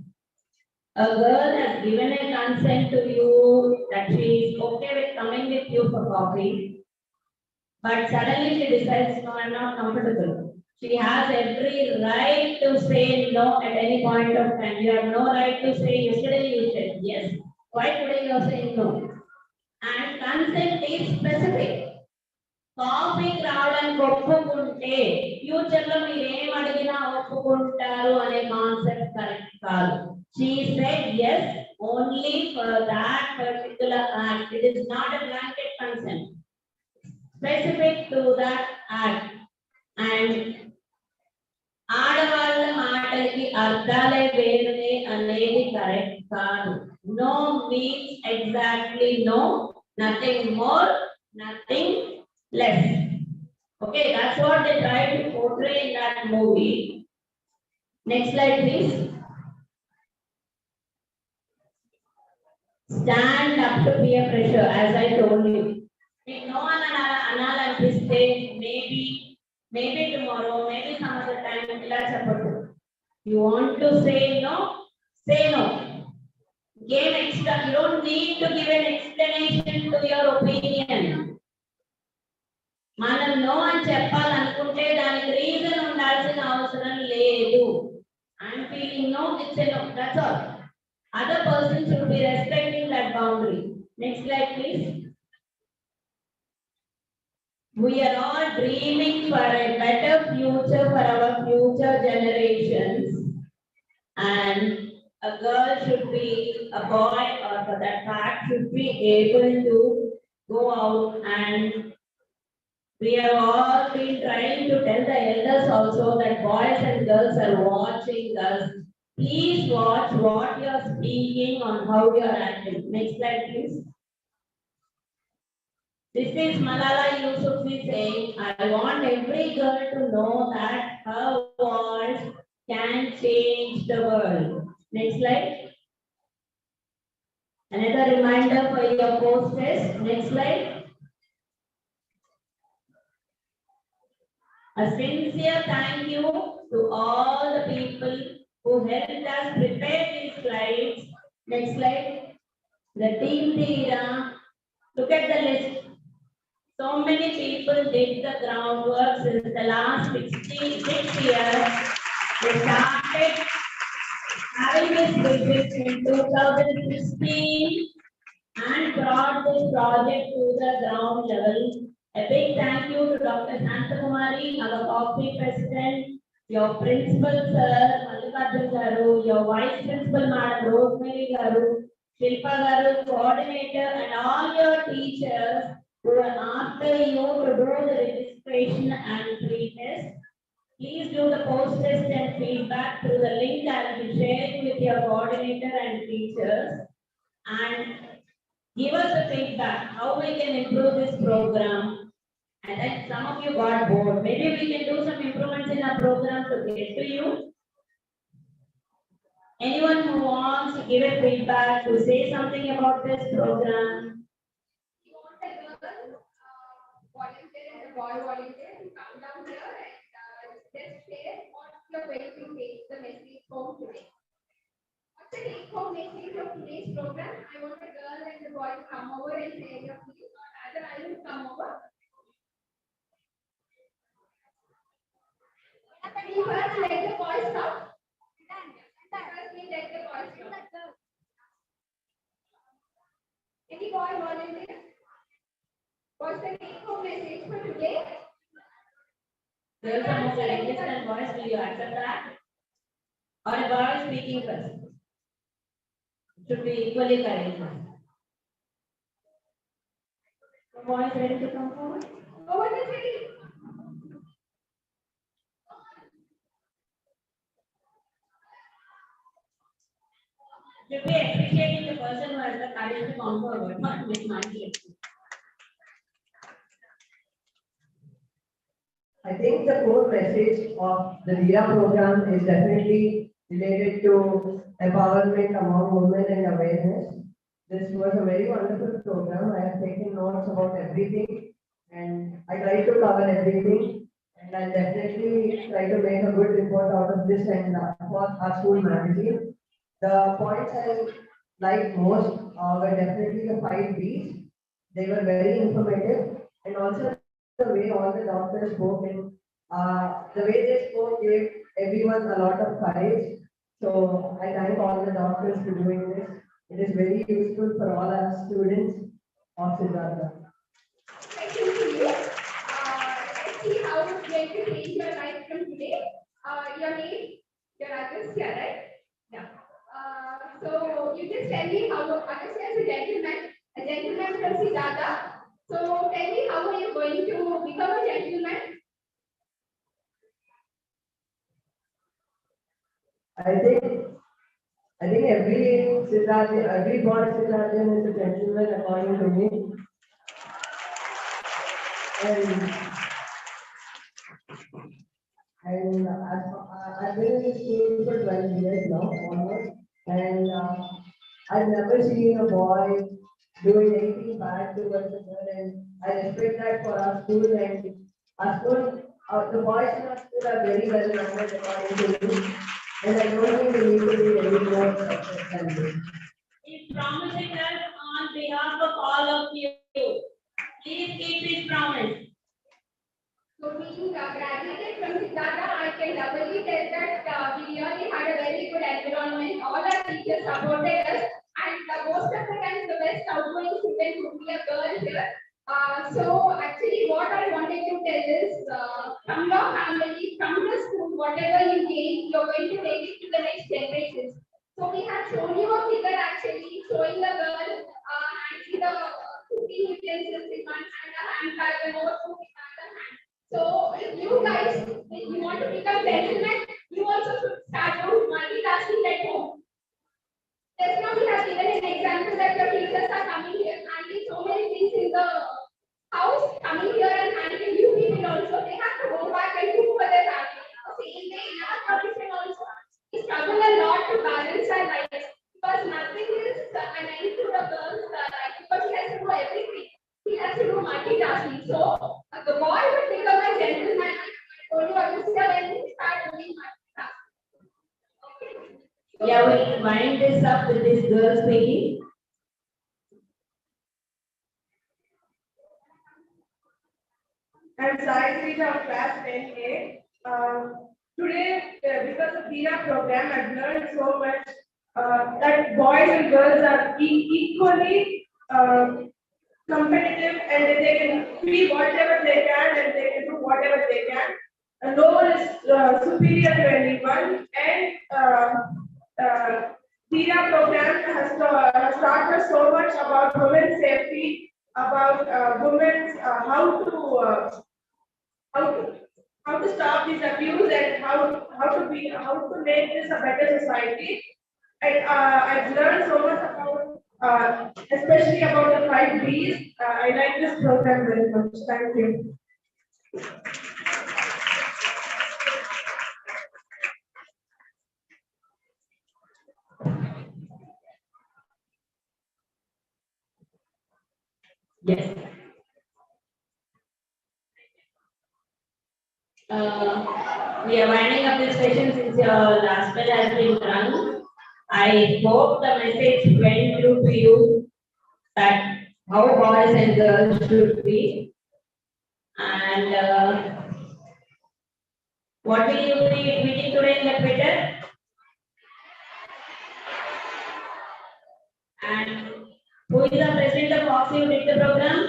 A girl has given a consent to you that she is okay with coming with you for coffee. But suddenly she decides, no, I'm not comfortable. She has every right to say no at any point of time. You have no right to say, yesterday you said yes. Why today you are saying no? And consent is specific. Coffee రావడానికి ఒప్పుకుంటే future లో మీరు ఏం అడిగినా ఒప్పుకుంటారు అనే concept correct కాదు. She said yes only for that particular act. It is not a blanket consent. specific to that act. And ఆడవాళ్ళ మాటలకి అర్థాలే వేరే అనేది కరెక్ట్ కాదు. No means exactly no, nothing more, nothing less. Okay, that's what they tried to portray in that movie. Next slide, please. Stand up to peer pressure, as I told you. If no one analysis maybe tomorrow, maybe some other time, let's support. You want to say no, say no. Give extra, you don't need to give an explanation to your opinion. మనం no అని చెప్పాలనుకుంటే దానికి reason ఉండాల్సిన అవసరం లేదు. I'm feeling no, it's a no, that's all. Other person should be respecting that boundary. Next slide, please. We are all dreaming for a better future for our future generations, and a girl should be, a boy, or for that fact, should be able to go out. And we have all been trying to tell the elders also that boys and girls are watching us. Please watch what you are speaking on how you are acting. Next slide, please. This is Malala Yousafzai saying, I want every girl to know that her voice can change the world. Next slide. Another reminder for your post-test. Next slide. A sincere thank you to all the people who helped us prepare these slides. Next slide. The team Dheera. Look at the list. So many people did the groundwork since the last 66 years. They started having this vision in 2016 and brought this project to the ground level. A big thank you to Dr. Shantakumari, our coffee president, your principal sir, Mallikarjun Garu, your vice principal Madam Rosemary Garu, Shilpa Garu, coordinator, and all your teachers who are after you to do the registration and pre-test. Please do the post-test and feedback through the link I will be sharing with your coordinator and teachers. And give us a feedback how we can improve this program. And then some of you got bored. Maybe we can do some improvements in our program to get to you. Anyone who wants to give a feedback, to say something about this program? You want a girl volunteer and a boy volunteer to come down here and just share what you're going to take the message home today. What's the take home message of today's program? I want a girl and a boy to come over and share your views, or either I will come over. We first let the boys talk. First we let the boys talk. Any boy volunteer? What's the take home message for today? There are some of the youngest and boys, will you accept that? Or a boy speaking first? It should be equally courageous. The boys ready to come forward? Over the city. Should be appreciating the person who has the courage to come forward, not mismanaging. I think the core message of the Dheera program is definitely related to empowerment among women and awareness. This was a very wonderful program. I have taken notes about everything and I tried to cover everything, and I'll definitely try to make a good report out of this and for our school magazine. The points I liked most were definitely the 5 B's. They were very informative, and also the way all the doctors spoke and the way they spoke gave everyone a lot of courage. So I thank all the doctors for doing this. It is very useful for all our students of Siddhartha. Thank you to you. Let's see how it's going to change your life from today. Your name, your address here, right? Yeah. So you just tell me how, obviously as a gentleman from Siddhartha. So tell me how are you going to I think every boy Siddharthan is a gentleman according to me. And I've been in this school for 12 years now, almost, and I've never seen a boy doing anything bad towards a girl, and I respect that for our school. And our school, the boys in our school are very well mannered according to me, and I don't think we need to be any more success than this. He's promising us on behalf of all of you. Please keep his promise. So being graduated from Siddhartha, I can doubly tell that we really had a very good environment. All our teachers supported us, and most of the time the best outgoing student would be a girl here. So actually what I wanted to tell is, from your family, from the school, whatever you gain, you're going to take it to the next generations. So we have shown you a figure actually showing the girl handling the cooking utensils in one hand, a hand bag, a notebook in the other hand. So if you guys, if you want to become gentlemen, you also should start doing multitasking at home. Just now we have given an example that your teachers are coming here, handling so many things in the house, coming here and handling you people also. They have to go back and do for their family. Same way in our profession also, we struggle a lot to balance our lives because nothing is an end to the girl's life because she has to do everything. He has to do multitasking. So the boy will become a gentleman. I told you earlier when he start doing multitasking. Yeah, we'll wind this up with this girl speaking. I'm Sai Srija of class 10A. Today, because of Dheera program, I've learned so much that boys and girls are equally competitive and they can be whatever they can and they can do whatever they can. No one is superior to anyone, and Dheera program has taught us so much about women's safety, about women's how to stop this abuse and how to make this a better society. And I've learned so much about especially about the 5 Ds. I like this program very much. Thank you. Yes. We are winding up this session since your last bell has been rung. I hope the message went through to you that how boys and girls should be. And what will you be tweeting today in the Twitter? And who is the president of Foxy who did the program?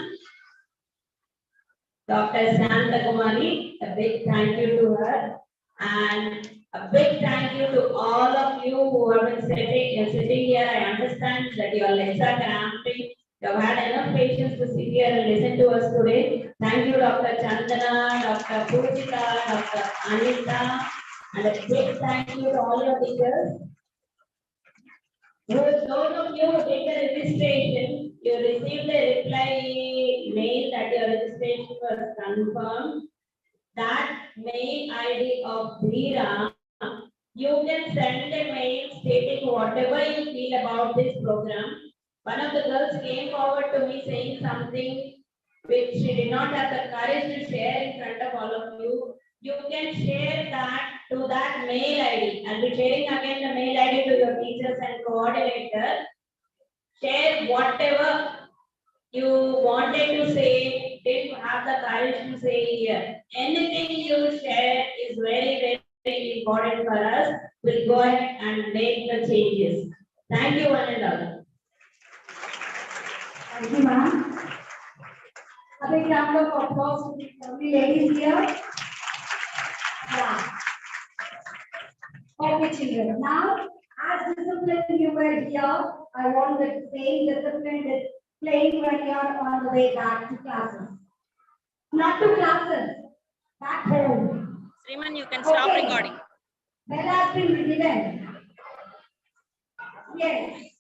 Dr. Santa Kumari. A big thank you to her. And a big thank you to all of you who have been sitting here. I understand that your legs are cramping. You have had enough patience to sit here and listen to us today. Thank you, Dr. Chandana, Dr. Pujita, Dr. Anita, and a big thank you to all your teachers. Those of you who did the registration, you received a reply mail that your registration was confirmed. That mail ID of Dheera, you can send a mail stating whatever you feel about this program. One of the girls came forward to me saying something which she did not have the courage to share in front of all of you. You can share that to that mail ID. I'll be sharing again the mail ID to your teachers and coordinator. Share whatever you wanted to say, didn't have the courage to say here. Anything you share is very, very important for us. We'll go ahead and make the changes. Thank you, one and all. Thank you, ma'am. A big round of applause to the lovely ladies here. Yeah. Okay, children. Now, as disciplined you were here, I want the same discipline displaying when you are on the way back to classes. Not to classes, back home. Sriman, you can stop recording. Bell has been given. Yes.